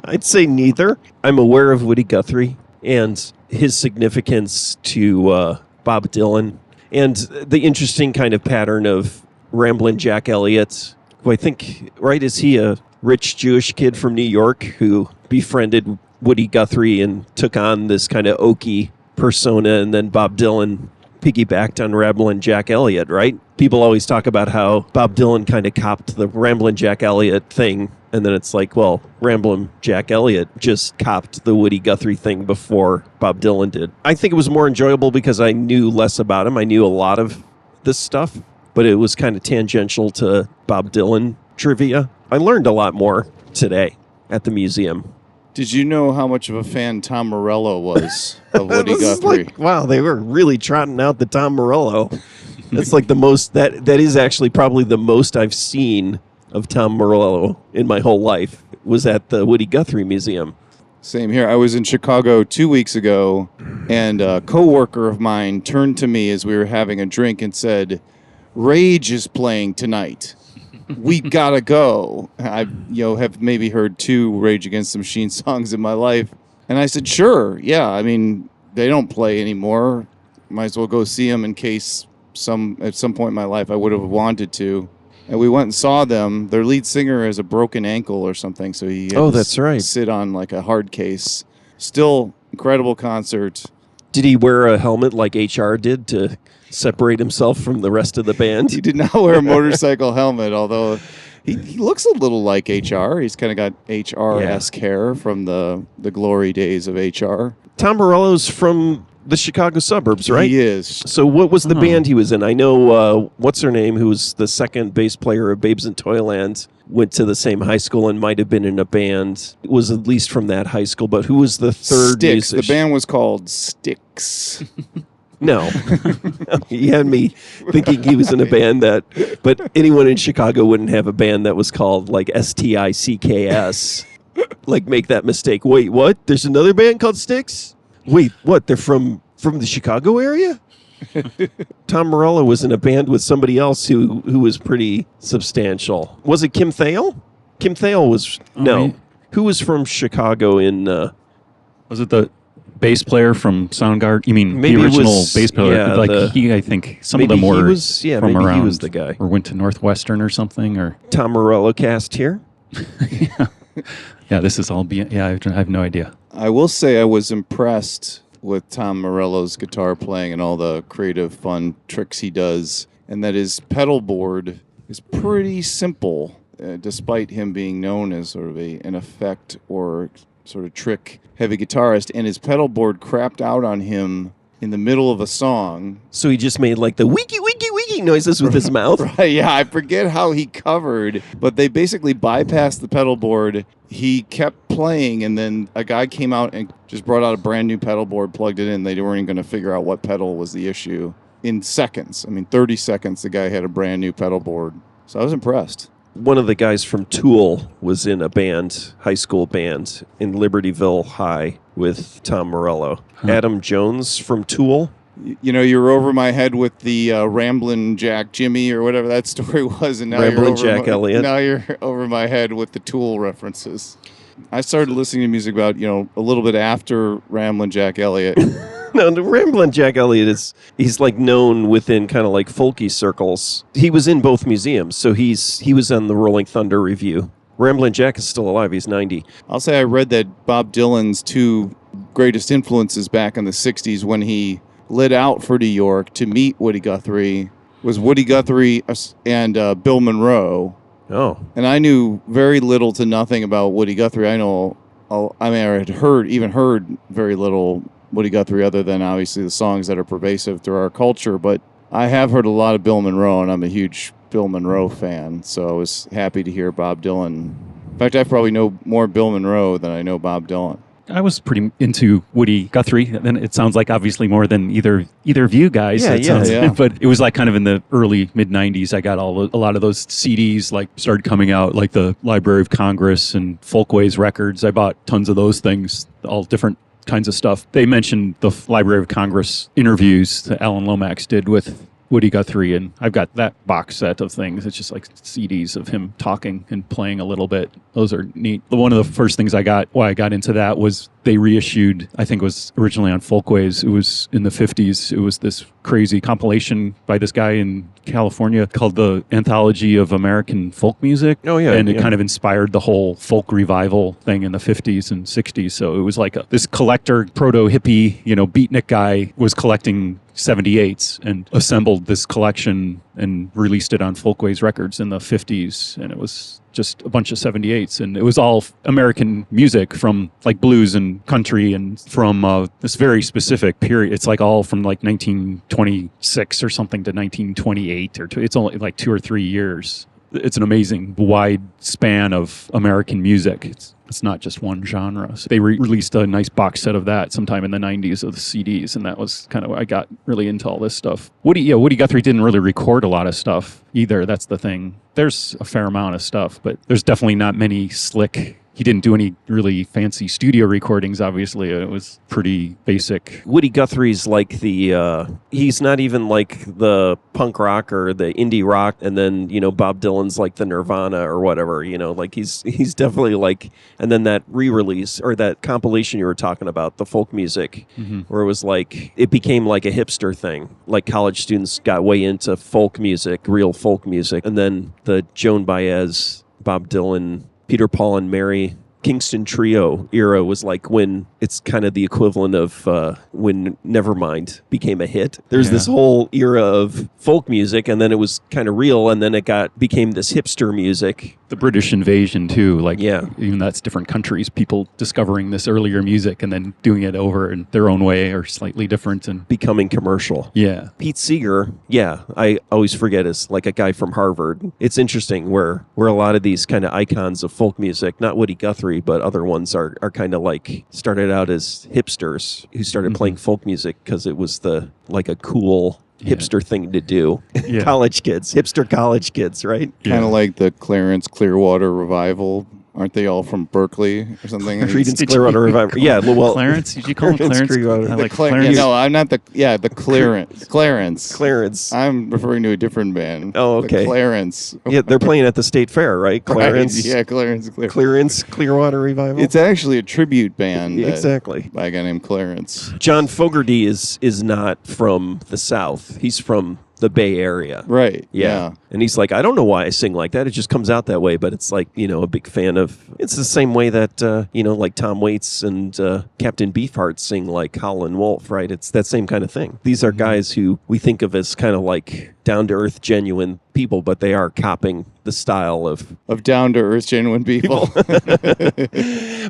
I'd say neither. I'm aware of Woody Guthrie and his significance to Bob Dylan and the interesting kind of pattern of Ramblin' Jack Elliott, who I think, right, is he a rich Jewish kid from New York who befriended Woody Guthrie and took on this kind of oaky persona, and then Bob Dylan piggybacked on Ramblin' Jack Elliott, right? People always talk about how Bob Dylan kind of copped the Ramblin' Jack Elliott thing, and then it's like, well, Ramblin' Jack Elliott just copped the Woody Guthrie thing before Bob Dylan did. I think it was more enjoyable because I knew less about him. I knew a lot of this stuff, but it was kind of tangential to Bob Dylan trivia. I learned a lot more today at the museum. Did you know how much of a fan Tom Morello was of Woody This is Guthrie? like, wow, they were really trotting out the Tom Morello. That's like the most, that is actually probably the most I've seen of Tom Morello in my whole life was at the Woody Guthrie Museum. Same here. I was in Chicago 2 weeks ago, and a coworker of mine turned to me as we were having a drink and said, "Rage is playing tonight. We gotta go." I have maybe heard 2 Rage Against the Machine songs in my life, and I said, "Sure, yeah. I mean, they don't play anymore. Might as well go see them in case at some point in my life I would have wanted to." And we went and saw them. Their lead singer has a broken ankle or something, so he had that's right. sit on like a hard case. Still incredible concert. Did he wear a helmet like HR did to separate himself from the rest of the band? He did not wear a motorcycle helmet, although he looks a little like HR. He's kind of got HR-esque hair from the glory days of HR. Tom Morello's from the Chicago suburbs, right? He is. So what was the band he was in? I know, what's her name, who was the second bass player of Babes in Toyland, went to the same high school and might have been in a band. It was at least from that high school, but who was the third Styx. The musician? band was called Styx. No. He had me thinking he was in a band but anyone in Chicago wouldn't have a band that was called like STICKS. Like make that mistake. Wait, what? There's another band called Styx? Wait, what? They're from the Chicago area? Tom Morello was in a band with somebody else who was pretty substantial. Was it Kim Thale? Kim Thale was no. Who was from Chicago in Was it the bass player from Soundgarden? You mean Maybe the it original was- bass player? yeah, Like the- I think some of maybe them he were was- yeah, from maybe he around was the guy. or went to Northwestern or something. Or Tom Morello cast here? yeah, this is all. I have no idea. I will say I was impressed with Tom Morello's guitar playing and all the creative, fun tricks he does, and that his pedal board is pretty simple, despite him being known as sort of an effect or sort of trick-heavy guitarist, and his pedal board crapped out on him in the middle of a song. So he just made like the wiki wiki wiki noises with his mouth. Right, yeah, I forget how he covered, but they basically bypassed the pedal board. He kept playing, and then a guy came out and just brought out a brand new pedal board, plugged it in. They weren't even going to figure out what pedal was the issue. In seconds, 30 seconds, the guy had a brand new pedal board. So I was impressed. One of the guys from Tool was in a band, high school band, in Libertyville High with Tom Morello. Adam Jones from Tool. You know, you were over my head with the Ramblin' Jack Jimmy or whatever that story was, and now Ramblin' Jack Elliott. Now you're over my head with the Tool references. I started listening to music about, a little bit after Ramblin' Jack Elliott. No, the Ramblin' Jack Elliott he's like known within kind of like folky circles. He was in both museums, so he was on the Rolling Thunder Review. Ramblin' Jack is still alive. He's 90. I'll say I read that Bob Dylan's 2 greatest influences back in the 60s when he lit out for New York to meet Woody Guthrie was Woody Guthrie and Bill Monroe. Oh. And I knew very little to nothing about Woody Guthrie. I had heard very little Woody Guthrie other than obviously the songs that are pervasive through our culture. But I have heard a lot of Bill Monroe, and I'm a huge Bill Monroe fan. So I was happy to hear Bob Dylan. In fact, I probably know more Bill Monroe than I know Bob Dylan. I was pretty into Woody Guthrie, and it sounds like obviously more than either of you guys. Yeah. But it was like kind of in the early mid '90s. I got a lot of those CDs like started coming out, like the Library of Congress and Folkways records. I bought tons of those things, all different kinds of stuff. They mentioned the Library of Congress interviews that Alan Lomax did with Woody Guthrie, and I've got that box set of things. It's just like CDs of him talking and playing a little bit. Those are neat. One of the first things I got into that was they reissued, I think it was originally on Folkways, it was in the 50s, it was this crazy compilation by this guy in California called the Anthology of American Folk Music. Oh, yeah. And it kind of inspired the whole folk revival thing in the 50s and 60s. So it was like this collector, proto-hippie, beatnik guy was collecting 78s and assembled this collection and released it on Folkways Records in the 50s. And it was just a bunch of 78s. And it was all American music from like blues and country and from this very specific period. It's like all from like 1926 or something to 1928 or it's only like 2 or 3 years. It's an amazing wide span of American music. It's not just one genre. So they released a nice box set of that sometime in the 90s of the CDs, and that was kind of where I got really into all this stuff. Woody Guthrie didn't really record a lot of stuff either. That's the thing. There's a fair amount of stuff, but there's definitely not many slick. He didn't do any really fancy studio recordings, obviously. It was pretty basic. Woody Guthrie's like he's not even like the punk rock or the indie rock, and then, Bob Dylan's like the Nirvana or whatever, like he's definitely like, and then that re-release or that compilation you were talking about, the folk music, where it was like, it became like a hipster thing. Like college students got way into folk music, real folk music, and then the Joan Baez, Bob Dylan, Peter, Paul, and Mary, Kingston Trio era was like when it's kind of the equivalent of when Nevermind became a hit. There's this whole era of folk music, and then it was kind of real, and then it became this hipster music. The British invasion too, even that's different countries, people discovering this earlier music and then doing it over in their own way or slightly different and becoming commercial. Yeah. Pete Seeger, I always forget, is like a guy from Harvard. It's interesting where a lot of these kind of icons of folk music, not Woody Guthrie, but other ones are kind of like started out as hipsters who started playing folk music because it was a cool hipster thing to do. Hipster college kids, right? Kind of like the Clarence Clearwater revival. Aren't they all from Berkeley or something? Creedence Clearwater Revival. Yeah, well, Clarence. Did you call him Clarence? Clearwater. I like Clarence. No, I'm not the Clarence. Clarence. I'm referring to a different band. Oh, okay. The Clarence. Yeah, they're playing at the State Fair, right? Clarence. Right. Yeah, Clarence. Clarence Clearwater Revival. It's actually a tribute band. Exactly. By a guy named Clarence. John Fogerty is not from the South. He's from the Bay Area. Right. Yeah. And he's like, I don't know why I sing like that. It just comes out that way. But it's like, a big fan of, it's the same way that, like Tom Waits and Captain Beefheart sing like Howlin' Wolf, right? It's that same kind of thing. These are guys who we think of as kind of like down-to-earth, genuine people, but they are copying the style of down-to-earth, genuine people.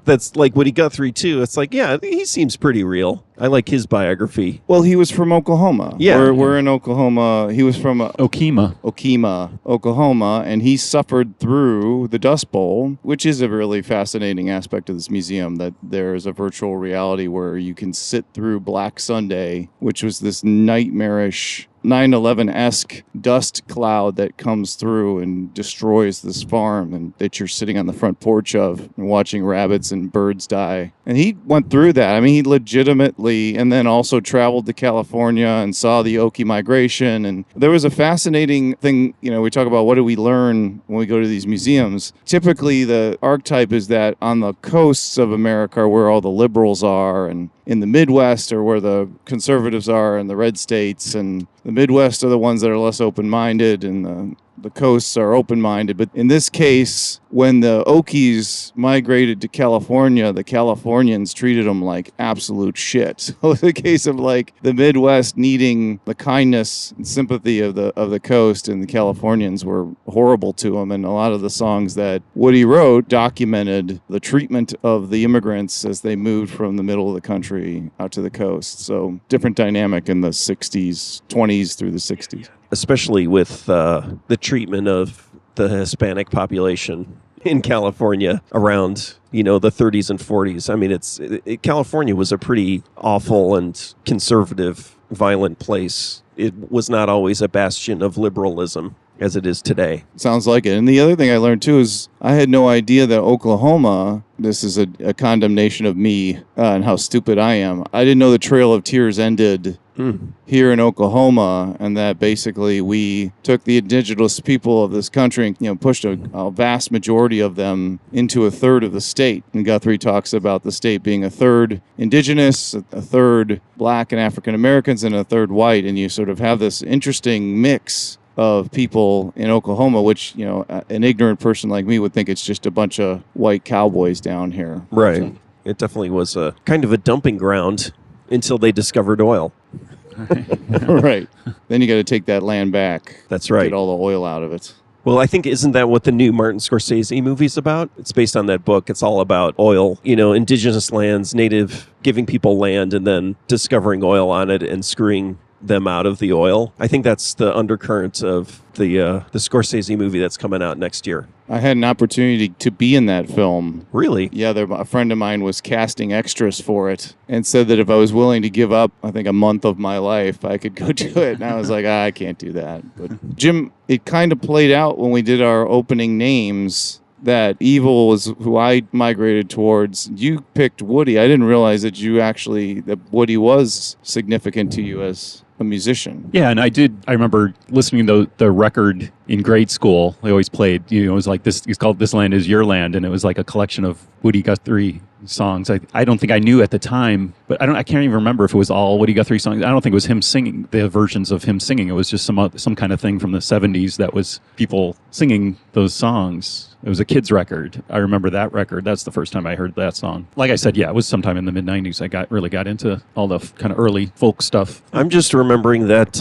That's like Woody Guthrie, too. It's like, yeah, he seems pretty real. I like his biography. Well, he was from Oklahoma. Yeah. We're in Oklahoma. He was from Okemah, Oklahoma, and he suffered through the Dust Bowl, which is a really fascinating aspect of this museum, that there is a virtual reality where you can sit through Black Sunday, which was this nightmarish 9/11-esque dust cloud that comes through and destroys this farm and that you're sitting on the front porch of and watching rabbits and birds die. And he went through that. I mean, he legitimately, and then also traveled to California and saw the Okie migration. And there was a fascinating thing, we talk about what do we learn when we go to these museums. Typically, the archetype is that on the coasts of America are where all the liberals are, and in the Midwest are where the conservatives are, and the red states, and the Midwest are the ones that are less open-minded, and the coasts are open-minded. But in this case, when the Okies migrated to California, the Californians treated them like absolute shit. So it's a case of like the Midwest needing the kindness and sympathy of the coast, and the Californians were horrible to them. And a lot of the songs that Woody wrote documented the treatment of the immigrants as they moved from the middle of the country out to the coast. So different dynamic in the 60s, 20s through the 60s. Especially with the treatment of the Hispanic population in California around, the 30s and 40s. I mean, California was a pretty awful and conservative, violent place. It was not always a bastion of liberalism as it is today. Sounds like it. And the other thing I learned, too, is I had no idea that Oklahoma, this is a condemnation of me and how stupid I am. I didn't know the Trail of Tears ended here in Oklahoma, and that basically we took the indigenous people of this country and pushed a vast majority of them into a third of the state. And Guthrie talks about the state being a third indigenous, a third black and African Americans, and a third white. And you sort of have this interesting mix of people in Oklahoma, which, an ignorant person like me would think it's just a bunch of white cowboys down here. Right. It definitely was a kind of a dumping ground until they discovered oil. Right. Then you got to take that land back. That's right. Get all the oil out of it. Well, I think, isn't that what the new Martin Scorsese movie's about? It's based on that book. It's all about oil, indigenous lands, native, giving people land and then discovering oil on it and screwing them out of the oil. I think that's the undercurrent of the Scorsese movie that's coming out next year. I had an opportunity to be in that film. Really? Yeah, a friend of mine was casting extras for it and said that if I was willing to give up, I think, a month of my life, I could go do it. And I was like, I can't do that. But Jim, it kind of played out when we did our opening names that Evel was who I migrated towards. You picked Woody. I didn't realize that Woody was significant to you as a musician. Yeah, and I remember listening to the record in grade school. They always played, it was like this, it's called This Land Is Your Land, and it was like a collection of Woody Guthrie songs. I don't think I knew at the time, but I can't even remember if it was all Woody Guthrie songs. I don't think it was him singing, the versions of him singing. It was just some kind of thing from the 70s that was people singing those songs. It was a kid's record. I remember that record. That's the first time I heard that song. Like I said, yeah, it was sometime in the mid-90s. I really got into all the kind of early folk stuff. I'm just remembering that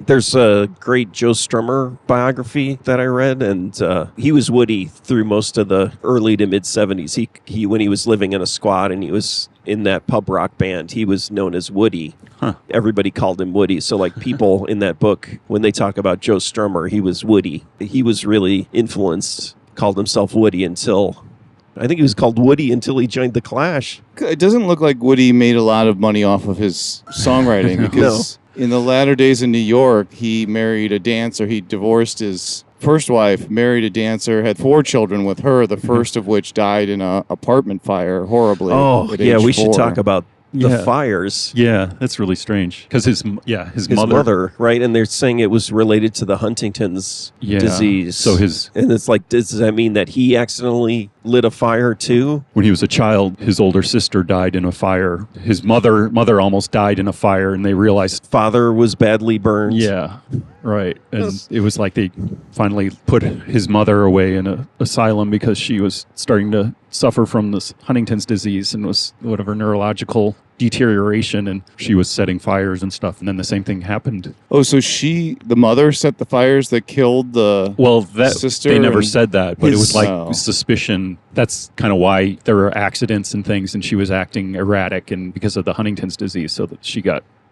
there's a great Joe Strummer biography that I read, and he was Woody through most of the early to mid-70s. He when he was living in a squad and he was in that pub rock band, he was known as Woody. Huh. Everybody called him Woody. So like people in that book, when they talk about Joe Strummer, he was Woody. He was really influenced, called himself Woody until, I think he was called Woody until he joined the Clash. It doesn't look like Woody made a lot of money off of his songwriting because in the latter days in New York, he married a dancer. He divorced his first wife, married a dancer, had 4 children with her, the first of which died in an apartment fire horribly. Oh, at yeah, age we 4. should talk about the Yeah. fires. Yeah, that's really strange. Because his mother, right? And they're saying it was related to the Huntington's disease. So and it's like, does that mean that he accidentally lit a fire too? when he was a child, his older sister died in a fire. His mother almost died in a fire, and they realized, Father was badly burned. yeah, right. And it was like they finally put his mother away in an asylum because she was starting to suffer from this Huntington's disease and was whatever neurological deterioration, and she was setting fires and stuff. And then the same thing happened. Oh, so the mother set the fires that killed the sister? They never and said that, but it was like Oh. suspicion. That's kind of why there were accidents and things, and she was acting erratic, and because of the Huntington's disease, so that she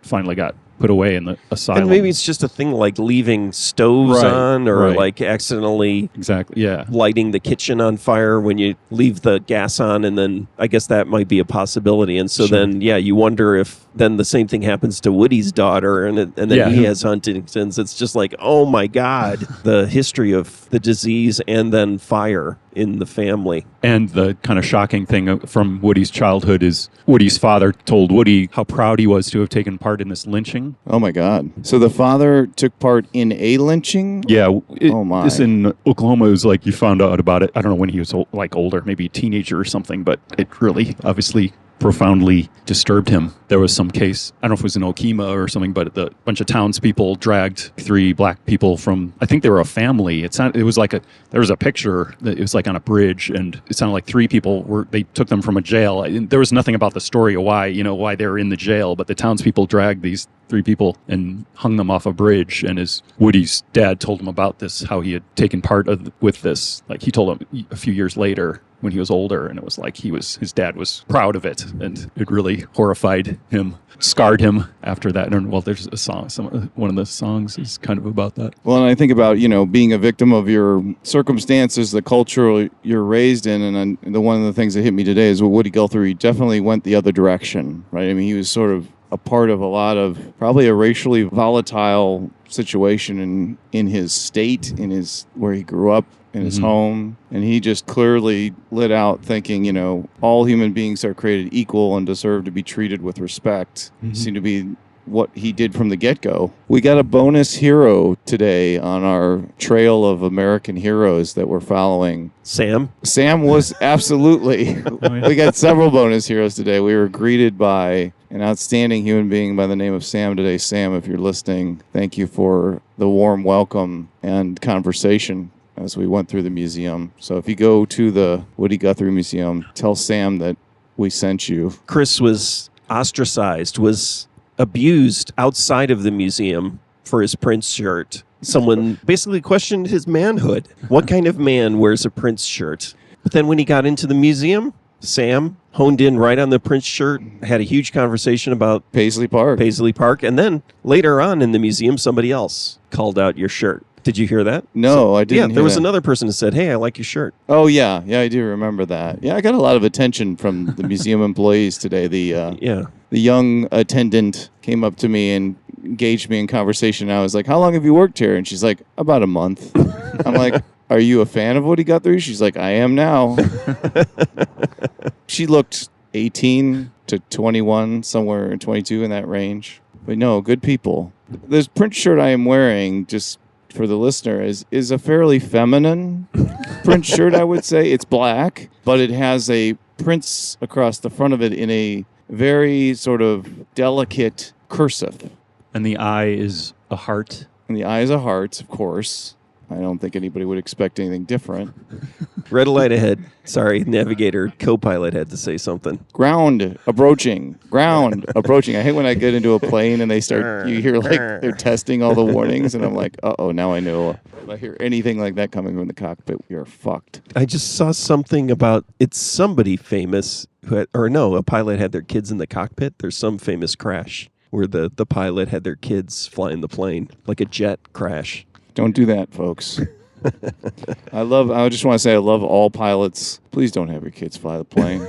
finally got put away in the asylum. And maybe it's just a thing like leaving stoves Right, on or right. like accidentally exactly, yeah. lighting the kitchen on fire when you leave the gas on, and then I guess that might be a possibility. And so Sure. then, you wonder if then the same thing happens to Woody's daughter, and then Yeah. he has Huntington's. It's just like, oh my God, the history of the disease and then fire in the family. And the kind of shocking thing from Woody's childhood is Woody's father told Woody how proud he was to have taken part in this lynching. Oh, my God. So the father took part in a lynching? Yeah. Oh, my. This in Oklahoma, it was like you found out about it. I don't know when he was older, maybe a teenager or something, but it really obviously profoundly disturbed him. There was some case, I don't know if it was in Okima or something, but a bunch of townspeople dragged 3 black people from, I think they were a family. There was a picture that it was like on a bridge, and it sounded like 3 people they took them from a jail. There was nothing about the story of why they were in the jail, but the townspeople dragged these 3 people and hung them off a bridge. And Woody's dad told him about this, how he had taken part with this. Like he told him a few years later when he was older, and it was like his dad was proud of it, and it really horrified him, scarred him after that. And well, there's a song, one of the songs is kind of about that. Well, and I think about, being a victim of your circumstances, the culture you're raised in, and one of the things that hit me today is with Woody Guthrie definitely went the other direction, right? I mean, he was sort of a part of a lot of probably a racially volatile situation in his state, where he grew up, in his home, and he just clearly lit out thinking, all human beings are created equal and deserve to be treated with respect. Seemed to be what he did from the get-go. We got a bonus hero today on our trail of American heroes that we're following. Sam was absolutely. We got several bonus heroes today. We were greeted by an outstanding human being by the name of Sam today. Sam, if you're listening, thank you for the warm welcome and conversation as we went through the museum. So if you go to the Woody Guthrie Museum, tell Sam that we sent you. Chris was ostracized, was abused outside of the museum for his Prince shirt. Someone basically questioned his manhood. What kind of man wears a Prince shirt? But then when he got into the museum, Sam honed in right on the Prince shirt, had a huge conversation about Paisley Park. And then later on in the museum, somebody else called out your shirt. Did you hear that? No, I didn't. Yeah, hear there was that. another person who said, "Hey, I like your shirt." Oh yeah, I do remember that. Yeah, I got a lot of attention from the museum employees today. The young attendant came up to me and engaged me in conversation. I was like, "How long have you worked here?" And she's like, "About a month." I'm like, "Are you a fan of what he got through?" She's like, "I am now." She looked 18 to 21, somewhere 22 in that range. But no, good people. This Prince shirt I am wearing, just for the listener, is a fairly feminine Prince shirt, I would say. It's black, but it has a Prince across the front of it in a very sort of delicate cursive. And the eye is a heart. And the eye is a heart, of course. I don't think anybody would expect anything different. Red light ahead. Sorry, navigator, co-pilot had to say something. Ground approaching. I hate when I get into a plane and they start, you hear like they're testing all the warnings, and I'm like, uh-oh, now I know. If I hear anything like that coming from the cockpit, we are fucked. I just saw something about, it's somebody famous, a pilot had their kids in the cockpit. There's some famous crash where the pilot had their kids flying the plane, like a jet crash. Don't do that, folks. I just want to say I love all pilots. Please don't have your kids fly the plane.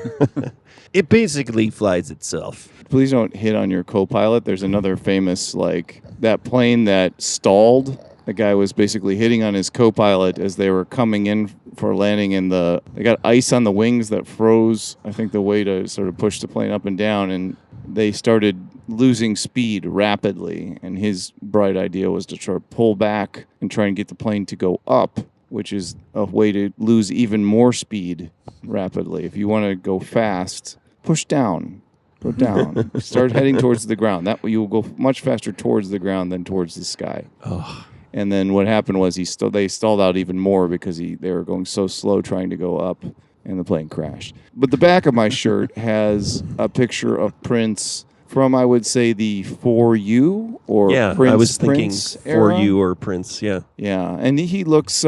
It basically flies itself. Please don't hit on your co-pilot. There's another famous, that plane that stalled. The guy was basically hitting on his co-pilot as they were coming in for landing they got ice on the wings that froze, I think, the way to sort of push the plane up and down, and they started losing speed rapidly, and his bright idea was to try to pull back and try and get the plane to go up, which is a way to lose even more speed rapidly. If you want to go fast, push down. Go down. Start heading towards the ground. That way you will go much faster towards the ground than towards the sky. Oh. And then what happened was they stalled out even more because they were going so slow trying to go up, and the plane crashed. But the back of my shirt has a picture of Prince from, I would say, the For You or Prince. I was thinking Prince For era. You or Prince. Yeah, yeah, and he looks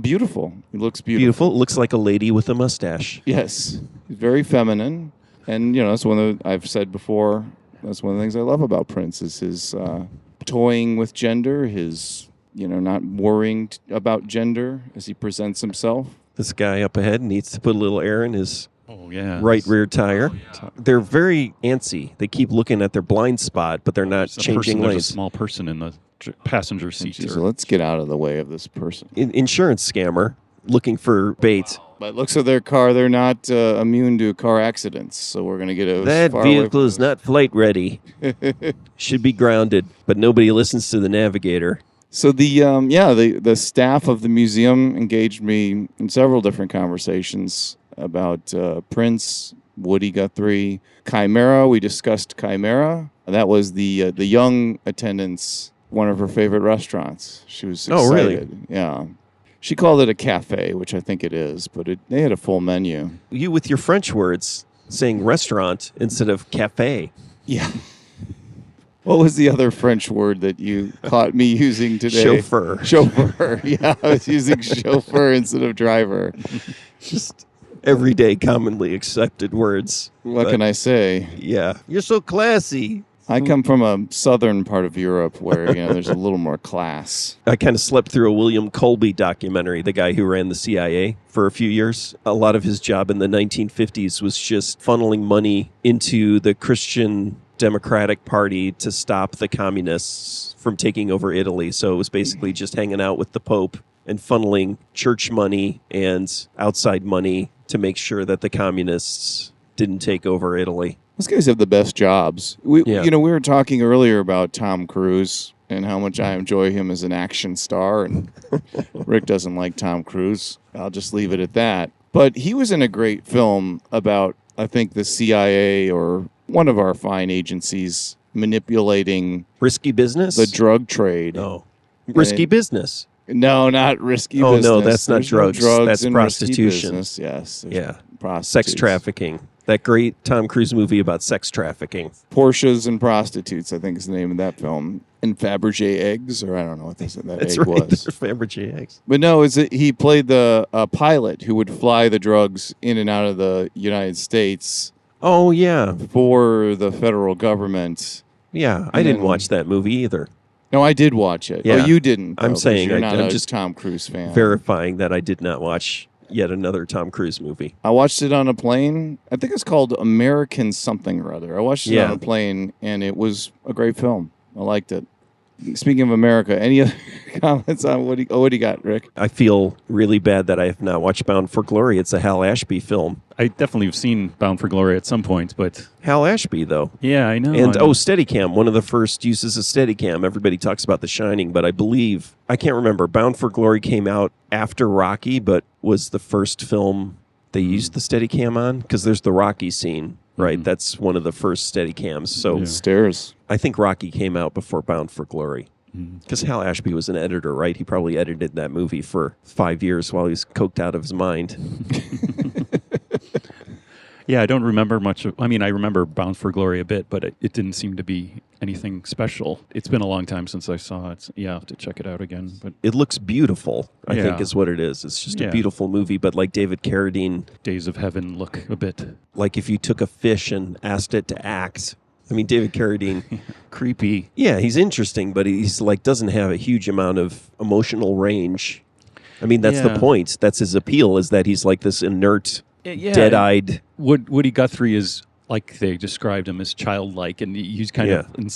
beautiful. He looks beautiful. It looks like a lady with a mustache. Yes, he's very feminine, and that's I've said before. That's one of the things I love about Prince is his toying with gender, his not worrying about gender as he presents himself. This guy up ahead needs to put a little air in his right rear tire. They're very antsy. They keep looking at their blind spot, but they're not changing lanes. There's a small person in the passenger seat. So let's get out of the way of this person. Insurance scammer looking for bait. By the looks of their car, they're not immune to car accidents, so we're going to get That vehicle is not flight ready. Should be grounded, but nobody listens to the navigator. So the staff of the museum engaged me in several different conversations about Prince, Woody Guthrie, Chimera. We discussed Chimera. That was the young attendant's one of her favorite restaurants. She was excited. Oh, really? Yeah. She called it a cafe, which I think it is, but they had a full menu. You with your French words saying restaurant instead of cafe. Yeah. What was the other French word that you caught me using today? Chauffeur. Chauffeur. Yeah, I was using chauffeur instead of driver. Just everyday commonly accepted words. What can I say? Yeah. You're so classy. I come from a southern part of Europe where, there's a little more class. I kind of slept through a William Colby documentary, the guy who ran the CIA for a few years. A lot of his job in the 1950s was just funneling money into the Christian Democratic Party to stop the communists from taking over Italy. So it was basically just hanging out with the Pope and funneling church money and outside money to make sure that the communists didn't take over Italy. Those guys have the best jobs. We were talking earlier about Tom Cruise and how much I enjoy him as an action star, and Rick doesn't like Tom Cruise. I'll just leave it at that. But he was in a great film about, I think, the CIA or one of our fine agencies manipulating Risky Business? the drug trade. No. Risky Business. No, not risky business. business. No, that's not There's drugs. No drugs That's in prostitution. Risky business. Yes. Yeah. Prostitutes. Sex trafficking. That great Tom Cruise movie about sex trafficking. Porsches and Prostitutes, I think is the name of that film. And Fabergé eggs, or I don't know what that That's egg right. was. Fabergé eggs. But no, he played the pilot who would fly the drugs in and out of the United States Oh, yeah. for the federal government. Yeah, I didn't watch that movie either. No, I did watch it. Yeah. Oh, you didn't. I'm 'cause saying you're not I'm a just Tom Cruise fan. Verifying that I did not watch yet another Tom Cruise movie. I watched it on a plane. I think it's called American something or other. I watched it Yeah. on a plane, and it was a great film. I liked it. Speaking of America, any other comments on what do you got, Rick? I feel really bad that I have not watched Bound for Glory. It's a Hal Ashby film. I definitely have seen Bound for Glory at some point, but Hal Ashby, though. yeah, I know. And Steadicam, one of the first uses of Steadicam. Everybody talks about The Shining, but I believe, I can't remember, Bound for Glory came out after Rocky, but was the first film they used the Steadicam on? Because there's the Rocky scene, right? That's one of the first Steadicams. So Stairs. I think Rocky came out before Bound for Glory. Because Hal Ashby was an editor, right? He probably edited that movie for 5 years while he was coked out of his mind. yeah, I don't remember much. I remember Bound for Glory a bit, but it didn't seem to be anything special. It's been a long time since I saw it. So, yeah, I'll have to check it out again. But It looks beautiful, I think Yeah. is what it is. It's just a Yeah. beautiful movie, but like David Carradine, Days of Heaven look a bit like if you took a fish and asked it to act. I mean, David Carradine, creepy. yeah, he's interesting, but he's like doesn't have a huge amount of emotional range. I mean, that's the Yeah. point. That's his appeal, is that he's like this inert, dead-eyed. Woody Guthrie is like they described him as childlike, and he's kind of in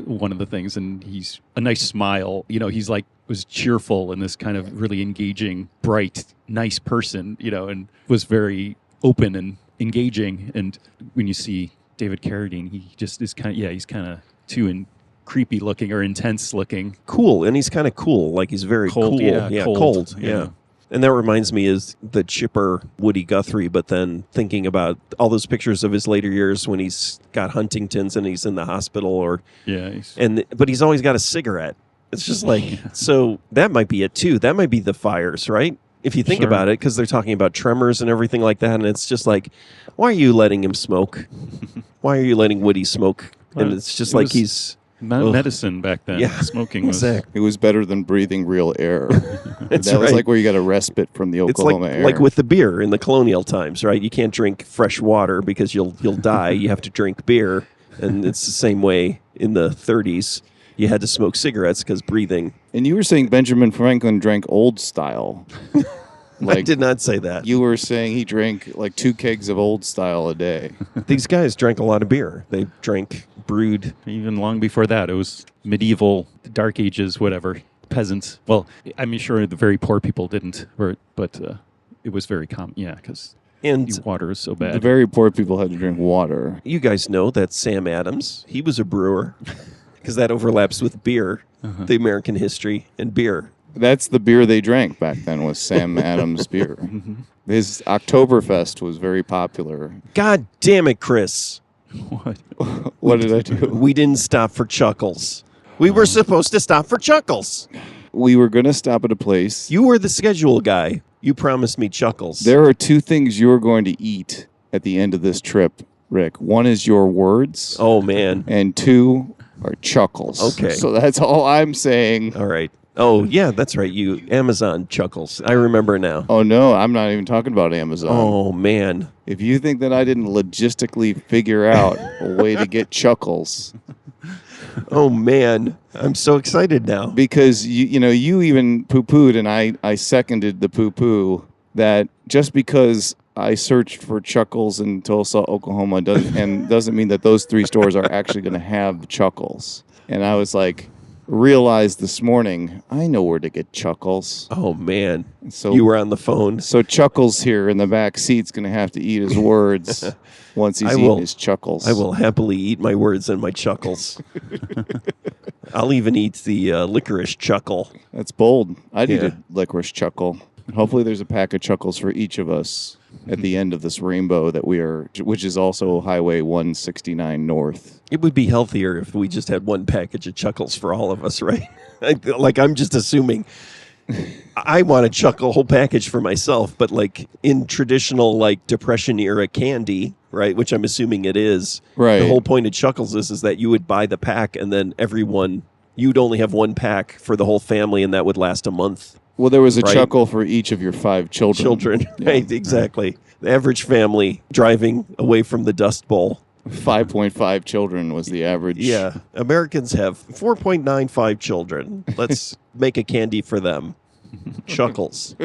one of the things, and he's a nice smile. You know, he's like was cheerful and this kind of really engaging, bright, nice person. You know, and was very open and engaging. And when you see David Carradine, he just is kind of he's kind of too creepy looking or intense looking. Cool, and he's kind of cool. Like he's very Cold, cool. yeah, cold. cold, Yeah. yeah. And that reminds me is the chipper Woody Guthrie, but then thinking about all those pictures of his later years when he's got Huntington's and he's in the hospital, or but he's always got a cigarette. It's just like, so that might be it too. That might be the fires, right? If you think Sure. about it, because they're talking about tremors and everything like that, and it's just like, why are you letting him smoke? Why are you letting Woody smoke? And Well, it's just it like was he's medicine back then. Yeah, Smoking was exactly. It was better than breathing real air. That's that was right. like where you got a respite from the It's Oklahoma air. like with the beer in the colonial times, right? You can't drink fresh water because you'll die. You have to drink beer, and it's the same way in the 30s. You had to smoke cigarettes because breathing. And you were saying Benjamin Franklin drank old style. I did not say that. You were saying he drank like 2 kegs of old style a day. These guys drank a lot of beer. They drank brewed. even long before that. It was medieval, Dark Ages, whatever. Peasants. Well, I'm sure the very poor people didn't, but it was very common. Yeah, because And water is so bad. The very poor people had to drink water. you guys know that Sam Adams, he was a brewer because that overlaps with beer, the American history and beer. That's the beer they drank back then, was Sam Adams beer. His Oktoberfest was very popular. God damn it, Chris. What? What did I do? We didn't stop for Chuckles. We were supposed to stop for Chuckles. We were going to stop at a place. You were the schedule guy. You promised me Chuckles. There are 2 things you're going to eat at the end of this trip, Rick. One is your words, Oh, man. and 2 are chuckles. Okay. So that's all I'm saying. All right. Oh, yeah, that's right. You Amazon Chuckles. I remember now. Oh, no, I'm not even talking about Amazon. Oh, man. If you think that I didn't logistically figure out a way to get chuckles, Oh, man. I'm so excited now. because you even poo-pooed, and I seconded the poo-poo, that just because I searched for chuckles in Tulsa, Oklahoma, doesn't mean that those 3 stores are actually going to have chuckles. And I was like, realized this morning, I know where to get chuckles. Oh, man. So You were on the phone. So Chuckles here in the back seat's going to have to eat his words once he's eaten his chuckles. I will happily eat my words and my Chuckles. I'll even eat the licorice chuckle. That's bold. I'd eat Yeah. a licorice chuckle. Hopefully there's a pack of chuckles for each of us at the end of this rainbow which is also Highway 169 North. It would be healthier if we just had one package of Chuckles for all of us, right? I'm just assuming I want to chuck a whole package for myself, but like in traditional like Depression era candy, right, which I'm assuming it is, Right. the whole point of Chuckles is that you would buy the pack and then you'd only have one pack for the whole family and that would last a month. Well, there was a Right. chuckle for each of your 5 children. Yeah. Right, exactly. The average family driving away from the Dust Bowl. 5.5 children was the average. Yeah, Americans have 4.95 children. Let's make a candy for them. Chuckles.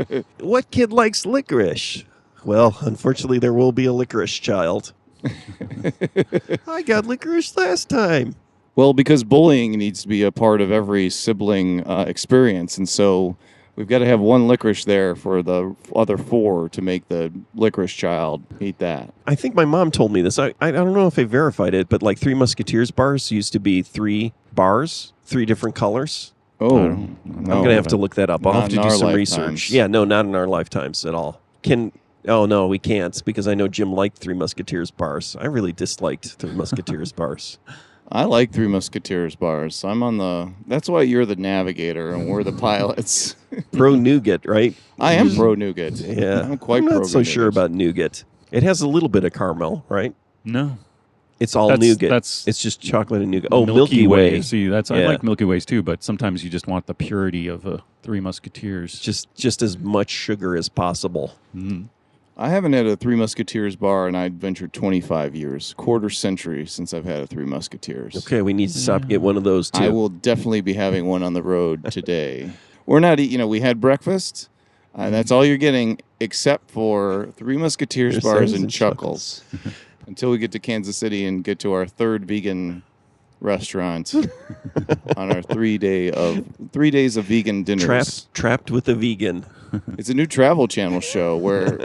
What kid likes licorice? Well, unfortunately, there will be a licorice child. I got licorice last time. Well, because bullying needs to be a part of every sibling experience, and so we've got to have one licorice there for the other 4 to make the licorice child eat that. I think my mom told me this. I don't know if I verified it, but like Three Musketeers bars used to be 3 bars, 3 different colors. Oh, I'm going to have to look that up. I'll Not have to in do our some lifetimes. research. Yeah, no, not in our lifetimes at all. Oh, no, we can't because I know Jim liked Three Musketeers bars. I really disliked Three Musketeers bars. I like Three Musketeers bars. That's why you're the navigator and we're the pilots. Pro nougat, right? I am pro nougat. Yeah. I'm quite I'm pro not so sure about nougat. It has a little bit of caramel, right? No. It's all That's- nougat. that's It's just chocolate and nougat. Oh, Milky Way. See, I Yeah. like Milky Ways too, but sometimes you just want the purity of Three Musketeers. Just as much sugar as possible. I haven't had a Three Musketeers bar in, I'd venture, 25 years. Quarter century since I've had a Three Musketeers. Okay, we need to stop and get one of those too. I will definitely be having one on the road today. We're not, we had breakfast. That's all you're getting, except for Three Musketeers bars and Chuckles, until we get to Kansas City and get to our 3rd vegan restaurant on our 3 days of vegan dinners. Trapped with a vegan. It's a new Travel Channel show where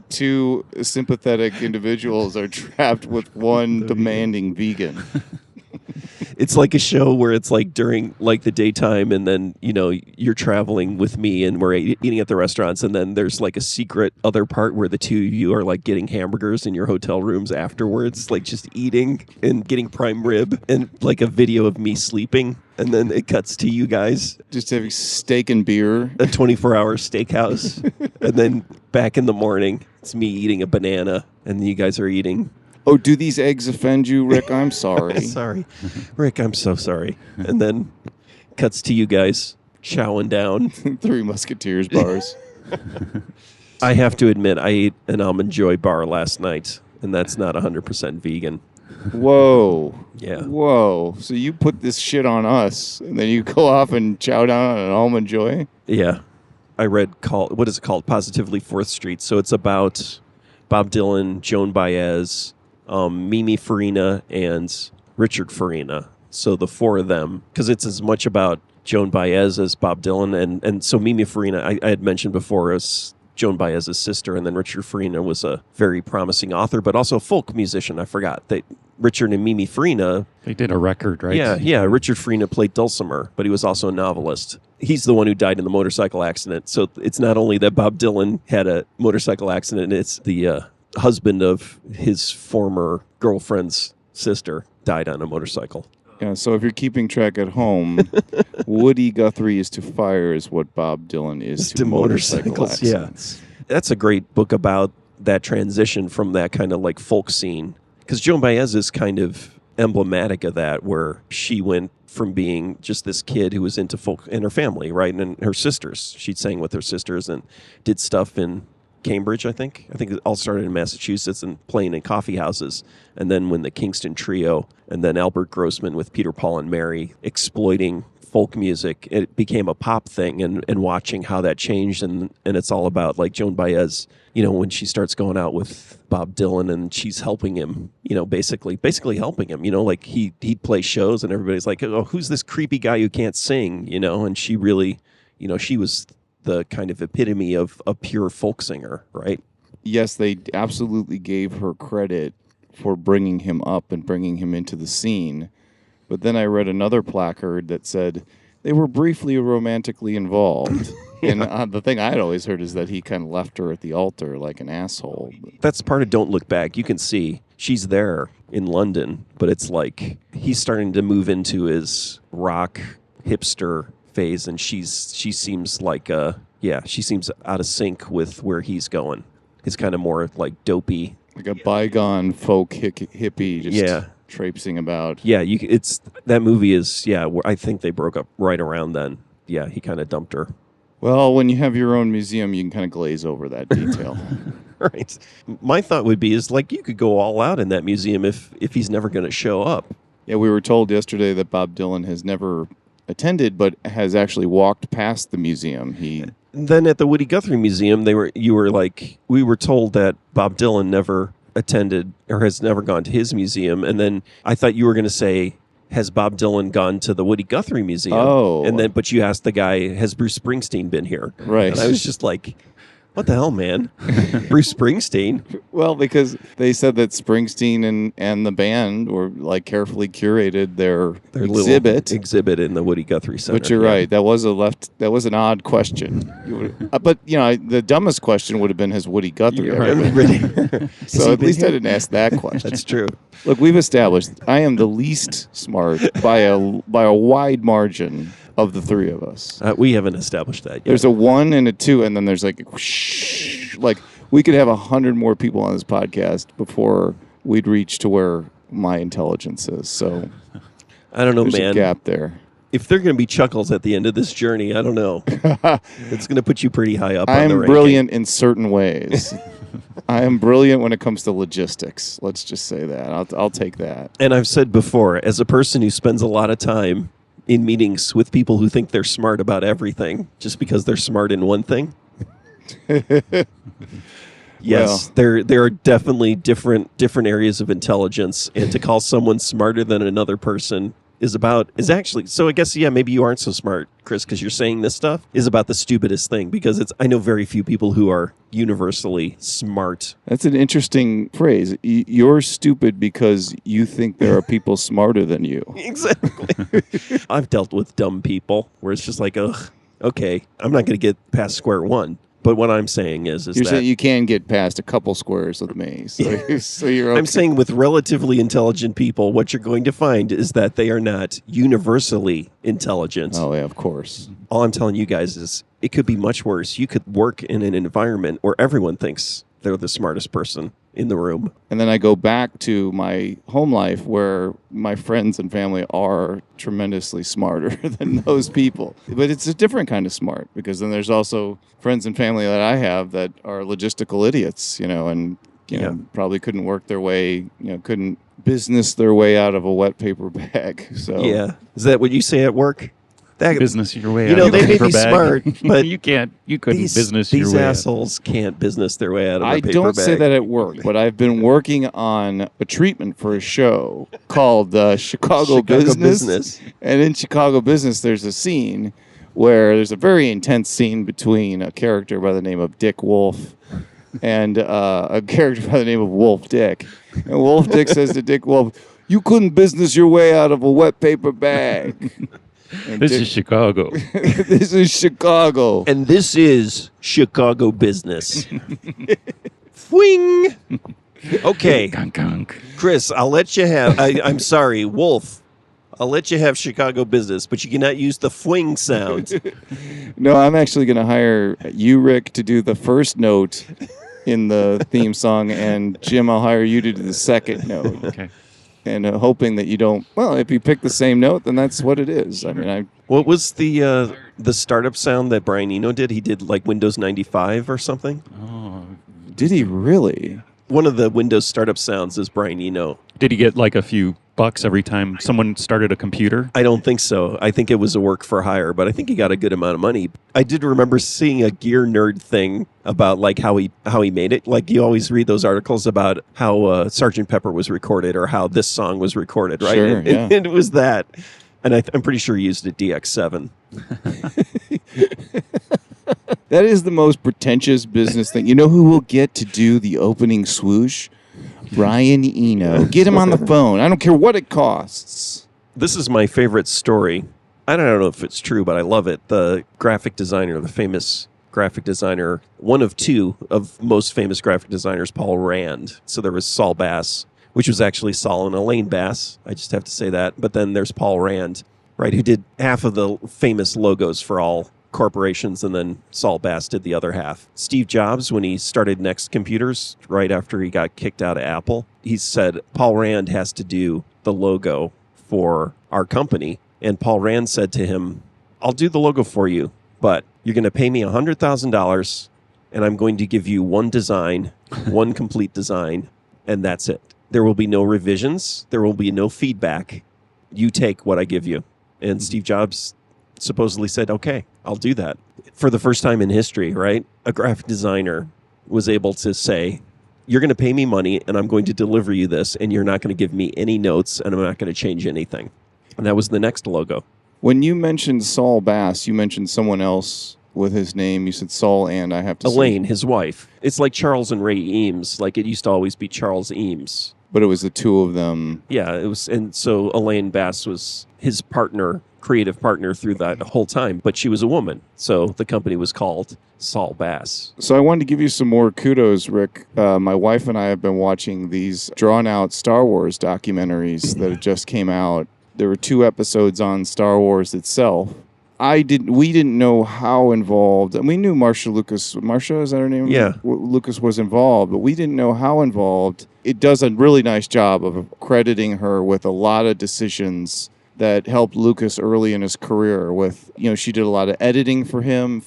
2 sympathetic individuals are trapped with one demanding vegan. It's like a show where it's like during like the daytime and then, you're traveling with me and we're eating at the restaurants and then there's like a secret other part where the 2 of you are like getting hamburgers in your hotel rooms afterwards, like just eating and getting prime rib and like a video of me sleeping. And then it cuts to you guys, Just having steak and beer. a 24-hour steakhouse. And then back in the morning, it's me eating a banana and you guys are eating. Oh, do these eggs offend you, Rick? I'm sorry. Sorry. Rick, I'm so sorry. And then cuts to you guys chowing down. Three Musketeers bars. I have to admit, I ate an Almond Joy bar last night, and that's not 100% vegan. Whoa. Yeah. Whoa. So you put this shit on us, and then you go off and chow down on an Almond Joy? Yeah. I read, what is it called? Positively 4th Street. So it's about Bob Dylan, Joan Baez, Mimi Farina, and Richard Farina. So the 4 of them, because it's as much about Joan Baez as Bob Dylan. And so Mimi Farina, I had mentioned before, is Joan Baez's sister, and then Richard Farina was a very promising author, but also a folk musician. I forgot that Richard and Mimi Farina. They did a record, right? Yeah. Richard Farina played dulcimer, but he was also a novelist. He's the one who died in the motorcycle accident. So it's not only that Bob Dylan had a motorcycle accident, it's the husband of his former girlfriend's sister died on a motorcycle. Yeah, so if you're keeping track at home, Woody Guthrie is to fire is what Bob Dylan is to motorcycle accidents. Yeah. That's a great book about that transition from that kind of like folk scene. Because Joan Baez is kind of emblematic of that, where she went from being just this kid who was into folk and her family, right? And her sisters. She sang with her sisters and did stuff in Cambridge, I think. I think it all started in Massachusetts and playing in coffee houses. And then when the Kingston Trio and then Albert Grossman with Peter, Paul, and Mary exploiting folk music, it became a pop thing, and watching how that changed. And it's all about like Joan Baez, when she starts going out with Bob Dylan and she's helping him, basically helping him, like he'd play shows and everybody's like, oh, who's this creepy guy who can't sing, and she really, she was the kind of epitome of a pure folk singer, right? Yes, they absolutely gave her credit for bringing him up and bringing him into the scene. But then I read another placard that said they were briefly romantically involved. And the thing I had always heard is that he kind of left her at the altar like an asshole. That's part of Don't Look Back. You can see she's there in London, but it's like he's starting to move into his rock hipster phase, and she seems like she seems out of sync with where he's going. It's kind of more like dopey, like a bygone folk hippie, just traipsing about. Yeah, it's that movie is I think they broke up right around then. Yeah, he kind of dumped her. Well, when you have your own museum, you can kind of glaze over that detail. Right. My thought would be is like you could go all out in that museum if he's never going to show up. Yeah, we were told yesterday that Bob Dylan has never attended, but has actually walked past the museum. Then at the Woody Guthrie Museum, we were told that Bob Dylan never attended or has never gone to his museum, and then I thought you were going to say, has Bob Dylan gone to the Woody Guthrie Museum? Oh. But you asked the guy, has Bruce Springsteen been here? Right. And I was just like, what the hell, man? Bruce Springsteen? Well, because they said that Springsteen and the band were like carefully curated their exhibit in the Woody Guthrie Center. But you're right. That was an odd question. But the dumbest question would have been, has Woody Guthrie ever been? So at least I didn't ask that question. That's true. Look, we've established I am the least smart by a wide margin of the three of us. We haven't established that yet. There's a 1 and a 2, and then there's like a whoosh. Like we could have 100 more people on this podcast before we'd reach to where my intelligence is. So I don't know, there's man. a gap there. If there are going to be chuckles at the end of this journey, I don't know. It's going to put you pretty high up on the I'm ranking. brilliant in certain ways. I am brilliant when it comes to logistics. Let's just say that. I'll take that. And I've said before, as a person who spends a lot of time in meetings with people who think they're smart about everything just because they're smart in one thing. Yes, there are definitely different areas of intelligence, and to call someone smarter than another person is actually, so I guess, maybe you aren't so smart, Chris, because you're saying this stuff is about the stupidest thing, because I know very few people who are universally smart. That's an interesting phrase. You're stupid because you think there are people smarter than you. Exactly. I've dealt with dumb people where it's just like, ugh, okay, I'm not going to get past square one. But what I'm saying is you're saying you can get past a couple squares with me, so you're okay. I'm saying with relatively intelligent people, what you're going to find is that they are not universally intelligent. Oh, yeah, of course. All I'm telling you guys is it could be much worse. You could work in an environment where everyone thinks they're the smartest person in the room. And then I go back to my home life where my friends and family are tremendously smarter than those people. But it's a different kind of smart, because then there's also friends and family that I have that are logistical idiots, and probably couldn't work their way, couldn't business their way out of a wet paper bag. So yeah. Is that what you say at work? Business your way out of a they may paper be bag. smart, but you couldn't business your these way out. assholes can't business their way out of a paper bag. I don't say that at work, but I've been working on a treatment for a show called Chicago Business. And in Chicago Business, there's a scene where there's a very intense scene between a character by the name of Dick Wolf and a character by the name of Wolf Dick. And Wolf Dick says to Dick Wolf, "You couldn't business your way out of a wet paper bag." This is Chicago. This is Chicago. And this is Chicago Business. Fwing! Okay. Chris, I'll let you have... I'm sorry, Wolf. I'll let you have Chicago Business, but you cannot use the fwing sound. No, I'm actually going to hire you, Rick, to do the first note in the theme song, and Jim, I'll hire you to do the second note. Okay. And hoping that you don't... Well, if you pick the same note, then that's what it is. I mean, What was the startup sound that Brian Eno did? He did like Windows 95 or something? Oh. Did he really? One of the Windows startup sounds is Brian Eno. Did he get like a few bucks every time someone started a computer? I don't think so. I think it was a work for hire, but I think he got a good amount of money. I did remember seeing a gear nerd thing about like how he made it. Like you always read those articles about how Sgt. Pepper was recorded or how this song was recorded, right? Sure, and, yeah. and it was that. And I'm pretty sure he used a DX7. That is the most pretentious business thing. You know who will get to do the opening swoosh? Brian Eno. Get him on the phone. I don't care what it costs. This is my favorite story. I don't know if it's true, but I love it. The graphic designer, the famous graphic designer, one of two of most famous graphic designers, Paul Rand. So there was Saul Bass, which was actually Saul and Elaine Bass. I just have to say that. But then there's Paul Rand. Right, who did half of the famous logos for all corporations, and then Saul Bass did the other half. Steve Jobs, when he started Next Computers, right after he got kicked out of Apple, he said, Paul Rand has to do the logo for our company. And Paul Rand said to him, I'll do the logo for you, but you're going to pay me $100,000, and I'm going to give you one design, one complete design, and that's it. There will be no revisions. There will be no feedback. You take what I give you. And Steve Jobs supposedly said, okay, I'll do that. For the first time in history, right? A graphic designer was able to say, you're going to pay me money and I'm going to deliver you this, and you're not going to give me any notes, and I'm not going to change anything. And that was the next logo. When you mentioned Saul Bass, you mentioned someone else with his name. You said Saul and I have to Elaine, say. his wife. It's like Charles and Ray Eames. Like it used to always be Charles Eames. But it was the two of them. Yeah, it was. And so Elaine Bass was his partner, creative partner through that whole time. But she was a woman. So the company was called Saul Bass. So I wanted to give you some more kudos, Rick. My wife and I have been watching these drawn-out Star Wars documentaries that just came out. There were 2 episodes on Star Wars itself. We didn't know how involved, and we knew Marsha Lucas. Marsha, is that her name? Yeah. Lucas was involved, but we didn't know how involved. It does a really nice job of crediting her with a lot of decisions that helped Lucas early in his career. With, she did a lot of editing for him,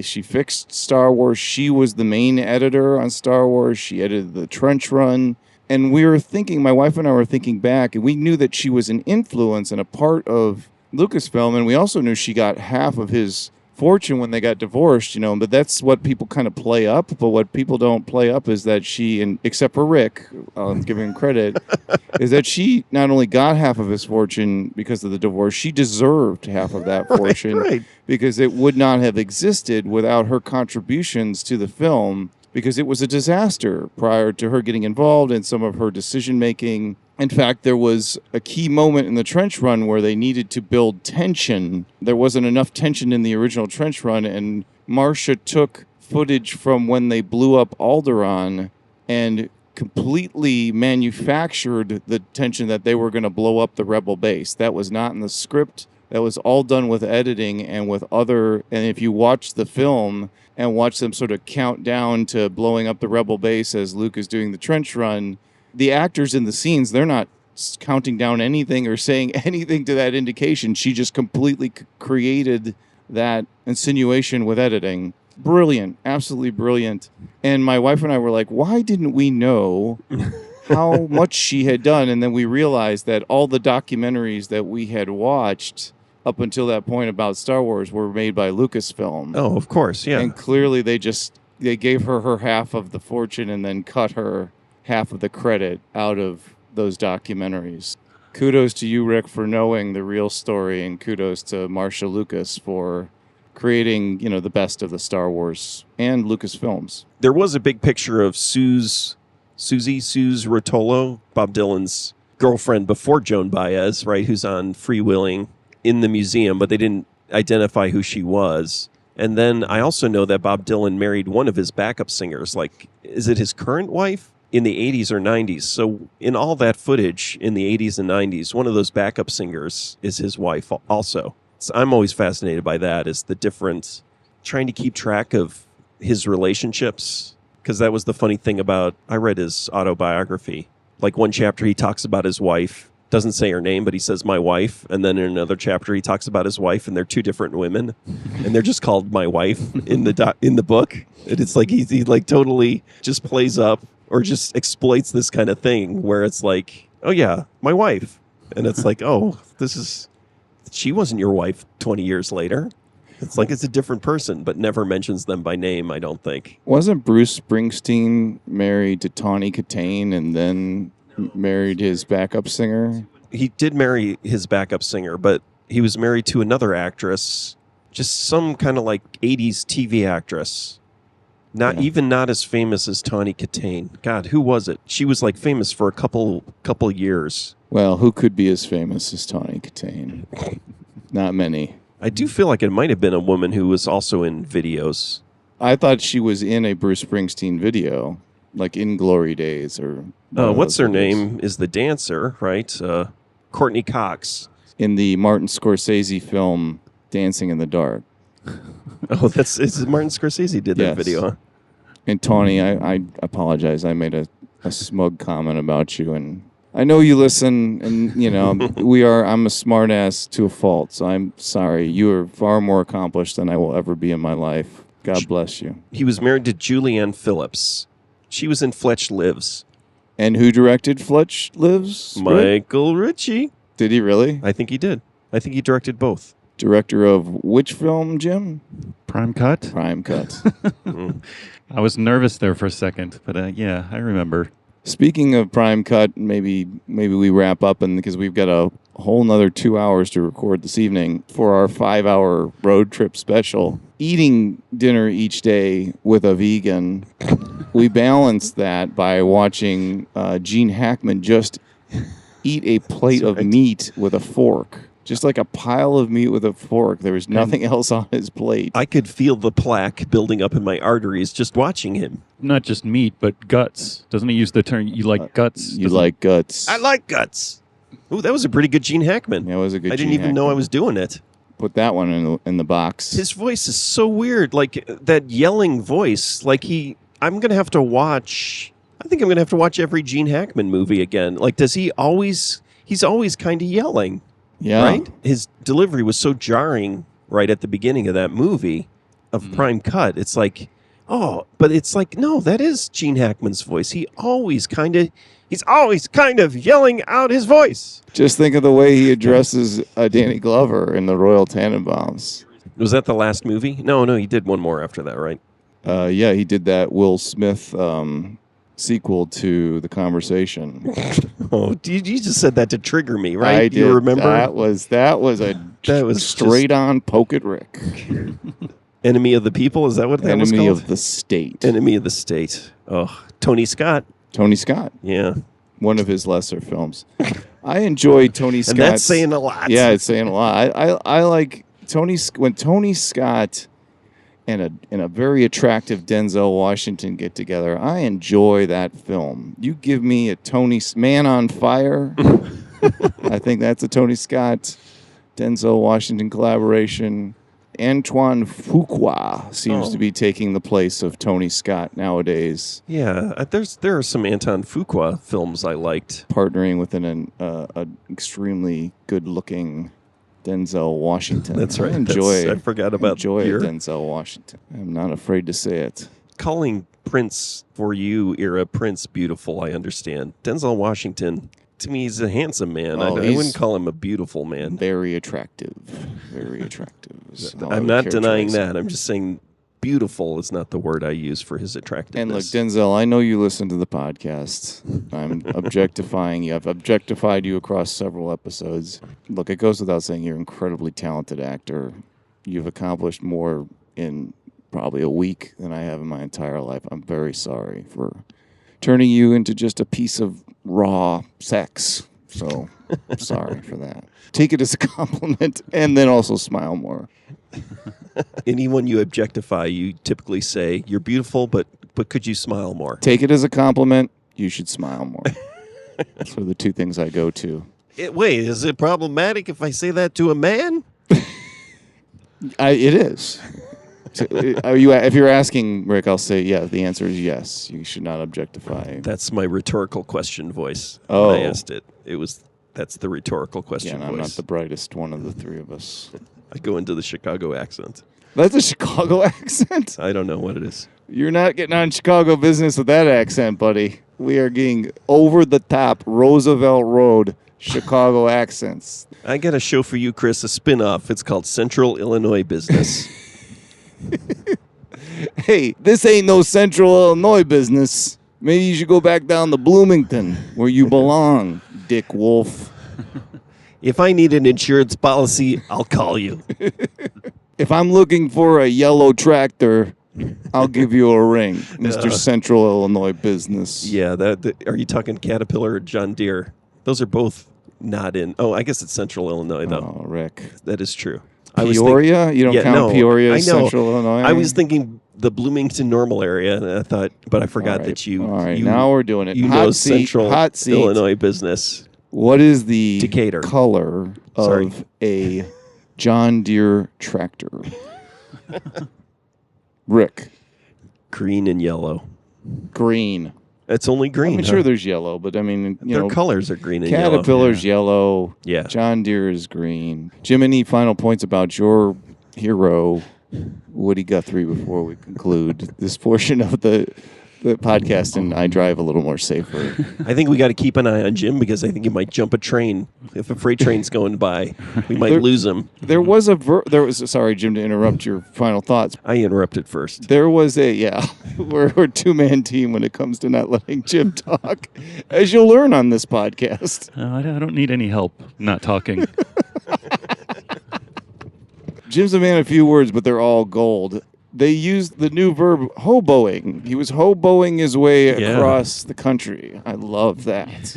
she fixed Star Wars. She was the main editor on Star Wars. She edited the Trench Run. And we were thinking, my wife and I were thinking back, and we knew that she was an influence and a part of Lucasfilm, and we also knew she got half of his fortune when they got divorced, but that's what people kind of play up. But what people don't play up is that she, and except for Rick, I'm giving him credit, is that she not only got half of his fortune because of the divorce, she deserved half of that fortune Right. because it would not have existed without her contributions to the film, because it was a disaster prior to her getting involved in some of her decision-making. In fact, there was a key moment in the Trench Run where they needed to build tension. There wasn't enough tension in the original Trench Run, and Marcia took footage from when they blew up Alderaan and completely manufactured the tension that they were going to blow up the Rebel base. That was not in the script. That was all done with editing and with and if you watch the film and watch them sort of count down to blowing up the Rebel base as Luke is doing the Trench Run, the actors in the scenes, they're not counting down anything or saying anything to that indication. She just completely created that insinuation with editing. Brilliant, absolutely brilliant. And my wife and I were like, why didn't we know how much she had done? And then we realized that all the documentaries that we had watched up until that point about Star Wars were made by Lucasfilm. Oh, of course, yeah. And clearly they gave her half of the fortune and then cut her half of the credit out of those documentaries. Kudos to you, Rick, for knowing the real story, and kudos to Marsha Lucas for creating, the best of the Star Wars and Lucasfilms. There was a big picture of Suze Rotolo, Bob Dylan's girlfriend before Joan Baez, right, who's on Freewheeling, in the museum, but they didn't identify who she was. And then I also know that Bob Dylan married one of his backup singers. Like, is it his current wife? In the 80s or 90s. So in all that footage in the 80s and 90s, one of those backup singers is his wife also. So I'm always fascinated by that, is the difference, trying to keep track of his relationships. Because that was the funny thing about, I read his autobiography. Like one chapter he talks about his wife, doesn't say her name, but he says my wife. And then in another chapter he talks about his wife, and they're 2 different women. And they're just called my wife in the book. And it's like he like totally just plays up or just exploits this kind of thing where it's like, oh yeah, my wife. And it's like, oh, she wasn't your wife 20 years later. It's like it's a different person, but never mentions them by name, I don't think. Wasn't Bruce Springsteen married to Tawny Katane and then married his backup singer? He did marry his backup singer, but he was married to another actress, just some kind of like 80s TV actress. Not as famous as Tawny Katane. God, who was it? She was like famous for a couple years. Well, who could be as famous as Tawny Katane? Not many. I do feel like it might have been a woman who was also in videos. I thought she was in a Bruce Springsteen video, like in Glory Days or... What's her name is the dancer, right? Courtney Cox. in the Martin Scorsese film Dancing in the Dark. Oh, it's Martin Scorsese did that Yes. video, huh? And Tawny, I apologize. I made a smug comment about you, and I know you listen, and I'm a smart ass to a fault, so I'm sorry. You are far more accomplished than I will ever be in my life. God bless you. He was married to Julianne Phillips. She was in Fletch Lives. And who directed Fletch Lives? Michael Ritchie. Did he really? I think he did. I think he directed both. Director of which film, Jim? Prime Cut. Prime Cut. I was nervous there for a second, but yeah, I remember. Speaking of Prime Cut, maybe we wrap up, and because we've got a whole nother 2 hours to record this evening for our 5-hour road trip special. Eating dinner each day with a vegan, we balanced that by watching Gene Hackman just eat a plate of meat with a fork. Just like a pile of meat with a fork. There was nothing else on his plate. I could feel the plaque building up in my arteries just watching him. Not just meat, but guts. Doesn't he use the term, you like guts? You like guts. I like guts. Ooh, that was a pretty good Gene Hackman. That was a good I didn't Gene even know I Hackman. was doing it. Put that one in the box. His voice is so weird. Like, that yelling voice. Like, I'm going to have to watch... I think I'm going to have to watch every Gene Hackman movie again. Like, does he always... He's always kind of yelling. Yeah. Right? His delivery was so jarring right at the beginning of that movie of Prime Cut. It's like, oh, but it's like, no, that is Gene Hackman's voice. He's always kind of yelling out his voice. Just think of the way he addresses Danny Glover in the Royal Tannenbaums. Was that the last movie? No, he did one more after that, right? Yeah, he did that Will Smith sequel to The Conversation. Oh, you just said that to trigger me, right? I did. You remember? That was straight on Poke It Rick. Enemy of the People? Is that what that was called? Enemy of the State. Enemy of the State. Oh, Tony Scott. Tony Scott. Yeah. One of his lesser films. I enjoy Tony Scott. And that's saying a lot. Yeah, it's saying a lot. I like when Tony Scott and a very attractive Denzel Washington get together. I enjoy that film. You give me a Man on Fire. I think that's a Tony Scott, Denzel Washington collaboration. Antoine Fuqua seems to be taking the place of Tony Scott nowadays. Yeah, there are some Anton Fuqua films I liked. Partnering with an extremely good-looking Denzel Washington. That's right. I forgot about Denzel Washington. I'm not afraid to say it. Calling Prince for you era Prince beautiful, I understand. Denzel Washington, to me, he's a handsome man. I wouldn't call him a beautiful man. Very attractive. Very attractive. I'm not denying that. I'm just saying beautiful is not the word I use for his attractiveness. And look, Denzel, I know you listen to the podcast. I'm objectifying you. I've objectified you across several episodes. Look, it goes without saying you're an incredibly talented actor. You've accomplished more in probably a week than I have in my entire life. I'm very sorry for turning you into just a piece of raw sex. So, sorry for that. Take it as a compliment and then also smile more. Anyone you objectify, you typically say, you're beautiful, but could you smile more? Take it as a compliment. You should smile more. Those are the two things I go to. Wait, is it problematic if I say that to a man? It is. So, if you're asking, Rick, I'll say, yeah, the answer is yes. You should not objectify. That's my rhetorical question voice. Oh. When I asked it. That's the rhetorical question I'm not voice. the brightest one of the three of us. I go into the Chicago accent. That's a Chicago accent? I don't know what it is. You're not getting on Chicago business with that accent, buddy. We are getting over-the-top Roosevelt Road Chicago accents. I got a show for you, Chris, a spin-off. It's called Central Illinois Business. Hey, this ain't no Central Illinois business. Maybe you should go back down to Bloomington, where you belong, Dick Wolf. If I need an insurance policy, I'll call you. If I'm looking for a yellow tractor, I'll give you a ring, Mr. Central Illinois Business. Yeah, are you talking Caterpillar or John Deere? Those are both not in. Oh, I guess it's Central Illinois, though. Oh, Rick. That is true. Peoria? You don't count Peoria as Central Illinois? I was thinking the Bloomington Normal area, and I thought, but I forgot that you. All right, now we're doing it. You know Central Illinois business. What is the Decatur. color of Sorry. a John Deere tractor? Rick. Green and yellow. Green. It's only green. I'm huh? sure there's yellow, but I mean, you Their know, colors are green and yellow. Caterpillar's yellow. Yeah. John Deere is green. Jim, any final points about your hero, Woody Guthrie, before we conclude this portion of the podcast and I drive a little more safer? I think we got to keep an eye on Jim because I think he might jump a train. If a freight train's going by, we might lose him. There was sorry, Jim, to interrupt your final thoughts. I interrupted first. There was we're a two-man team when it comes to not letting Jim talk, as you'll learn on this podcast. I don't need any help not talking. Jim's a man of few words, but they're all gold. They used the new verb hoboing. He was hoboing his way across the country. I love that.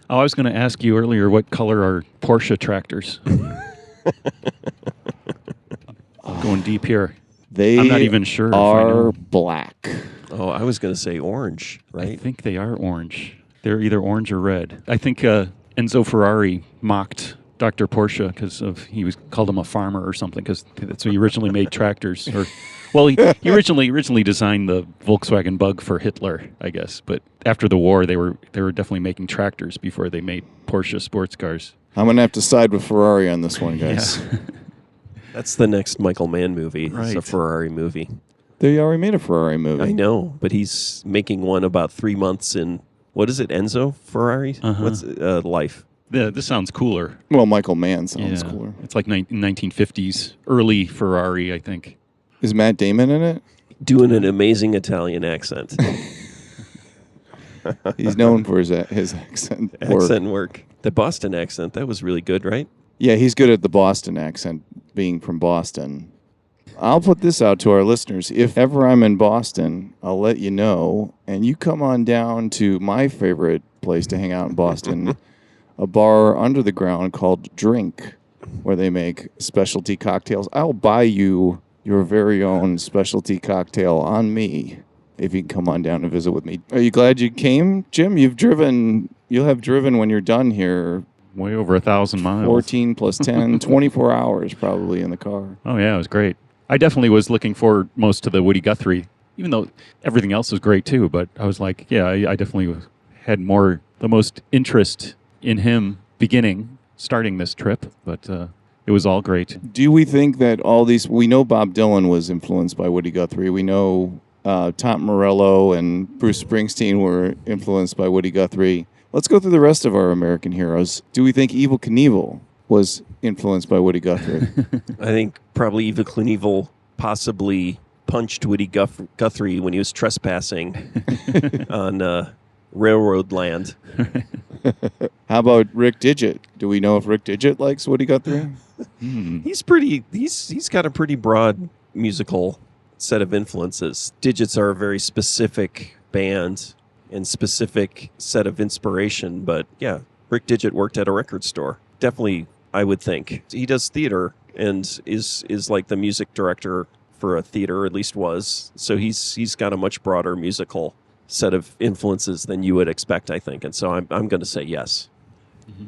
Oh, I was going to ask you earlier, what color are Porsche tractors? Going deep here. They I'm not even sure if I are know. black. Oh, I was going to say orange, I right? think they are orange. They're either orange or red. I think Enzo Ferrari mocked Dr. Porsche because he called him a farmer or something because that's what he originally made tractors. He originally designed the Volkswagen Bug for Hitler, I guess. But after the war, they were definitely making tractors before they made Porsche sports cars. I'm going to have to side with Ferrari on this one, guys. Yeah. That's the next Michael Mann movie. It's a Right. Ferrari movie. They already made a Ferrari movie. I know, but he's making one about 3 months in, what is it, Enzo Ferrari? Uh-huh. What's life? This sounds cooler. Well, Michael Mann sounds cooler. It's like 1950s, early Ferrari, I think. Is Matt Damon in it? Doing an amazing Italian accent. He's known for his accent work. Accent work. The Boston accent, that was really good, right? Yeah, he's good at the Boston accent, being from Boston. I'll put this out to our listeners. If ever I'm in Boston, I'll let you know. And you come on down to my favorite place to hang out in Boston, a bar under the ground called Drink, where they make specialty cocktails. I'll buy you your very own specialty cocktail on me if you can come on down and visit with me. Are you glad you came, Jim? You'll have driven when you're done here Way over 1,000 miles. 14 plus 10, 24 hours probably in the car. Oh, yeah, it was great. I definitely was looking forward most to the Woody Guthrie, even though everything else was great too. But I was like, yeah, I definitely had the most interest in him starting this trip. But it was all great. Do we think that we know Bob Dylan was influenced by Woody Guthrie. We know Tom Morello and Bruce Springsteen were influenced by Woody Guthrie. Let's go through the rest of our American heroes. Do we think Evel Knievel was influenced by Woody Guthrie? I think probably Evel Knievel possibly punched Woody Guthrie when he was trespassing on railroad land. How about Rick Digit? Do we know if Rick Digit likes Woody Guthrie? He's got a pretty broad musical set of influences. Digits are a very specific band and specific set of inspiration, but yeah, Rick Digit worked at a record store. Definitely, I would think. He does theater and is like the music director for a theater, or at least was. So he's got a much broader musical set of influences than you would expect, I think. And so I'm going to say yes.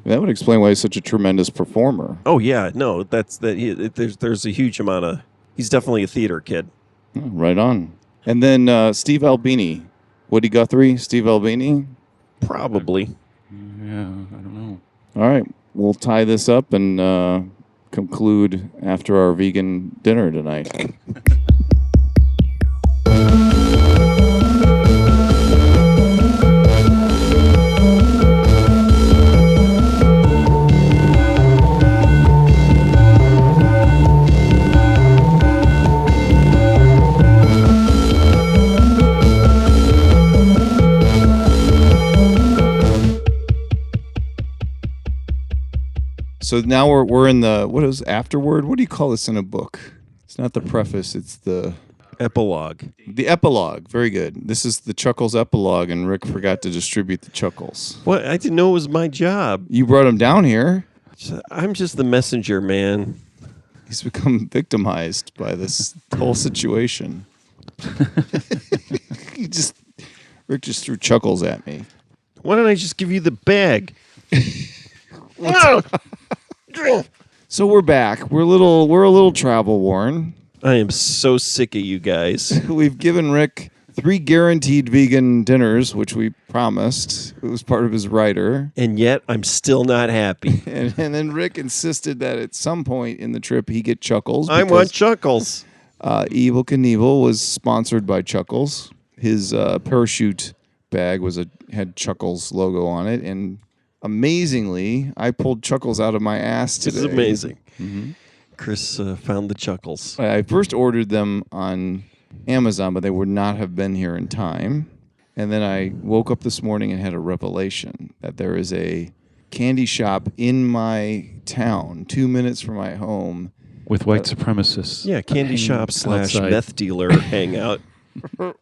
That would explain why he's such a tremendous performer. Oh yeah, no, there's a huge amount of. He's definitely a theater kid. Oh, right on. And then Steve Albini. Woody Guthrie, Steve Albini? Probably. Yeah, I don't know. All right. We'll tie this up and conclude after our vegan dinner tonight. So now we're in what is afterword? What do you call this in a book? It's not the preface, it's the Epilogue. The epilogue. Very good. This is the Chuckles epilogue, and Rick forgot to distribute the Chuckles. What? I didn't know it was my job. You brought him down here. I'm just the messenger, man. He's become victimized by this whole situation. Rick just threw Chuckles at me. Why don't I just give you the bag? So we're back. We're a little travel worn. I am so sick of you guys. We've given Rick 3 guaranteed vegan dinners, which we promised. It was part of his rider. And yet I'm still not happy. And then Rick insisted that at some point in the trip he get Chuckles. I want Chuckles. Evel Knievel was sponsored by Chuckles. His parachute bag had Chuckles logo on it, and amazingly, I pulled Chuckles out of my ass today. This is amazing. Mm-hmm. Chris found the Chuckles. I first ordered them on Amazon, but they would not have been here in time. And then I woke up this morning and had a revelation that there is a candy shop in my town, 2 minutes from my home. With white supremacists. Yeah, candy shop / outside. meth dealer hangout.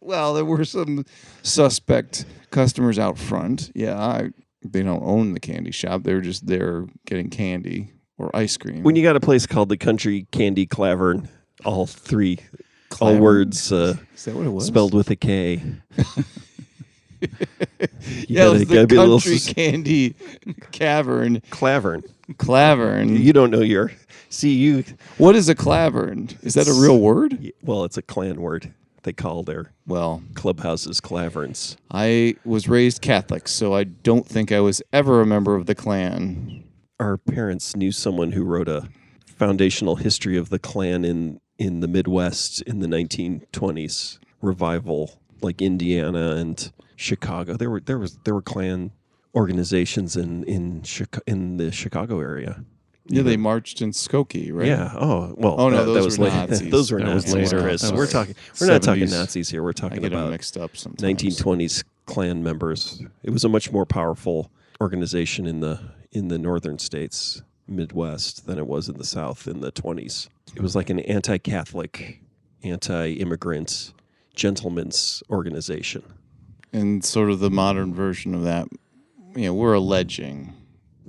Well, there were some suspect customers out front. Yeah, they don't own the candy shop. They're just there getting candy or ice cream. When you got a place called the Country Candy Clavern, all Clavern? words Is that what it was? spelled with a K. Yeah, it was the be a little Country Candy Cavern. Clavern. Clavern. You don't know your... See, you... What is a clavern? Is that a real word? Well, it's a clan word. They call their Well, clubhouses claverns. I was raised Catholic, so I don't think I was ever a member of the Klan. Our parents knew someone who wrote a foundational history of the Klan in the Midwest in the 1920s revival, like Indiana and Chicago. There were Klan organizations in the Chicago area. Yeah, they marched in Skokie, right? Yeah. Oh well. Oh, no, that those was were later. Nazis. Those were That was Nazis, later. Chris. That We're was talking. We're not talking 70s. Nazis here. We're I talking get them about mixed up sometimes. 1920s Klan members. It was a much more powerful organization in the northern states, Midwest, than it was in the South in the 20s. It was like an anti-Catholic, anti-immigrant, gentleman's organization. And sort of the modern version of that, we're alleging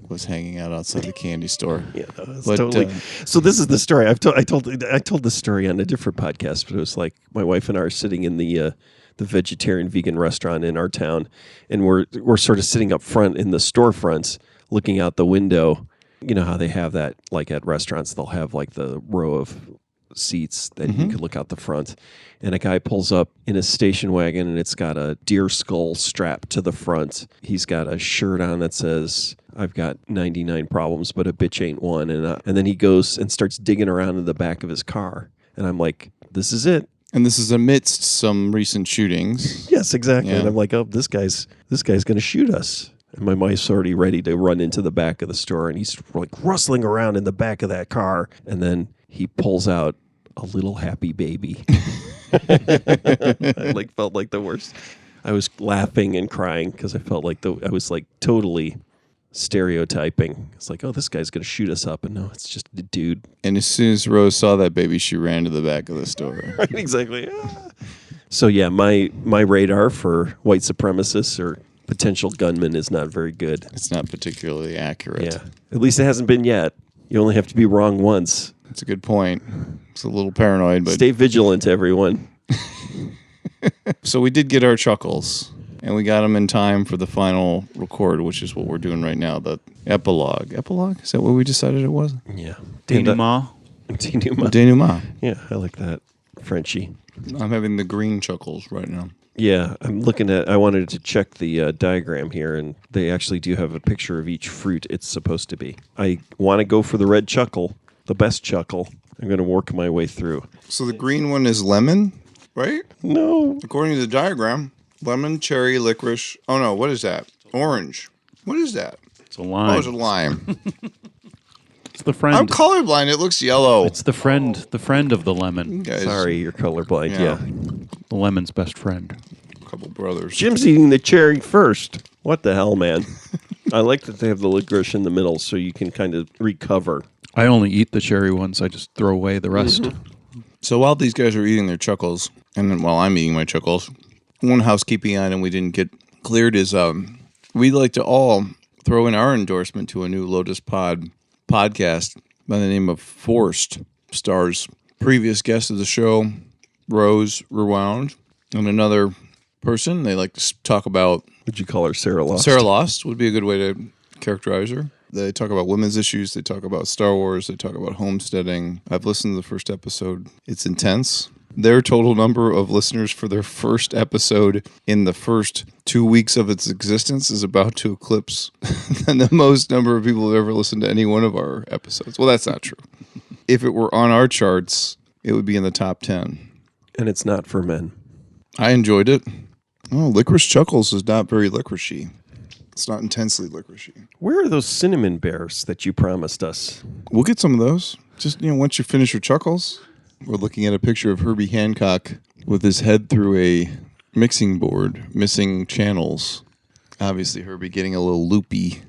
was hanging out outside the candy store. Yeah, no, it's But, totally. So this is the story. I told the story on a different podcast, but it was like my wife and I are sitting in the vegetarian vegan restaurant in our town, and we're sort of sitting up front in the storefronts, looking out the window. You know how they have that, like at restaurants, they'll have like the row of seats that you could look out the front, and a guy pulls up in a station wagon, and it's got a deer skull strapped to the front. He's got a shirt on that says, "I've got 99 problems, but a bitch ain't one," and then he goes and starts digging around in the back of his car, and I'm like, this is it. And this is amidst some recent shootings. Yes, exactly. Yeah. And I'm like, oh, this guy's going to shoot us. And my wife's already ready to run into the back of the store, and he's like rustling around in the back of that car, and then he pulls out a little happy baby. I felt like the worst. I was laughing and crying because I felt like I was like totally stereotyping. It's like, oh, this guy's going to shoot us up, and no, it's just a dude. And as soon as Rose saw that baby, she ran to the back of the store. Right, exactly. So yeah, my radar for white supremacists or potential gunmen is not very good. It's not particularly accurate. Yeah, at least it hasn't been yet. You only have to be wrong once. That's a good point. It's a little paranoid, but Stay vigilant, everyone. so we did get our Chuckles, and we got them in time for the final record, which is what we're doing right now, the epilogue. Epilogue? Is that what we decided it was? Yeah. Denouement. Denouement. Denouement. Yeah, I like that. Frenchie. I'm having the green Chuckles right now. Yeah, I wanted to check the diagram here, and they actually do have a picture of each fruit it's supposed to be. I want to go for the red chuckle, the best chuckle. I'm going to work my way through. So the green one is lemon, right? No. According to the diagram, lemon, cherry, licorice. Oh, no, what is that? Orange. What is that? It's a lime. Oh, it's a lime. It's the friend. I'm colorblind. It looks yellow. It's the friend of the lemon. You guys, Sorry, you're colorblind. Yeah. The lemon's best friend. a couple brothers. Jim's eating the cherry first. What the hell, man? I like that they have the licorice in the middle so you can kind of recover. I only eat the cherry ones. I just throw away the rest. So while these guys are eating their Chuckles, and then while I'm eating my Chuckles, one housekeeping item we didn't get cleared is we'd like to all throw in our endorsement to a new Lotus Pod podcast by the name of Forced. Stars previous guest of the show, Rose Rewound, and another person. They like to talk about Would you call her Sarah Lost? Sarah Lost would be a good way to characterizer. They talk about women's issues. They talk about Star Wars. They talk about homesteading. I've listened to the first episode. It's intense. Their total number of listeners for their first episode in the first 2 weeks of its existence is about to eclipse the most number of people who've ever listened to any one of our episodes. Well, that's not true. If it were on our charts, it would be in the top 10. And it's not for men. I enjoyed it. Oh, Licorice Chuckles is not very licoricey. It's not intensely licoricey. Where are those cinnamon bears that you promised us? We'll get some of those. Just, once you finish your Chuckles. We're looking at a picture of Herbie Hancock with his head through a mixing board, missing channels. Obviously, Herbie getting a little loopy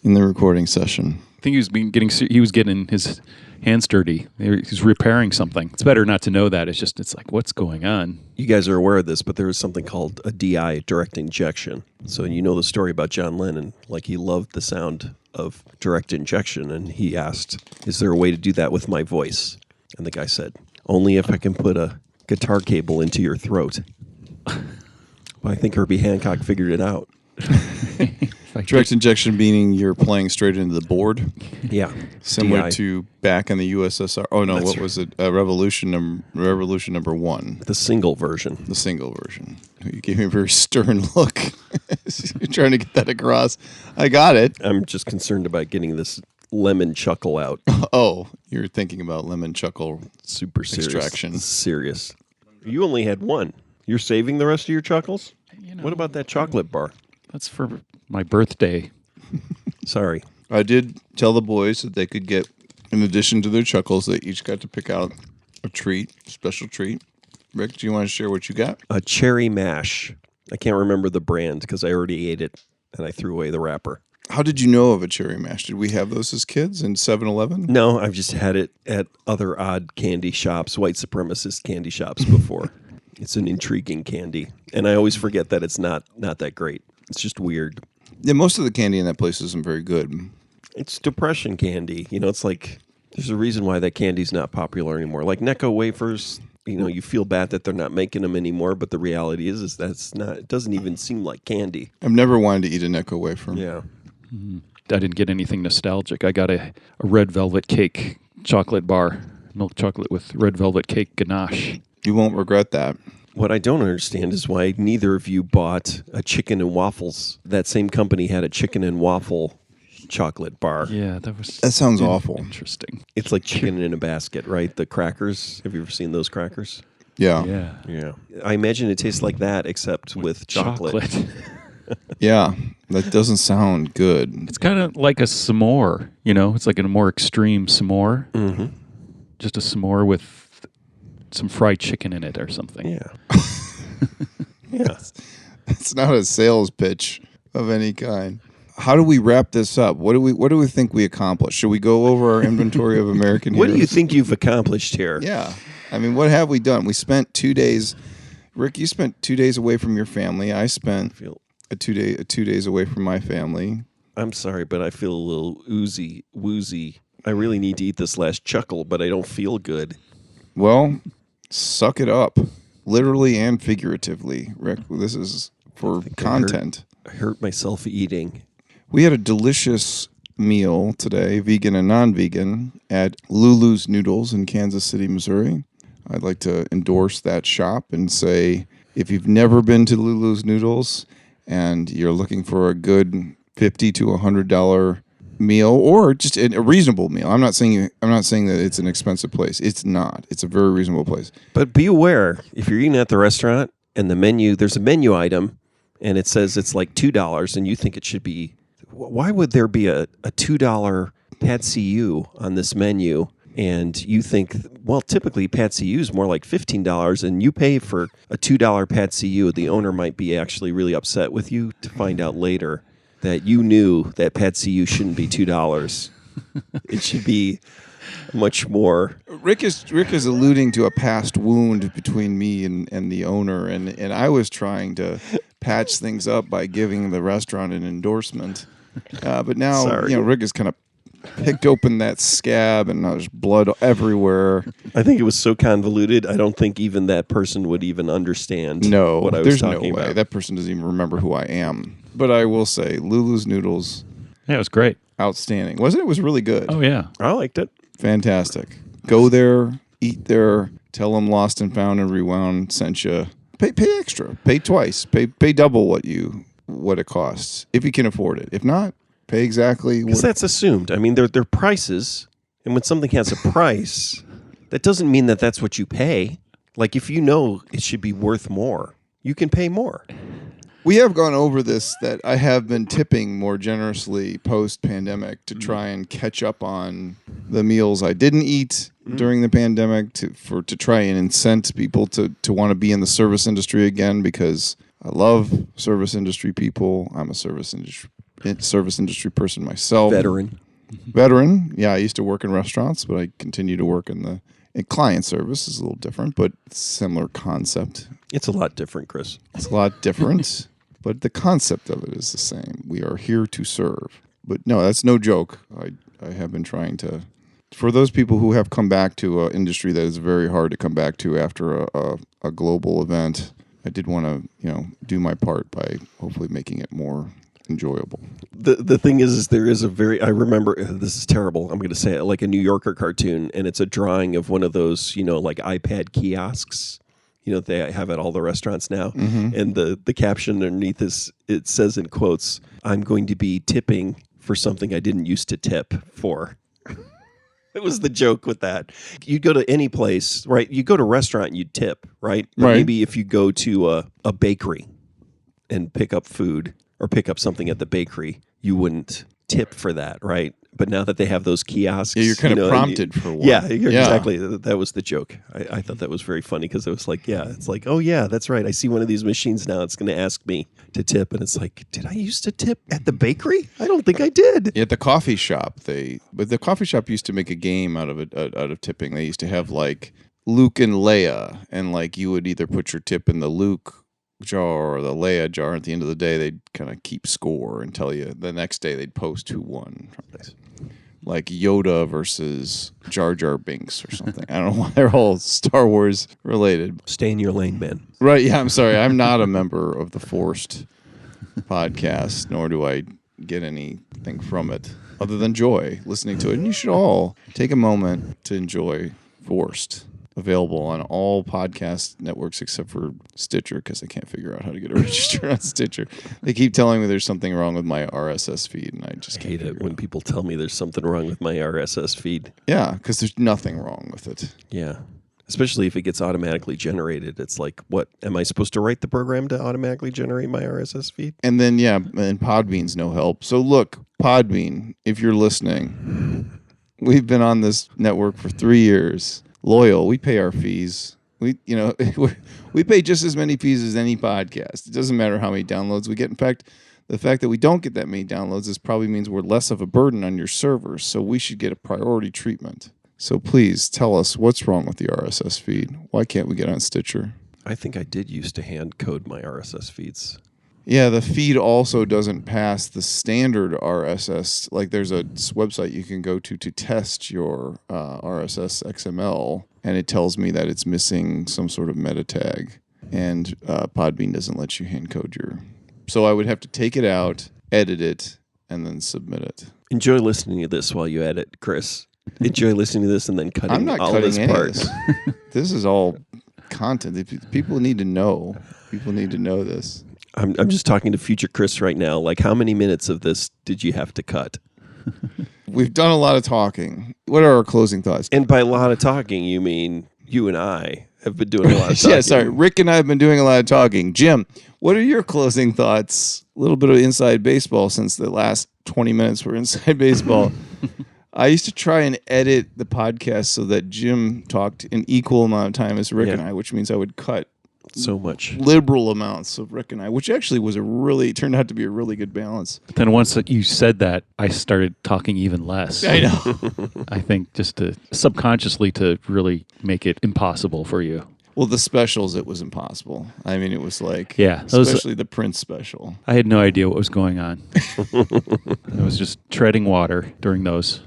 in the recording session. I think he was getting his hands dirty. He's repairing something. It's better not to know that. It's like, what's going on? You guys are aware of this, but there is something called a DI, direct injection. So you know the story about John Lennon. Like, he loved the sound of direct injection, and he asked, is there a way to do that with my voice? And the guy said, only if I can put a guitar cable into your throat. But I think Herbie Hancock figured it out. Direct injection meaning you're playing straight into the board. Yeah. Similar DI. to back in the USSR. Oh, no, That's what was it? Revolution number 1. The single version. The single version. You gave me a very stern look. You're trying to get that across. I got it. I'm just concerned about getting this lemon chuckle out. Oh, you're thinking about lemon chuckle Super serious. extraction. Serious. You only had one. You're saving the rest of your chuckles? What about that chocolate bar? That's for my birthday. Sorry. I did tell the boys that they could get, in addition to their chuckles, they each got to pick out a treat, special treat. Rick, do you want to share what you got? A cherry mash. I can't remember the brand because I already ate it and I threw away the wrapper. How did you know of a cherry mash? Did we have those as kids in 7-Eleven? No, I've just had it at other odd candy shops, white supremacist candy shops before. It's an intriguing candy. And I always forget that it's not that great. It's just weird. Yeah, most of the candy in that place isn't very good. It's depression candy. It's like there's a reason why that candy's not popular anymore. Like Necco wafers, you feel bad that they're not making them anymore, but the reality is that's not. It doesn't even seem like candy. I've never wanted to eat a Necco wafer. Yeah. I didn't get anything nostalgic. I got a red velvet cake chocolate bar, milk chocolate with red velvet cake ganache. You won't regret that. What I don't understand is why neither of you bought a chicken and waffles. That same company had a chicken and waffle chocolate bar. Yeah, That sounds awful. Interesting. It's like chicken in a basket, right? The crackers. Have you ever seen those crackers? Yeah. Yeah. I imagine it tastes like that, except with chocolate. Yeah. That doesn't sound good. It's kind of like a s'more, It's like a more extreme s'more. Mm-hmm. Just a s'more with some fried chicken in it or something. Yeah. Yeah. It's not a sales pitch of any kind. How do we wrap this up? What do we think we accomplished? Should we go over our inventory of American What heroes? do you think you've accomplished here? Yeah. I mean, what have we done? We spent 2 days. Rick, you spent 2 days away from your family. I spent a 2 days away from my family. I'm sorry, but I feel a little woozy. I really need to eat this last chuckle, but I don't feel good. Well, suck it up. Literally and figuratively, Rick. This is for content. I hurt myself eating. We had a delicious meal today, vegan and non-vegan, at Lulu's Noodles in Kansas City, Missouri. I'd like to endorse that shop and say, if you've never been to Lulu's Noodles and you're looking for a good $50 to $100 meal, or just a reasonable meal, I'm not saying that it's an expensive place. It's not. It's a very reasonable place. But be aware, if you're eating at the restaurant and there's a menu item and it says it's like $2 and you think it should be, why would there be a $2 Pad See Ew on this menu? And you think, well, typically Pad See Ew is more like $15, and you pay for a $2 Pad See Ew. The owner might be actually really upset with you to find out later that you knew that Pad See Ew shouldn't be $2. It should be much more. Rick is alluding to a past wound between me and the owner, and I was trying to patch things up by giving the restaurant an endorsement. But now, Sorry. Rick has kind of picked open that scab, and there's blood everywhere. I think it was so convoluted, I don't think even that person would even understand what I was there's talking no way. about. That person doesn't even remember who I am. But I will say, Lulu's Noodles, Yeah, it was great. Outstanding. Wasn't it? It was really good. Oh, yeah. I liked it. Fantastic. Go there, eat there, tell them Lost and Found and Rewound sent you. Pay extra. Pay twice. Pay double what it costs if you can afford it. If not, pay exactly Because that's assumed. I mean, they're prices, and when something has a price, that doesn't mean that that's what you pay. Like, if you know it should be worth more, you can pay more. We have gone over this, that I have been tipping more generously post-pandemic to try and catch up on the meals I didn't eat during the pandemic to try and incent people to want to be in the service industry again, because I love service industry people. I'm a service industry person myself. Veteran. Yeah, I used to work in restaurants, but I continue to work in client service. Is a little different, but similar concept. It's a lot different, Chris. It's a lot different. But the concept of it is the same. We are here to serve. But no, that's no joke. I have been trying to, for those people who have come back to an industry that is very hard to come back to after a global event, I did want to, do my part by hopefully making it more enjoyable. The thing is there is I remember, this is terrible, I'm going to say it, like a New Yorker cartoon, and it's a drawing of one of those, like iPad kiosks. They have at all the restaurants now. Mm-hmm. And the caption underneath it says in quotes, "I'm going to be tipping for something I didn't used to tip for." It was the joke with that. You go to any place, right? You go to a restaurant and you tip, right? But right. Maybe if you go to a bakery and pick up food or pick up something at the bakery, you wouldn't tip for that, right? But now that they have those kiosks, you're kind of prompted for one. Yeah, exactly. That was the joke. I thought that was very funny because it was like, it's like, oh yeah, that's right. I see one of these machines now. It's going to ask me to tip, and it's like, did I used to tip at the bakery? I don't think I did. At the coffee shop, but the coffee shop used to make a game out of tipping. They used to have like Luke and Leia, and like you would either put your tip in the Luke jar or the Leia jar. At the end of the day, they'd kind of keep score and tell you the next day they'd post who won. Like Yoda versus Jar Jar Binks or something. I don't know why they're all Star Wars related. Stay in your lane, man. Right, yeah, I'm sorry. I'm not a member of the Forced podcast, nor do I get anything from it other than joy listening to it. And you should all take a moment to enjoy Forced. Available on all podcast networks except for Stitcher, because I can't figure out how to get it registered on Stitcher. They keep telling me there's something wrong with my RSS feed, and I just hate it when people tell me there's something wrong with my RSS feed. Yeah, because there's nothing wrong with it. Yeah, especially if it gets automatically generated. It's like, what, am I supposed to write the program to automatically generate my RSS feed? And then, and Podbean's no help. So look, Podbean, if you're listening, we've been on this network for 3 years. Loyal, we pay our fees. We pay just as many fees as any podcast. It doesn't matter how many downloads we get. In fact, the fact that we don't get that many downloads is probably means we're less of a burden on your servers. So we should get a priority treatment. So please tell us what's wrong with the RSS feed. Why can't we get on Stitcher? I think I did used to hand code my RSS feeds. Yeah, the feed also doesn't pass the standard RSS. Like there's a website you can go to test your RSS XML, and it tells me that it's missing some sort of meta tag. And Podbean doesn't let you hand code your. So I would have to take it out, edit it, and then submit it. Enjoy listening to this while you edit, Chris. Enjoy listening to this and then cutting I'm not all cutting this any part. of this. This is all content. People need to know. People need to know this. I'm just talking to future Chris right now. Like, how many minutes of this did you have to cut? We've done a lot of talking. What are our closing thoughts? And by a lot of talking, you mean you and I have been doing a lot of talking. Yeah, sorry. Rick and I have been doing a lot of talking. Jim, what are your closing thoughts? A little bit of inside baseball, since the last 20 minutes were inside baseball. I used to try and edit the podcast so that Jim talked an equal amount of time as Rick and I, which means I would cut so much liberal amounts of Rick and I, which actually turned out to be a really good balance. But then once you said that, I started talking even less. I know. I think just to subconsciously to really make it impossible for you. Well, the specials, it was impossible. I mean, it was like, especially the Prince special. I had no idea what was going on. I was just treading water during those.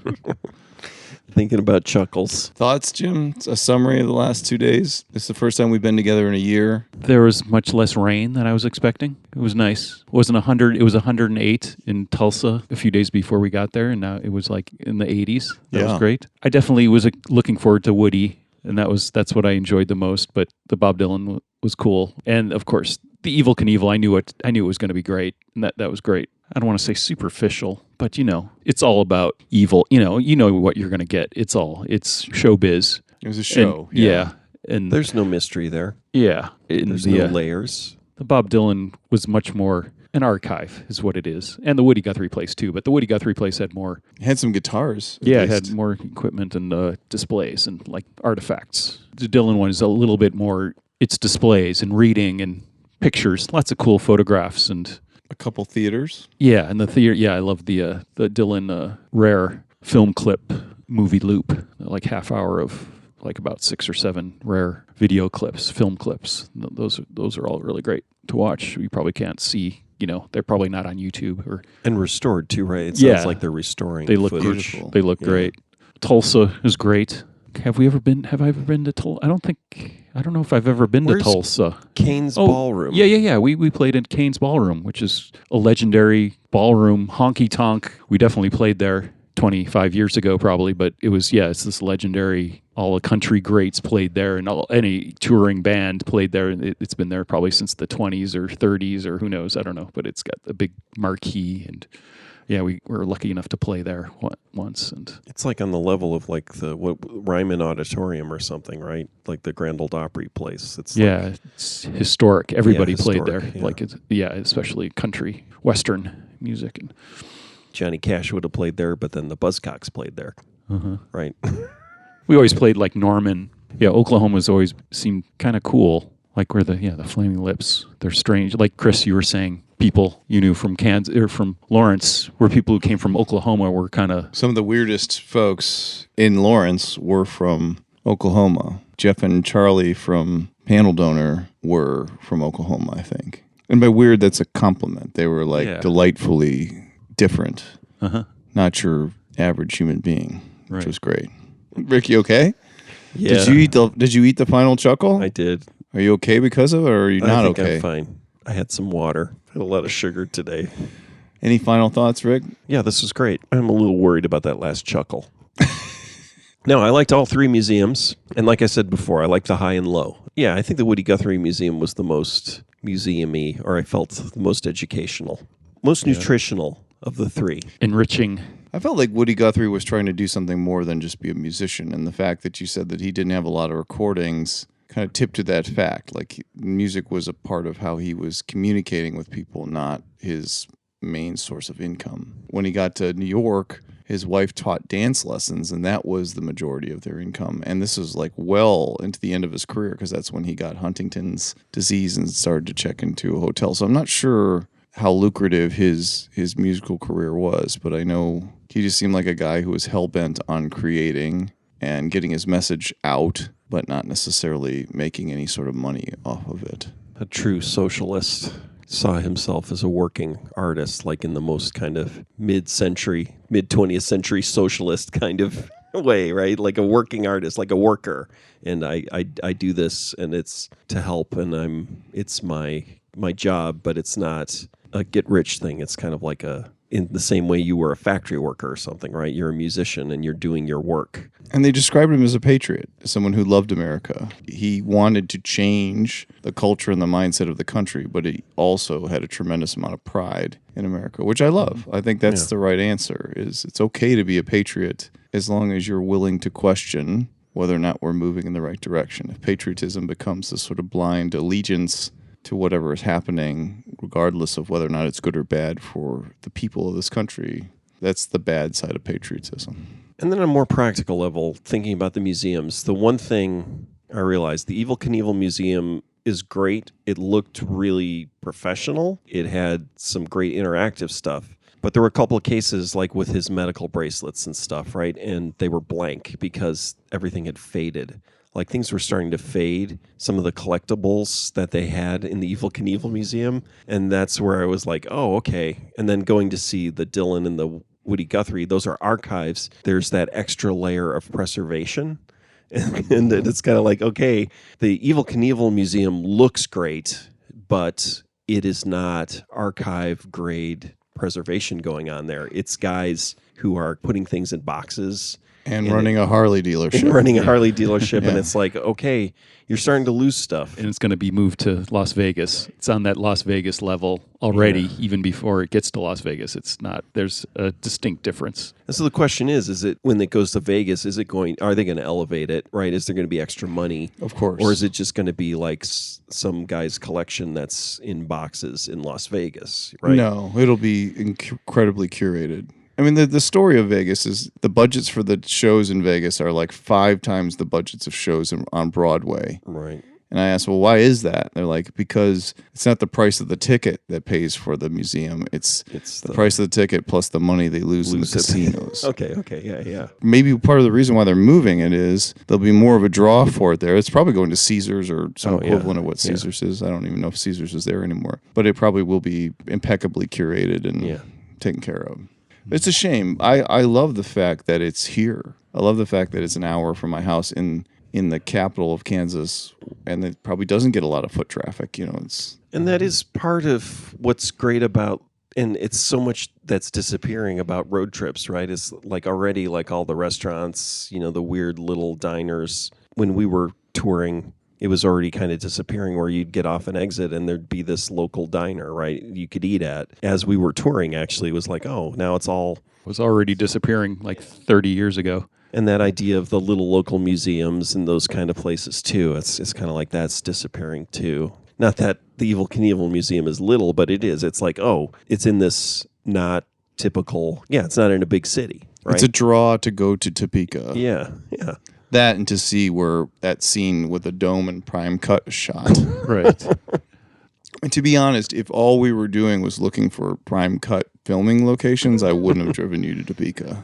Thinking about chuckles. Thoughts, Jim? A summary of the last 2 days. This is the first time we've been together in a year. There was much less rain than I was expecting. It was nice. It wasn't 100. It was 108 in Tulsa a few days before we got there, and now it was like in the 80s. That was great. I definitely was looking forward to Woody, and that's what I enjoyed the most. But the Bob Dylan was cool, and of course the Evel Knievel. I knew it was going to be great, and that was great. I don't want to say superficial, but it's all about evil. You know what you're going to get. It's showbiz. It was a show. And, and There's no mystery there. Yeah. There's no layers. The Bob Dylan was much more an archive, is what it is. And the Woody Guthrie place, too. But the Woody Guthrie place had more... It had some guitars. It had more equipment and displays and, like, artifacts. The Dylan one is a little bit more... It's displays and reading and pictures. Lots of cool photographs and... A couple theaters. Yeah, and the theater... Yeah, I love the Dylan rare film clip movie loop. Like half hour of... like about 6 or 7 rare video clips, film clips. Those are all really great to watch. You probably can't see, they're probably not on YouTube and restored too, right? It sounds like they're restoring. They look footage. beautiful. They look great. Tulsa is great. Have I ever been to Tulsa? I don't know if I've ever been to Tulsa. Kane's Ballroom. Yeah. We played in Kane's Ballroom, which is a legendary ballroom, honky tonk. We definitely played there 25 years ago probably, but it's this legendary, all the country greats played there, and any touring band played there. It's been there probably since the 20s or 30s or who knows, I don't know, but it's got a big marquee, and we were lucky enough to play there once. And it's like on the level of like the Ryman Auditorium or something, right? Like the Grand Ole Opry place. It's it's historic. Everybody played there, especially country, Western music. And Johnny Cash would have played there, but then the Buzzcocks played there, right? We always played like Norman. Yeah, Oklahoma's always seemed kind of cool. Like where the Flaming Lips, they're strange. Like Chris, you were saying, people you knew from Kansas or from Lawrence, where people who came from Oklahoma were kind of... Some of the weirdest folks in Lawrence were from Oklahoma. Jeff and Charlie from Panel Donor were from Oklahoma, I think. And by weird, that's a compliment. They were like delightfully different. Not your average human being, which was great. Rick, you okay? Yeah. Did you eat the final chuckle? I did. Are you okay because of it, or are you not I think okay? I'm fine. I had some water. Had a lot of sugar today. Any final thoughts, Rick? Yeah, this was great. I'm a little worried about that last chuckle. No, I liked all 3 museums. And like I said before, I liked the high and low. Yeah, I think the Woody Guthrie Museum was the most museum-y, or I felt the most educational, most nutritional of the 3. Enriching. I felt like Woody Guthrie was trying to do something more than just be a musician. And the fact that you said that he didn't have a lot of recordings kind of tipped to that fact. Like music was a part of how he was communicating with people, not his main source of income. When he got to New York, his wife taught dance lessons, and that was the majority of their income. And this was like well into the end of his career, because that's when he got Huntington's disease and started to check into a hotel. So I'm not sure how lucrative his musical career was, but I know he just seemed like a guy who was hell-bent on creating and getting his message out, but not necessarily making any sort of money off of it. A true socialist. Saw himself as a working artist, like in the most kind of mid-20th century socialist kind of way, right? Like a working artist, like a worker. And I do this, and it's to help, and it's my job, but it's not a get-rich thing. It's kind of like in the same way you were a factory worker or something, right? You're a musician and you're doing your work. And they described him as a patriot, as someone who loved America. He wanted to change the culture and the mindset of the country, but he also had a tremendous amount of pride in America, which I love. I think that's the right answer, is it's okay to be a patriot as long as you're willing to question whether or not we're moving in the right direction. If patriotism becomes this sort of blind allegiance to whatever is happening, regardless of whether or not it's good or bad for the people of this country, that's the bad side of patriotism. And then on a more practical level, thinking about the museums, the one thing I realized, the Evel Knievel Museum is great. It looked really professional. It had some great interactive stuff. But there were a couple of cases, like with his medical bracelets and stuff, right? And they were blank because everything had faded. Like things were starting to fade, some of the collectibles that they had in the Evel Knievel Museum. And that's where I was like, oh, okay. And then going to see the Dylan and the Woody Guthrie, those are archives. There's that extra layer of preservation. And it's kind of like, okay, the Evel Knievel Museum looks great, but it is not archive grade preservation going on there. It's guys who are putting things in boxes. And running a Harley dealership. And it's like, okay, you're starting to lose stuff. And it's going to be moved to Las Vegas. It's on that Las Vegas level already, even before it gets to Las Vegas. It's not, there's a distinct difference. And so the question is it when it goes to Vegas, are they going to elevate it, right? Is there going to be extra money? Of course. Or is it just going to be like some guy's collection that's in boxes in Las Vegas, right? No, it'll be incredibly curated. I mean, the story of Vegas is the budgets for the shows in Vegas are like 5 times the budgets of shows on Broadway. Right. And I asked, well, why is that? They're like, because it's not the price of the ticket that pays for the museum. It's the price of the ticket plus the money they lose in the casinos. Okay, yeah. Maybe part of the reason why they're moving it is there'll be more of a draw for it there. It's probably going to Caesars or some equivalent of what Caesars is. I don't even know if Caesars is there anymore. But it probably will be impeccably curated and taken care of. It's a shame. I love the fact that it's here. I love the fact that it's an hour from my house in the capital of Kansas, and it probably doesn't get a lot of foot traffic. And that is part of what's great about, and it's so much that's disappearing about road trips, right? It's like already like all the restaurants, the weird little diners. When we were touring, it was already kind of disappearing where you'd get off an exit and there'd be this local diner, right, you could eat at. As we were touring, actually, it was like, oh, now it's all... It was already disappearing like 30 years ago. And that idea of the little local museums and those kind of places, too, it's kind of like that's disappearing, too. Not that the Evel Knievel Museum is little, but it is. It's like, oh, it's in this not typical... Yeah, it's not in a big city, right? It's a draw to go to Topeka. Yeah. That and to see where that scene with the dome and prime cut is shot. Right. And to be honest, if all we were doing was looking for prime cut filming locations, I wouldn't have driven you to Topeka.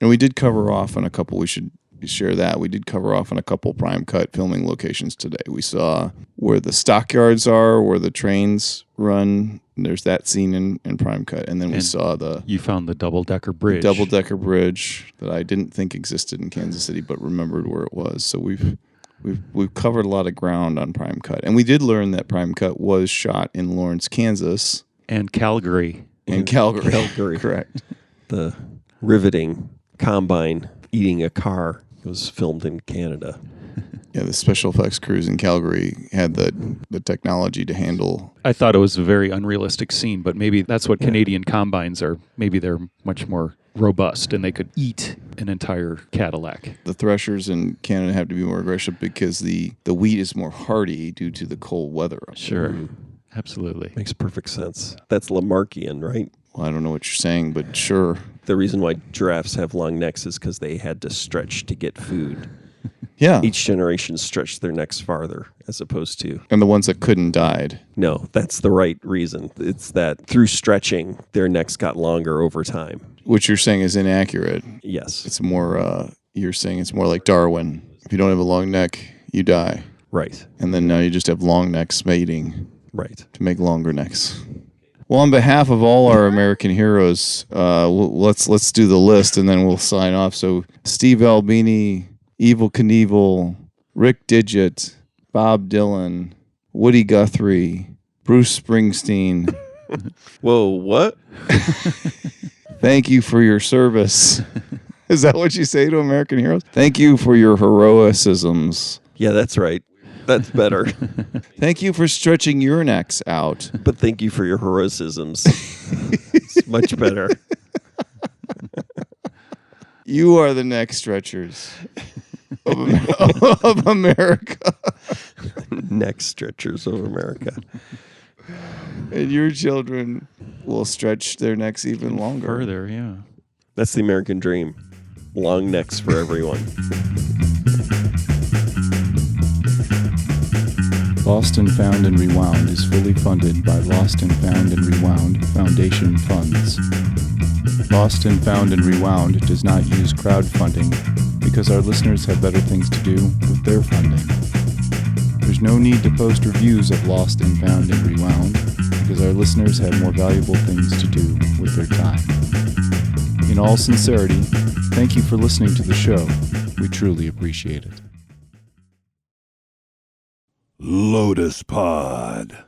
And we did cover off on a couple. We should share that. We did cover off on a couple prime cut filming locations today. We saw where the stockyards are, where the trains run. There's that scene in prime cut, and then we saw you found the double-decker bridge. Double-decker bridge that I didn't think existed in Kansas City, but remembered where it was. So we've covered a lot of ground on prime cut, and we did learn that prime cut was shot in Lawrence, Kansas, and Calgary. Calgary, correct. The riveting combine eating a car was filmed in Canada. Yeah, the special effects crews in Calgary had the technology to handle. I thought it was a very unrealistic scene, but maybe that's what Canadian combines are. Maybe they're much more robust and they could eat an entire Cadillac. The threshers in Canada have to be more aggressive because the wheat is more hardy due to the cold weather. Sure, absolutely. Makes perfect sense. That's Lamarckian, right? Well, I don't know what you're saying, but sure. The reason why giraffes have long necks is because they had to stretch to get food. Yeah. Each generation stretched their necks farther as opposed to... And the ones that couldn't died. No, that's the right reason. It's that through stretching, their necks got longer over time. Which you're saying is inaccurate. Yes. It's more, you're saying it's more like Darwin. If you don't have a long neck, you die. Right. And then now you just have long necks mating. Right. To make longer necks. Well, on behalf of all our American heroes, let's do the list and then we'll sign off. So Steve Albini, Evel Knievel, Rick Digit, Bob Dylan, Woody Guthrie, Bruce Springsteen. Whoa, what? Thank you for your service. Is that what you say to American heroes? Thank you for your heroicisms. Yeah, that's right. That's better. Thank you for stretching your necks out. But thank you for your heroicisms. It's much better. You are the neck stretchers of America. Neck stretchers of America. And your children will stretch their necks even longer. Further, yeah. That's the American dream. Long necks for everyone. Lost and Found and Rewound is fully funded by Lost and Found and Rewound Foundation funds. Lost and Found and Rewound does not use crowdfunding because our listeners have better things to do with their funding. There's no need to post reviews of Lost and Found and Rewound because our listeners have more valuable things to do with their time. In all sincerity, thank you for listening to the show. We truly appreciate it. Lotus Pod.